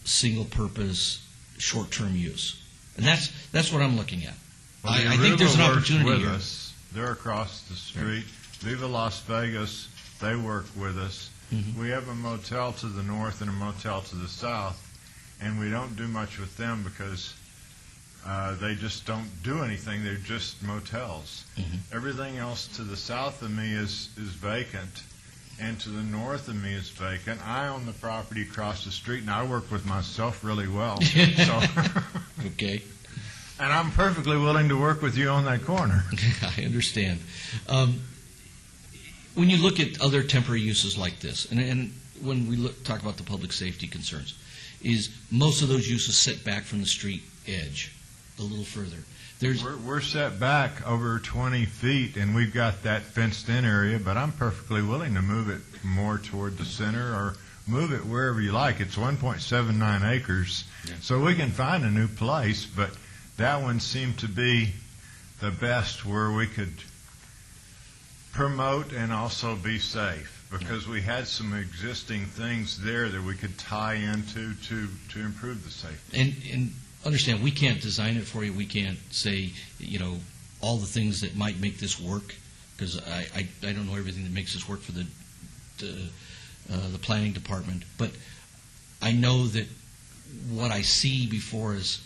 S1: single-purpose short-term use? And that's what I'm looking at.
S17: Well,
S1: I think there's an
S17: Aruba works
S1: opportunity
S17: with
S1: here.
S17: us. They're across the street. Viva Las Vegas, they work with us.
S1: Mhm.
S17: We have a motel to the north and a motel to the south, and we don't do much with them because they just don't do anything. They're just motels.
S1: Mhm.
S17: Everything else to the south of me is vacant, and to the north of me is vacant. I own the property across the street, and I work with myself really well.
S1: Okay.
S17: And I'm perfectly willing to work with you on that corner.
S1: I understand. When you look at other temporary uses like this, and when we talk about the public safety concerns, is most of those uses set back from the street edge a little further.
S17: We're set back over 20 feet, and we've got that fenced-in area, but I'm perfectly willing to move it more toward the center or move it wherever you like. It's 1.79 acres, so we can find a new place, but that one seemed to be the best where we could promote and also be safe, because we had some existing things there that we could tie into to improve the safety.
S1: And understand, we can't design it for you. We can't say, all the things that might make this work, because I don't know everything that makes this work for the planning department. But I know that what I see before us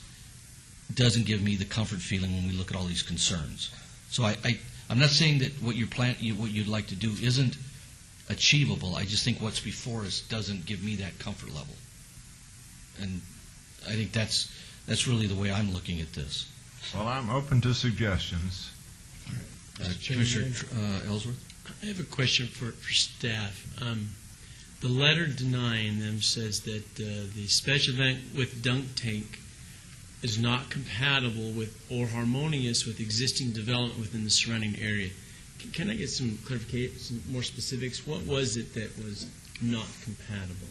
S1: doesn't give me the comfort feeling when we look at all these concerns. So I'm not saying that what you'd like to do isn't achievable. I just think what's before us doesn't give me that comfort level. And I think that's really the way I'm looking at this.
S17: Well, I'm open to suggestions.
S1: Commissioner Ellsworth?
S3: I have a question for staff. The letter denying them says that the special event with dunk tank is not compatible with or harmonious with existing development within the surrounding area. Can I get some clarification, some more specifics? What was it that was not compatible?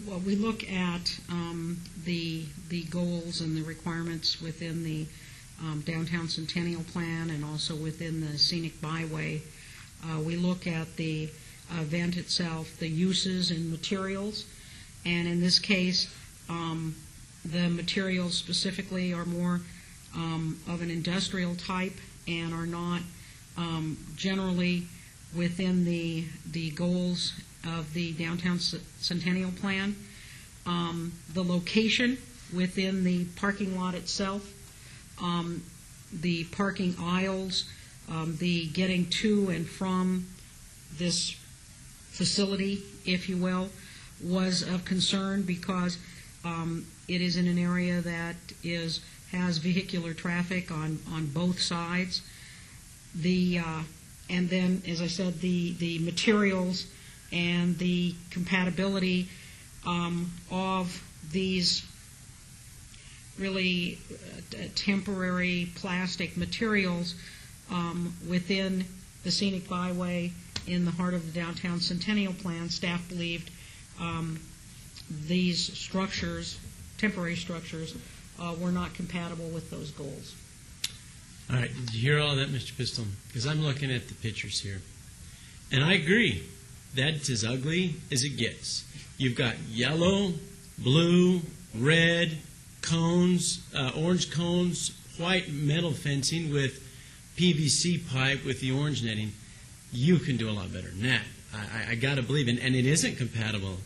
S4: Well, we look at the goals and the requirements within the Downtown Centennial Plan and also within the Scenic Byway. We look at the event itself, the uses and materials, and in this case, the materials specifically are more of an industrial type and are not generally within the goals of the Downtown Centennial Plan. The location within the parking lot itself, the parking aisles, the getting to and from this facility, if you will, was of concern because it is in an area that has vehicular traffic on both sides. And then, as I said, the materials and the compatibility of these really temporary plastic materials within the Scenic Byway in the heart of the Downtown Centennial Plan. Staff believed these structures, temporary structures, were not compatible with those goals.
S3: All right, did you hear all that, Mr. Pistol? Because I'm looking at the pictures here. And I agree, that's as ugly as it gets. You've got yellow, blue, red cones, orange cones, white metal fencing with PVC pipe with the orange netting. You can do a lot better than that. I got to believe, and it isn't compatible.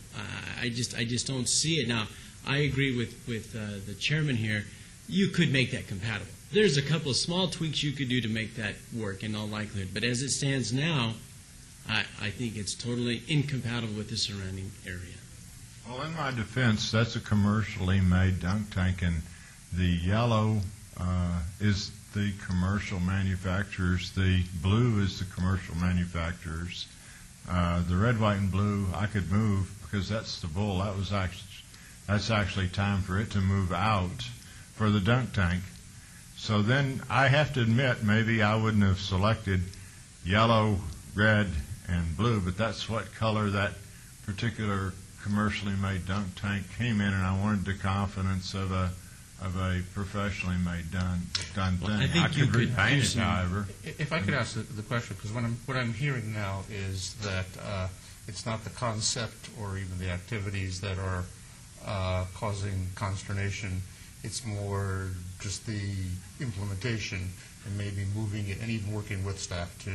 S3: I just don't see it. Now, I agree with the chairman here. You could make that compatible. There's a couple of small tweaks you could do to make that work in all likelihood. But as it stands now, I think it's totally incompatible with the surrounding area.
S17: Well, in my defense, that's a commercially made dunk tank, and the yellow is the commercial manufacturers. The blue is the commercial manufacturers. The red, white, and blue I could move because that's the bull. That's actually time for it to move out for the dunk tank. So then I have to admit maybe I wouldn't have selected yellow, red, and blue, but that's what color that particular commercially made dunk tank came in, and I wanted the confidence of a professionally made done thing.
S8: I think
S17: could repaint it, however.
S8: If I could ask the question, because what I'm hearing now is that it's not the concept or even the activities that are causing consternation. It's more just the implementation and maybe moving it, and even working with staff to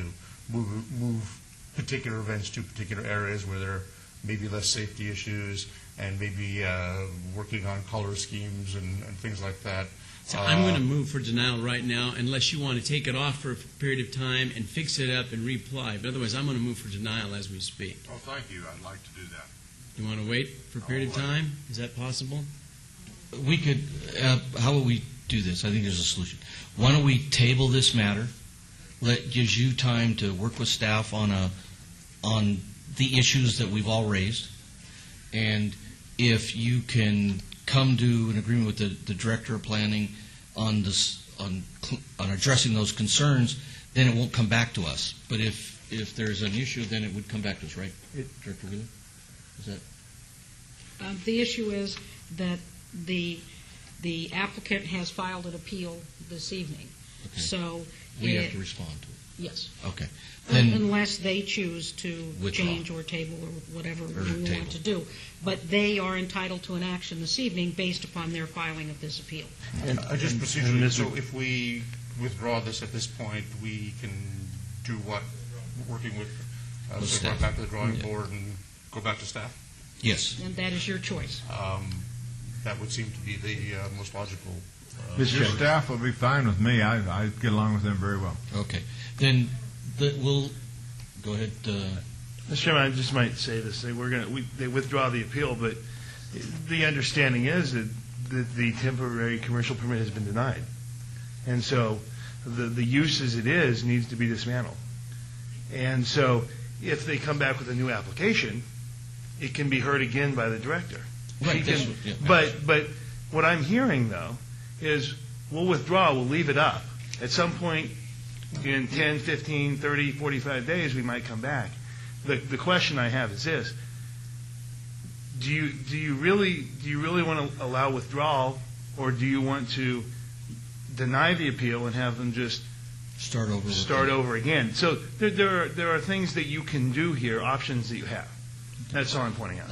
S8: move particular events to particular areas where there may be less safety issues, and maybe working on color schemes and things like that.
S3: So I'm going to move for denial right now, unless you want to take it off for a period of time and fix it up and reapply. But otherwise, I'm going to move for denial as we speak.
S17: Oh, thank you. I'd like to do that.
S3: You want to wait for a period of time? Is that possible?
S1: We could, how will we do this? I think there's a solution. Why don't we table this matter? Gives you time to work with staff on the issues that we've all raised. And if you can come to an agreement with the director of planning on addressing those concerns, then it won't come back to us. But if there's an issue, then it would come back to us, right, Director Wheeler? Is that?
S4: The issue is that the applicant has filed an appeal this evening.
S1: Okay.
S4: So
S1: we have to respond to it.
S4: Yes.
S1: Okay. Then
S4: unless they choose to
S1: withdraw.
S4: change or table or whatever we
S1: table.
S4: want to do. But they are entitled to an action this evening based upon their filing of this appeal.
S8: Just procedurally, so if we withdraw this at this point, we can do what? Working with so go back to the drawing board and go back to staff?
S1: Yes.
S4: And that is your choice.
S8: That would seem to be the most logical.
S17: Your staff will be fine with me. I get along with them very well.
S1: Okay. Then we'll go ahead.
S20: Mr. Chairman, I just might say this. They withdraw the appeal, but the understanding is that the temporary commercial permit has been denied. And so the use as it is needs to be dismantled. And so if they come back with a new application, it can be heard again by the director.
S1: Right.
S20: But what I'm hearing, though, is we'll withdraw, we'll leave it up. At some point in 10, 15, 30, 45 days, we might come back. The question I have is this. Do you really want to allow withdrawal, or do you want to deny the appeal and have them just
S1: start over
S20: again? So there are things that you can do here, options that you have. That's all I'm pointing out.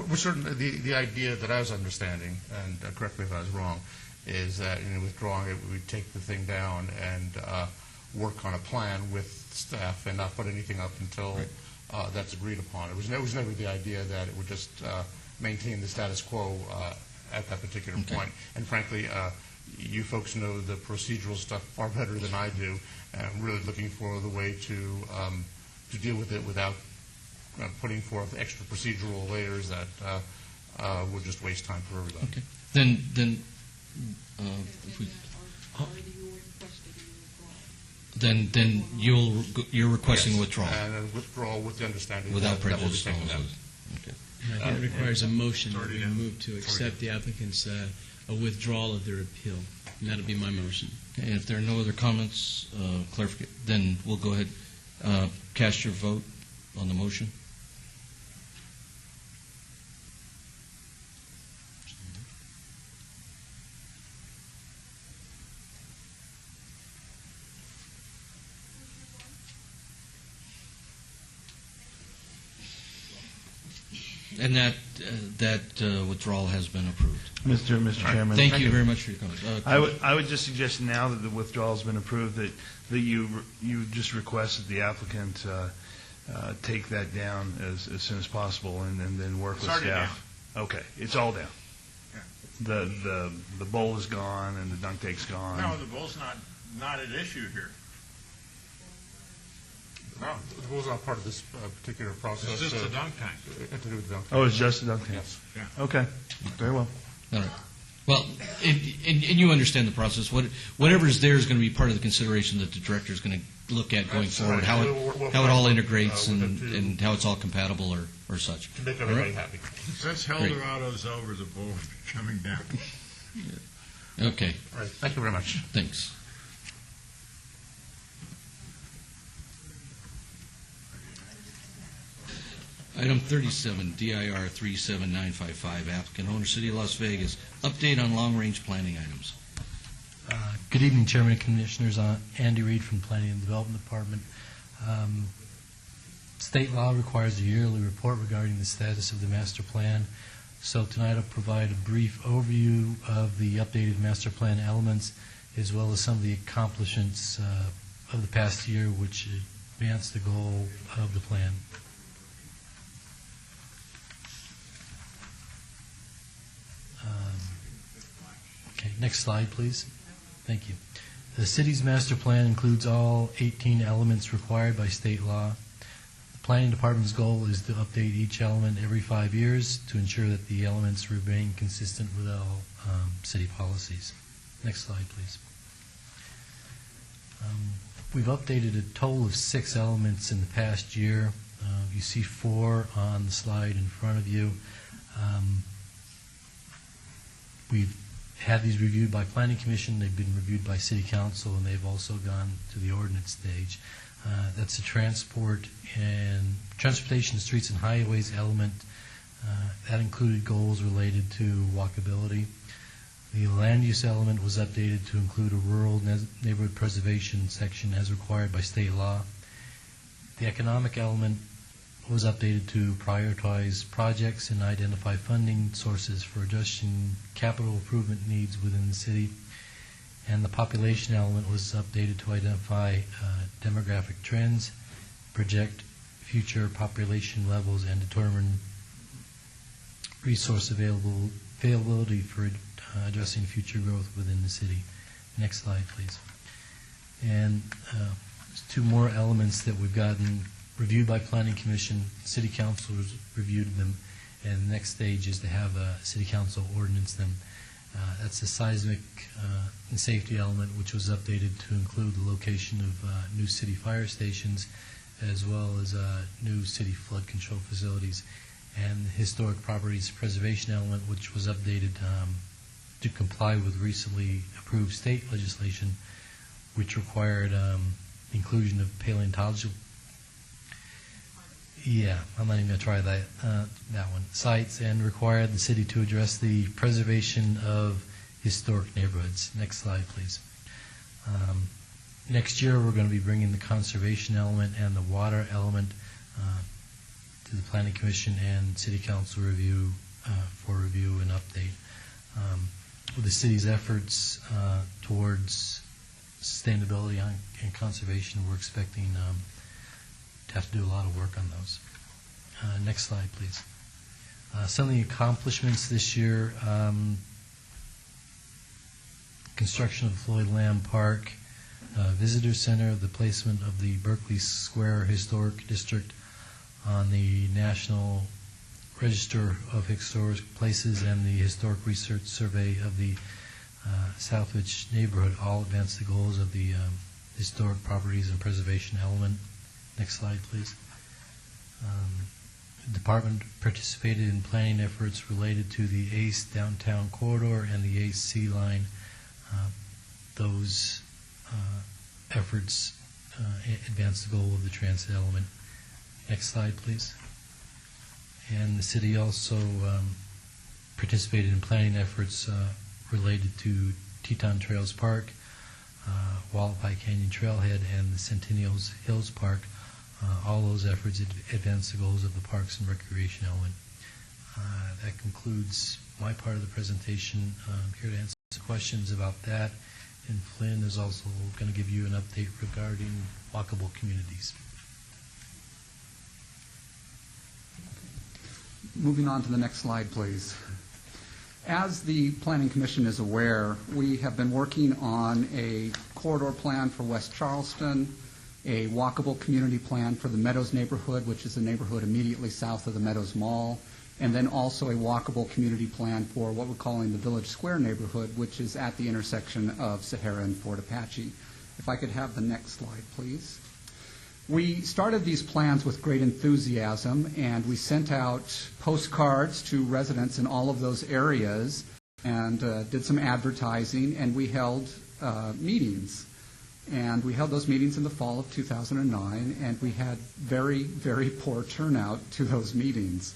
S8: We're certain the idea that I was understanding, and correct me if I was wrong, is that in withdrawing it, we would take the thing down and work on a plan with staff and not put anything up until that's agreed upon. It was never the idea that it would just maintain the status quo at that particular point. And frankly, you folks know the procedural stuff far better than I do, and I'm really looking for the way to deal with it without putting forth extra procedural layers that would just waste time for everybody.
S1: Okay. Then if we, then you're requesting withdrawal.
S8: And withdrawal with the understanding
S1: without
S8: that we'll be
S1: prejudice.
S8: taking that.
S1: Okay.
S3: That requires a motion that we move to accept the applicant's a withdrawal of their appeal. And that'll be my motion.
S1: Okay. And if there are no other comments, clarification, then we'll go ahead, cast your vote on the motion. And that withdrawal has been approved.
S20: Mr. Chairman.
S1: Thank you very much for your comments.
S20: I would just suggest now that the withdrawal has been approved that you just request that the applicant take that down as soon as possible and then work
S17: It's
S20: with
S17: already
S20: staff. Okay, it's all down.
S17: Yeah.
S20: The bowl is gone and the dunk tank's gone.
S17: No, the bull's not at issue here.
S8: No, the bull's not part of this particular process.
S17: It's just a dunk tank.
S8: To do with the dunk tank.
S20: Oh, it's just the dunk tank?
S8: Yes.
S17: Yeah.
S20: Okay, very well.
S1: All right. Well, and you understand the process. Whatever's there is going to be part of the consideration that the director is going to look at going
S11: That's
S1: forward,
S11: right.
S1: how
S11: We'll
S1: it all
S11: find,
S1: integrates
S11: with
S1: and,
S11: it too.
S1: and how it's all compatible or such.
S11: To make
S1: All
S11: everybody
S1: right?
S11: happy.
S17: Since
S1: Great.
S17: Heldorado's over, the bull coming down.
S1: Okay.
S11: All right.
S8: Thank you very much.
S1: Thanks. Item 37, DIR 37955, applicant owner, City of Las Vegas. Update on long-range planning items.
S6: Good evening, Chairman and Commissioners. Andy Reid from Planning and Development Department. State law requires a yearly report regarding the status of the master plan. So tonight I'll provide a brief overview of the updated master plan elements, as well as some of the accomplishments of the past year which advance the goal of the plan. Okay, next slide, please. Thank you. The city's master plan includes all 18 elements required by state law. The planning department's goal is to update each element every 5 years to ensure that the elements remain consistent with all city policies. Next slide, please. We've updated a total of 6 elements in the past year. You see 4 on the slide in front of you. We've had these reviewed by Planning Commission, they've been reviewed by City Council, and they've also gone to the ordinance stage. That's the transportation, streets, and highways element. That included goals related to walkability. The land use element was updated to include a rural neighborhood preservation section as required by state law. The economic element was updated to prioritize projects and identify funding sources for addressing capital improvement needs within the city. And the population element was updated to identify demographic trends, project future population levels, and determine resource availability for addressing future growth within the city. Next slide, please. And there's 2 more elements that we've gotten reviewed by Planning Commission. City Council has reviewed them, and the next stage is to have City Council ordinance them. That's the seismic and safety element, which was updated to include the location of new city fire stations, as well as new city flood control facilities, and the historic properties preservation element, which was updated to comply with recently approved state legislation, which required inclusion of paleontological. Yeah, I'm not even going to try that one. Sites, and required the city to address the preservation of historic neighborhoods. Next slide, please. Next year, we're going to be bringing the conservation element and the water element to the Planning Commission and City Council review for review and update. With the city's efforts towards sustainability and conservation, we're expecting to have to do a lot of work on those. Next slide, please. Some of the accomplishments this year: construction of Floyd Lamb Park, Visitor Center, the placement of the Berkeley Square Historic District on the National Register of Historic Places, and the Historic Research Survey of the Southwich neighborhood all advance the goals of the historic properties and preservation element. Next slide, please. The department participated in planning efforts related to the ACE downtown corridor and the ACE Sea Line. Those efforts advance the goal of the transit element. Next slide, please. And the city also participated in planning efforts related to Teton Trails Park, Wallapai Canyon Trailhead, and the Centennial Hills Park. All those efforts advance the goals of the Parks and Recreation element. That concludes my part of the presentation. I'm here to answer questions about that. And Flynn is also going to give you an update regarding walkable communities.
S19: Moving on to the next slide, please. As the Planning Commission is aware, we have been working on a corridor plan for West Charleston, a walkable community plan for the Meadows neighborhood, which is the neighborhood immediately south of the Meadows Mall, and then also a walkable community plan for what we're calling the Village Square neighborhood, which is at the intersection of Sahara and Fort Apache. If I could have the next slide, please. We started these plans with great enthusiasm, and we sent out postcards to residents in all of those areas and did some advertising, and we held meetings. And we held those meetings in the fall of 2009, and we had very, very poor turnout to those meetings.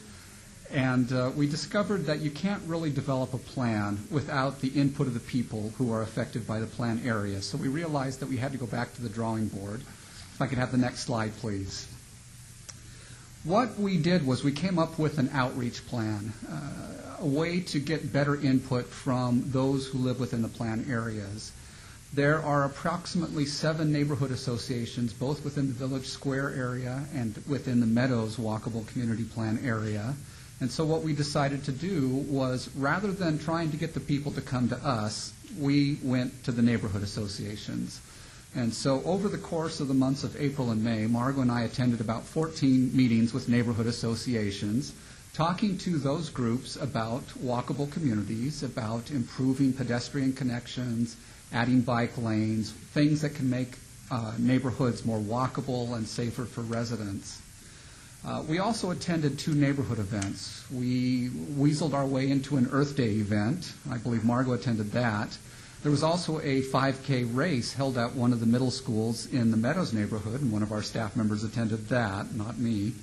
S19: And we discovered that you can't really develop a plan without the input of the people who are affected by the plan area. So we realized that we had to go back to the drawing board. If I could have the next slide, please. What we did was we came up with an outreach plan, a way to get better input from those who live within the plan areas. There are approximately 7 neighborhood associations, both within the Village Square area and within the Meadows Walkable Community Plan area. And so what we decided to do was, rather than trying to get the people to come to us, we went to the neighborhood associations. And so over the course of the months of April and May, Margo and I attended about 14 meetings with neighborhood associations, talking to those groups about walkable communities, about improving pedestrian connections, adding bike lanes, things that can make neighborhoods more walkable and safer for residents. We also attended 2 neighborhood events. We weaseled our way into an Earth Day event. I believe Margo attended that. There was also a 5K race held at one of the middle schools in the Meadows neighborhood, and one of our staff members attended that, not me.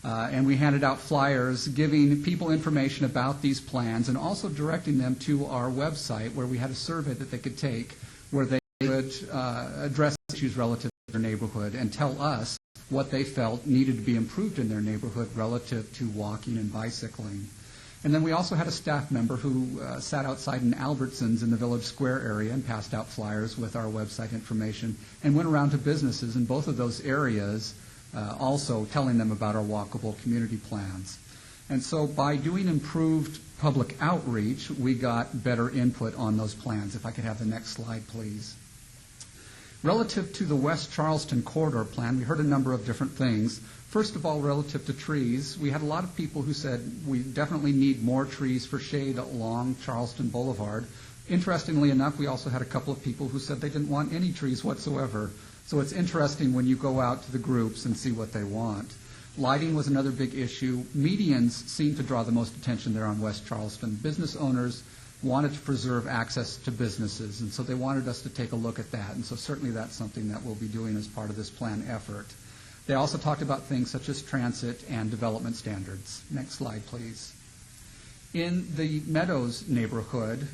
S19: And we handed out flyers giving people information about these plans and also directing them to our website, where we had a survey that they could take where they could address issues relative to their neighborhood and tell us what they felt needed to be improved in their neighborhood relative to walking and bicycling. And then we also had a staff member who sat outside in Albertsons in the Village Square area and passed out flyers with our website information and went around to businesses in both of those areas, also telling them about our walkable community plans. And so by doing improved public outreach, we got better input on those plans. If I could have the next slide, please. Relative to the West Charleston corridor plan, we heard a number of different things. First of all, relative to trees, we had a lot of people who said we definitely need more trees for shade along Charleston Boulevard. Interestingly enough, we also had a couple of people who said they didn't want any trees whatsoever. So it's interesting when you go out to the groups and see what they want. Lighting was another big issue. Medians seemed to draw the most attention there on West Charleston. Business owners wanted to preserve access to businesses, and so they wanted us to take a look at that. And so certainly that's something that we'll be doing as part of this plan effort. They also talked about things such as transit and development standards. Next slide, please. In the Meadows neighborhood,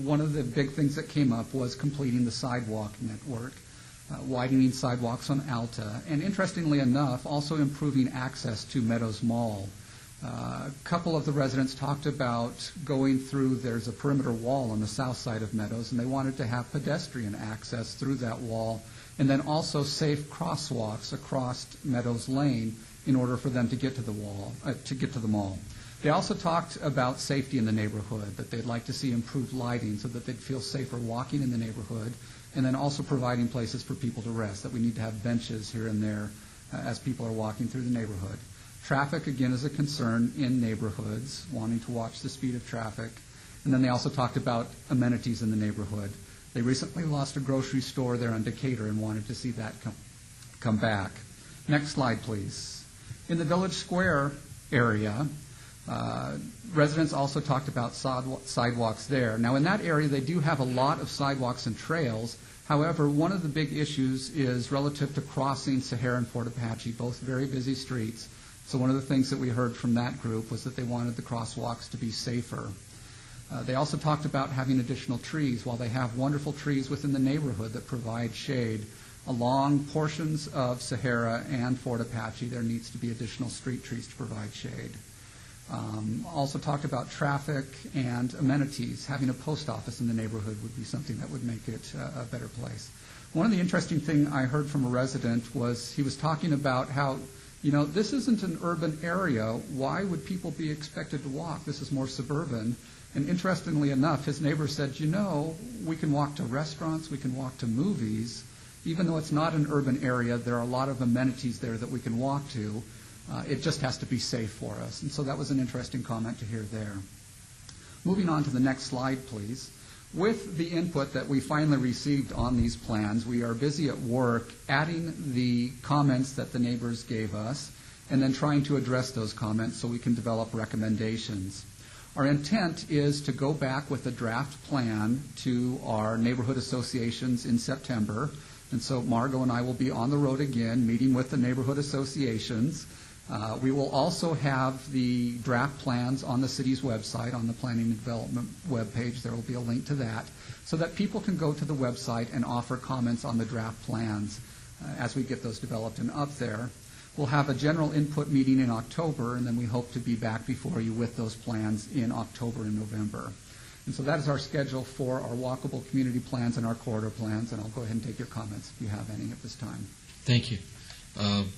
S19: one of the big things that came up was completing the sidewalk network, widening sidewalks on Alta, and interestingly enough, also improving access to Meadows Mall. A couple of the residents talked about going through, there's a perimeter wall on the south side of Meadows, and they wanted to have pedestrian access through that wall, and then also safe crosswalks across Meadows Lane in order for them to get to the mall. They also talked about safety in the neighborhood, that they'd like to see improved lighting so that they'd feel safer walking in the neighborhood, and then also providing places for people to rest, that we need to have benches here and there as people are walking through the neighborhood. Traffic, again, is a concern in neighborhoods, wanting to watch the speed of traffic. And then they also talked about amenities in the neighborhood. They recently lost a grocery store there in Decatur and wanted to see that come back. Next slide, please. In the Village Square area, residents also talked about sidewalks there. Now, in that area, they do have a lot of sidewalks and trails. However, one of the big issues is relative to crossing Sahara and Fort Apache, both very busy streets. So one of the things that we heard from that group was that they wanted the crosswalks to be safer. They also talked about having additional trees. While they have wonderful trees within the neighborhood that provide shade, along portions of Sahara and Fort Apache, there needs to be additional street trees to provide shade. Also talked about traffic and amenities. Having a post office in the neighborhood would be something that would make it a better place. One of the interesting things I heard from a resident was he was talking about how you know, this isn't an urban area. Why would people be expected to walk? This is more suburban. And interestingly enough, his neighbor said, you know, we can walk to restaurants, we can walk to movies. Even though it's not an urban area, there are a lot of amenities there that we can walk to. It just has to be safe for us. And so that was an interesting comment to hear there. Moving on to the next slide, please. With the input that we finally received on these plans, we are busy at work adding the comments that the neighbors gave us and then trying to address those comments so we can develop recommendations. Our intent is to go back with a draft plan to our neighborhood associations in September. And so Margot and I will be on the road again, meeting with the neighborhood associations. We will also have the draft plans on the city's website, on the Planning and Development webpage. There will be a link to that, so that people can go to the website and offer comments on the draft plans as we get those developed and up there. We'll have a general input meeting in October, and then we hope to be back before you with those plans in October and November. And so that is our schedule for our walkable community plans and our corridor plans, and I'll go ahead and take your comments if you have any at this time.
S1: Thank you.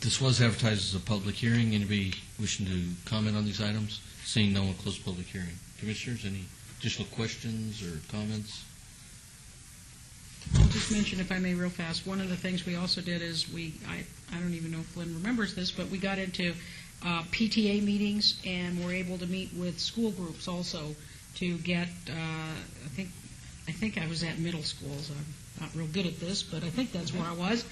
S1: This was advertised as a public hearing. Anybody wishing to comment on these items? Seeing no one, close public hearing. Commissioners, any additional questions or comments?
S4: I'll just mention, if I may, real fast, one of the things we also did is I don't even know if Lynn remembers this, but we got into PTA meetings and were able to meet with school groups also to get, I think I was at middle schools. I'm not real good at this, but I think that's where I was.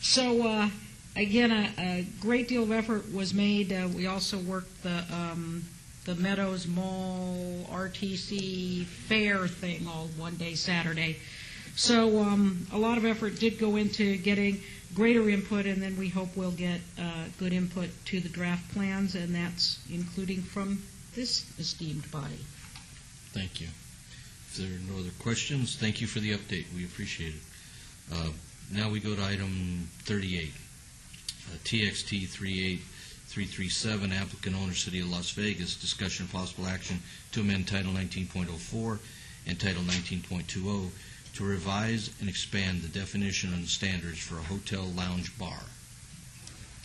S4: So again, a great deal of effort was made. We also worked the Meadows Mall RTC fair thing all one day Saturday. So a lot of effort did go into getting greater input, and then we hope we'll get good input to the draft plans, and that's including from this esteemed body.
S1: Thank you. If there are no other questions, thank you for the update. We appreciate it. Now we go to item 38, TXT 38337, applicant owner, City of Las Vegas, discussion of possible action to amend Title 19.04 and Title 19.20 to revise and expand the definition and standards for a hotel lounge bar.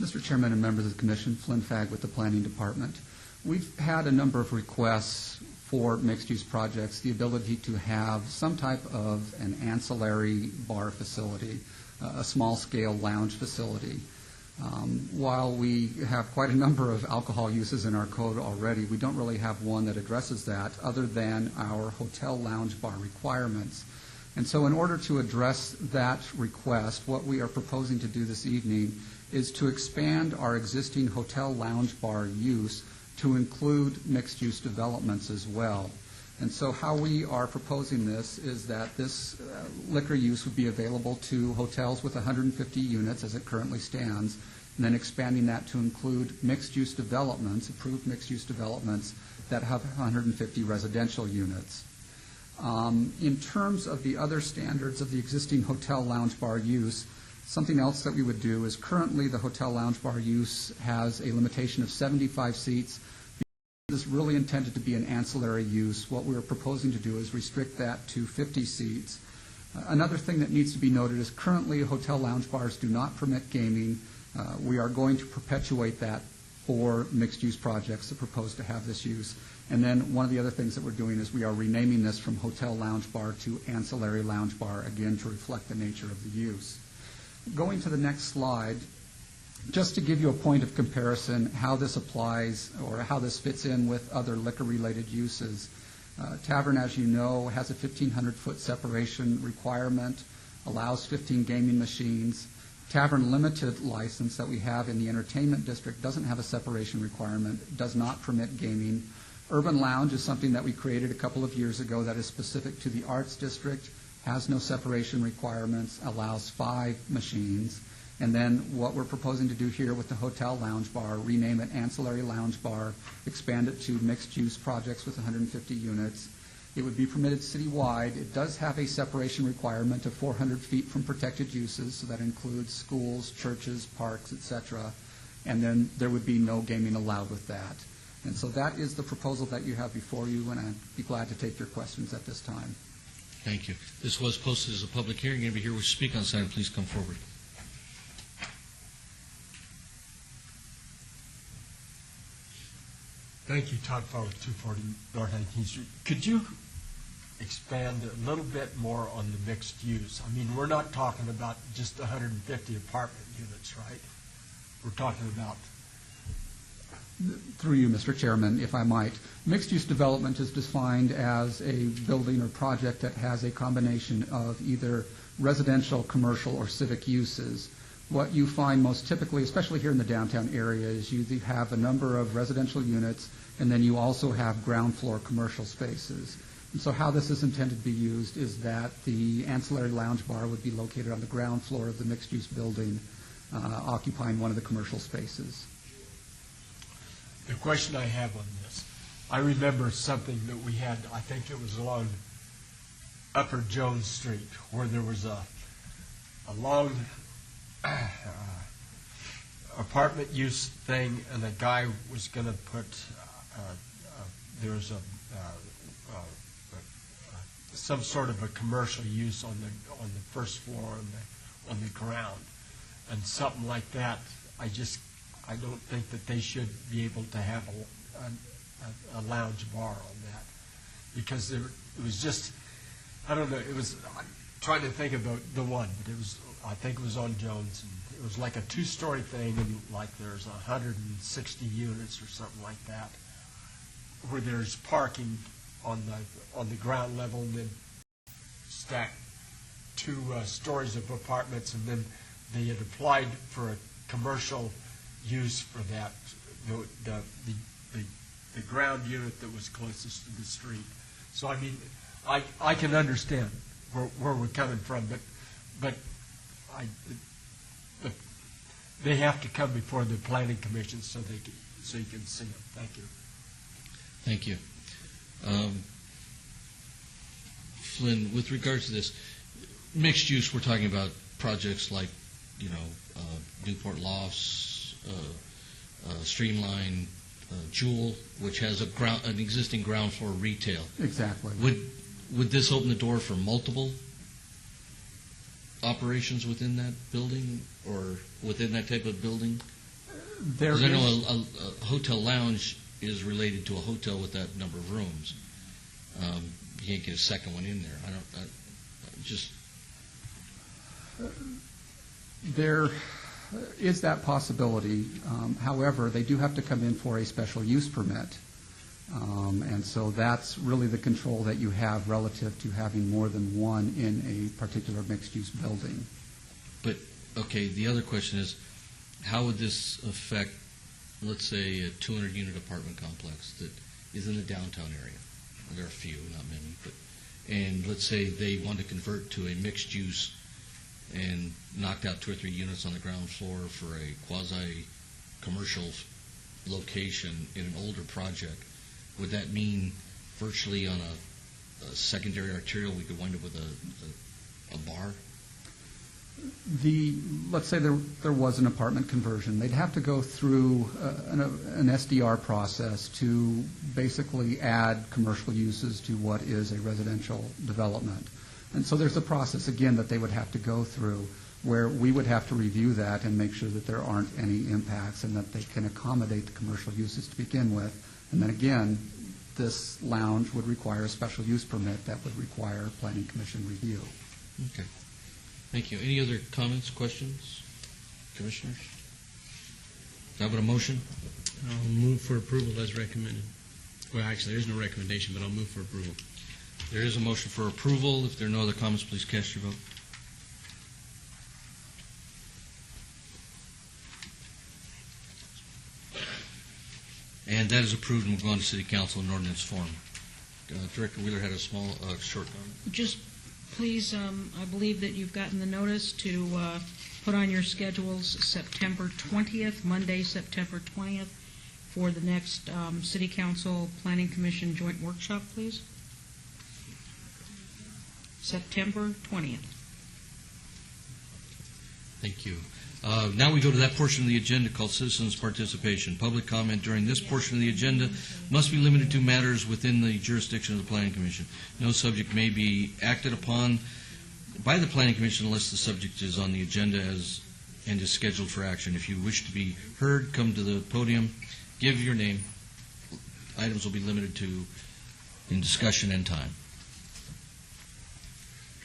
S19: Mr. Chairman and members of the Commission, Flynn Fagg with the Planning Department. We've had a number of requests for mixed-use projects, the ability to have some type of an ancillary bar facility, a small-scale lounge facility. While we have quite a number of alcohol uses in our code already, we don't really have one that addresses that other than our hotel lounge bar requirements. And so in order to address that request, what we are proposing to do this evening is to expand our existing hotel lounge bar use to include mixed-use developments as well. And so how we are proposing this is that this liquor use would be available to hotels with 150 units as it currently stands, and then expanding that to include mixed-use developments, approved mixed-use developments that have 150 residential units. In terms of the other standards of the existing hotel lounge bar use, something else that we would do is currently the hotel lounge bar use has a limitation of 75 seats. This is really intended to be an ancillary use. What we're proposing to do is restrict that to 50 seats. Another thing that needs to be noted is currently hotel lounge bars do not permit gaming. We are going to perpetuate that for mixed-use projects that propose to have this use. And then one of the other things that we're doing is we are renaming this from hotel lounge bar to ancillary lounge bar, again, to reflect the nature of the use. Going to the next slide, just to give you a point of comparison how this applies or how this fits in with other liquor-related uses. Tavern, as you know, has a 1,500-foot separation requirement, allows 15 gaming machines. Tavern Limited license that we have in the entertainment district doesn't have a separation requirement, does not permit gaming. Urban Lounge is something that we created a couple of years ago that is specific to the arts district, has no separation requirements, allows 5 machines. And then what we're proposing to do here with the hotel lounge bar, rename it ancillary lounge bar, expand it to mixed-use projects with 150 units. It would be permitted citywide. It does have a separation requirement of 400 feet from protected uses, so that includes schools, churches, parks, etc. And then there would be no gaming allowed with that. And so that is the proposal that you have before you, and I'd be glad to take your questions at this time.
S1: Thank you. This was posted as a public hearing. Anybody here wish to speak on this item, please come forward.
S14: Thank you, Todd Fowler, 240 North 19th Street. Could you expand a little bit more on the mixed use? I mean, we're not talking about just 150 apartment units, right? We're talking about...
S19: Through you, Mr. Chairman, if I might. Mixed-use development is defined as a building or project that has a combination of either residential, commercial, or civic uses. What you find most typically, especially here in the downtown area, is you have a number of residential units, and then you also have ground floor commercial spaces. And so how this is intended to be used is that the ancillary lounge bar would be located on the ground floor of the mixed-use building, occupying one of the commercial spaces.
S14: The question I have on this, I remember something that we had, I think it was along Upper Jones Street, where there was a long apartment use thing, and a guy was going to put, there was some sort of a commercial use on the first floor on the ground, and something like that. I don't think that they should be able to have a lounge bar on that, because it was just, I don't know, it was, I'm trying to think about the one, but it was, I think it was on Jones, and it was like a two-story thing, and like there's 160 units or something like that, where there's parking on the ground level, and then stacked two stories of apartments, and then they had applied for a commercial use for that, the ground unit that was closest to the street. So I mean, I can understand where we're coming from, but they have to come before the planning commission so you can see them. Thank you.
S1: Thank you. Flynn, with regards to this mixed use, we're talking about projects like, Newport Lofts, Streamline, Jewel, which has an existing ground floor retail.
S19: Exactly.
S1: Would this open the door for multiple operations within that building, or within that type of building? Because I know a hotel lounge is related to a hotel with that number of rooms. You can't get a second one in there.
S19: There is that possibility. However, they do have to come in for a special use permit. And so that's really the control that you have relative to having more than one in a particular mixed-use building.
S1: But, okay, the other question is, how would this affect, let's say, a 200-unit apartment complex that is in the downtown area? Well, there are a few, not many, and let's say they want to convert to a mixed use and knocked out 2 or 3 units on the ground floor for a quasi-commercial location in an older project. Would that mean virtually on a secondary arterial we could wind up with a bar?
S19: Let's say there was an apartment conversion. They'd have to go through an SDR process to basically add commercial uses to what is a residential development. And so there's a process, again, that they would have to go through where we would have to review that and make sure that there aren't any impacts and that they can accommodate the commercial uses to begin with. And then again, this lounge would require a special use permit that would require Planning Commission review.
S1: Okay. Thank you. Any other comments, questions, commissioners? How about a motion?
S3: I'll move for approval as recommended. Well, actually, there's no recommendation, but I'll move for approval.
S1: There is a motion for approval. If there are no other comments, please cast your vote. And that is approved and will go on to City Council in ordinance form. Director Wheeler had a short comment.
S4: Just please, I believe that you've gotten the notice to put on your schedules September 20th, Monday, September 20th, for the next City Council Planning Commission joint workshop, please. September 20th.
S1: Thank you. Now we go to that portion of the agenda called citizens' participation. Public comment during this portion of the agenda must be limited to matters within the jurisdiction of the Planning Commission. No subject may be acted upon by the Planning Commission unless the subject is on the agenda and is scheduled for action. If you wish to be heard, come to the podium, give your name, items will be limited to in discussion and time.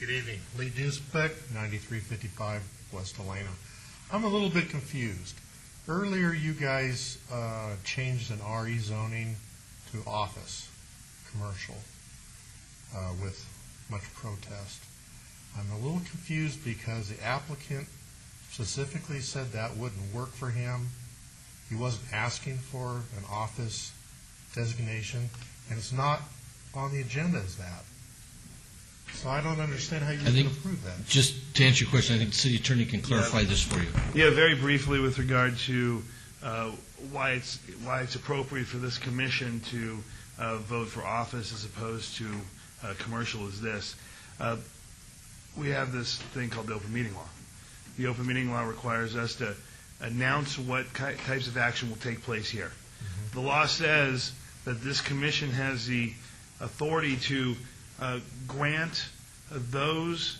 S2: Good evening. Lee Duspec, 9355 West Helena. I'm a little bit confused. Earlier, you guys changed an RE zoning to office, commercial, with much protest. I'm a little confused because the applicant specifically said that wouldn't work for him. He wasn't asking for an office designation, and it's not on the agenda as that. So I don't understand how you can approve that.
S1: Just to answer your question, I think the city attorney can clarify this for you.
S20: Yeah, very briefly with regard to why it's appropriate for this commission to vote for office as opposed to commercial is this. We have this thing called the open meeting law. The open meeting law requires us to announce what types of action will take place here. The law says that this commission has the authority to grant those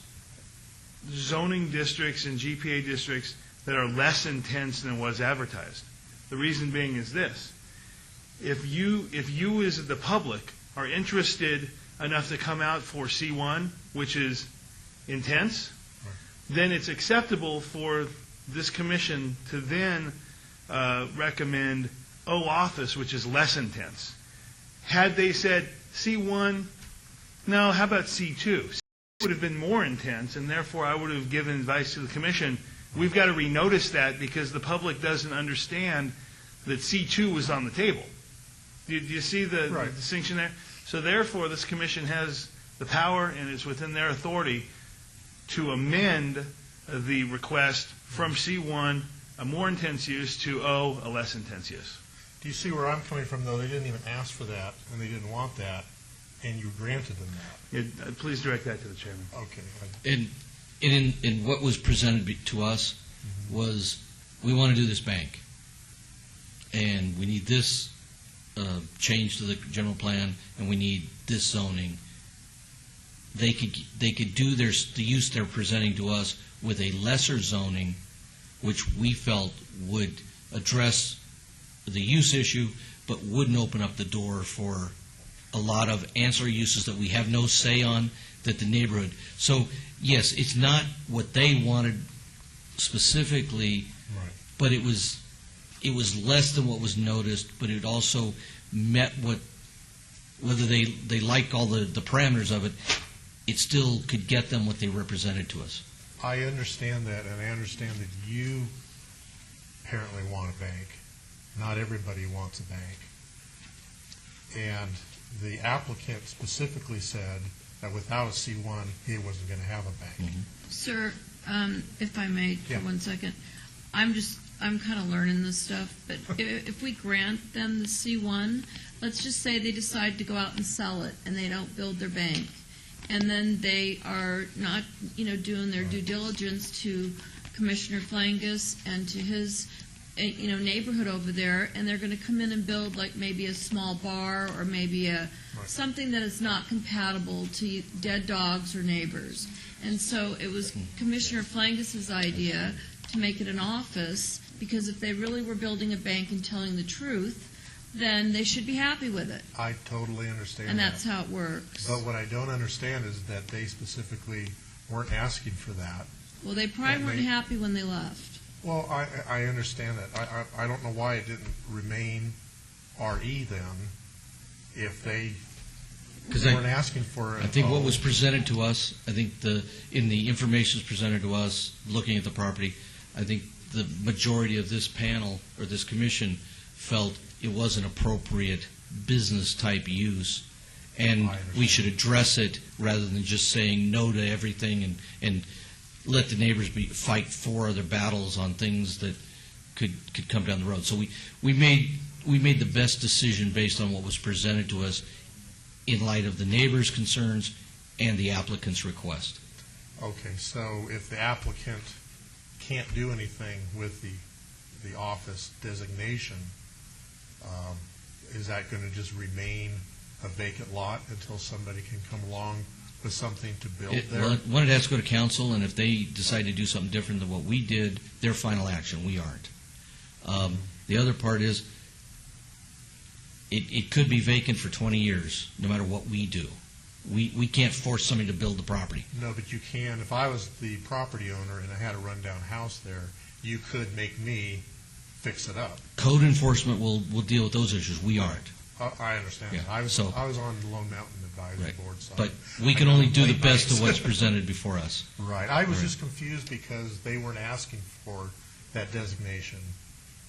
S20: zoning districts and GPA districts that are less intense than was advertised. The reason being is this. If you as the public are interested enough to come out for C1, which is intense, then it's acceptable for this commission to then recommend office, which is less intense. Had they said C1, no, how about C2? C2 would have been more intense, and therefore I would have given advice to the commission. We've got to renotice that because the public doesn't understand that C2 was on the table. Do you see the distinction there? So therefore, this commission has the power, and it's within their authority to amend the request from C1, a more intense use, to a less intense use.
S2: Do you see where I'm coming from, though? They didn't even ask for that, and they didn't want that, and you granted them that.
S20: Please direct that to the chairman.
S2: Okay.
S1: And in what was presented to us was, we want to do this bank, and we need this change to the general plan, and we need this zoning. They could do the use they're presenting to us with a lesser zoning, which we felt would address the use issue, but wouldn't open up the door for a lot of ancillary uses that we have no say on, that the neighborhood. So, yes, it's not what they wanted specifically, but it was less than what was noticed, but it also met whether they liked all the parameters of it, it still could get them what they represented to us.
S2: I understand that, and I understand that you apparently want a bank. Not everybody wants a bank. And the applicant specifically said that without a C1, he wasn't going to have a bank.
S22: Sir, if I may for 1 second, I'm kind of learning this stuff, but if we grant them the C1, let's just say they decide to go out and sell it and they don't build their bank, and then they are not, doing their due diligence to Commissioner Flangus and to his, neighborhood over there, and they're going to come in and build like maybe a small bar or maybe something that is not compatible to dead dogs or neighbors. And so it was Commissioner Flangus's idea to make it an office, because if they really were building a bank and telling the truth, then they should be happy with it.
S2: I totally understand
S22: and
S2: that.
S22: That's how it works.
S2: But what I don't understand is that they specifically weren't asking for that.
S22: Well, they probably weren't happy when they left.
S2: Well, I understand that. I don't know why it didn't remain RE then if they weren't asking for it.
S1: I think what was presented to us, in the information presented to us, looking at the property, I think the majority of this panel or this commission felt it was an appropriate business type use, and we should address it rather than just saying no to everything and let the neighbors fight 4 other battles on things that could come down the road. So we made the best decision based on what was presented to us in light of the neighbors' concerns and the applicant's request.
S2: Okay, so if the applicant can't do anything with the office designation, is that going to just remain a vacant lot until somebody can come along with something to build there?
S1: One, it has to go to council, and if they decide to do something different than what we did, their final action. We aren't. The other part is, it could be vacant for 20 years, no matter what we do. We can't force somebody to build the property.
S2: No, but you can. If I was the property owner and I had a rundown house there, you could make me fix it up.
S1: Code enforcement will deal with those issues. We aren't.
S2: I understand.
S1: Yeah,
S2: I was
S1: so-
S2: on the Lone Mountain Advisory
S1: Right.
S2: Board. So
S1: But
S2: I
S1: we can
S2: know
S1: only do the
S2: late
S1: best of
S2: nights.
S1: what's presented before us.
S2: Right. I was
S1: Right.
S2: just confused because they weren't asking for that designation,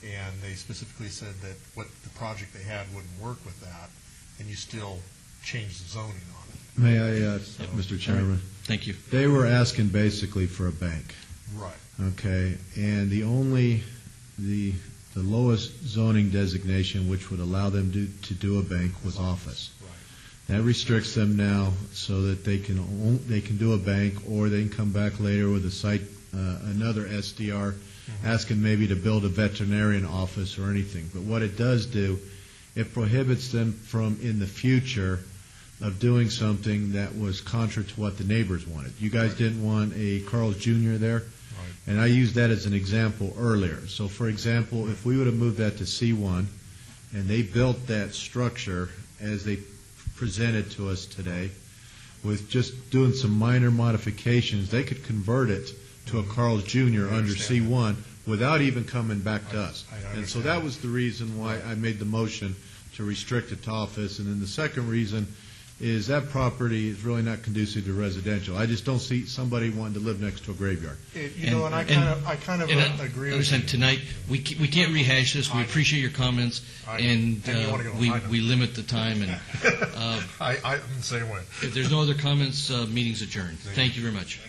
S2: and they specifically said that what the project they had wouldn't work with that, and you still change the zoning on it.
S17: May I, Mr. Chairman?
S1: Thank you.
S17: They were asking basically for a bank.
S2: Right.
S17: Okay, and the lowest zoning designation which would allow them to do a bank was office. That restricts them now so that they can do a bank, or they can come back later with a site, another SDR, asking maybe to build a veterinarian office or anything. But what it does do, it prohibits them from, in the future, of doing something that was contrary to what the neighbors wanted. You guys didn't want a Carl's Jr. there, and I used that as an example earlier. So, for example, if we would have moved that to C1, and they built that structure as they presented to us today, with just doing some minor modifications, they could convert it to a Carl's Jr. under C1 without even coming back to us. And so that was the reason why I made the motion to restrict it to office. And then the second reason is that property is really not conducive to residential. I just don't see somebody wanting to live next to a graveyard.
S2: I kind of agree with
S1: Understand,
S2: you.
S1: tonight, we can't rehash this. We appreciate your comments, and
S2: you wanna go hide them.
S1: we limit the time. And
S2: I'm the same way.
S1: if there's no other comments, meeting's adjourned. Thank you very much.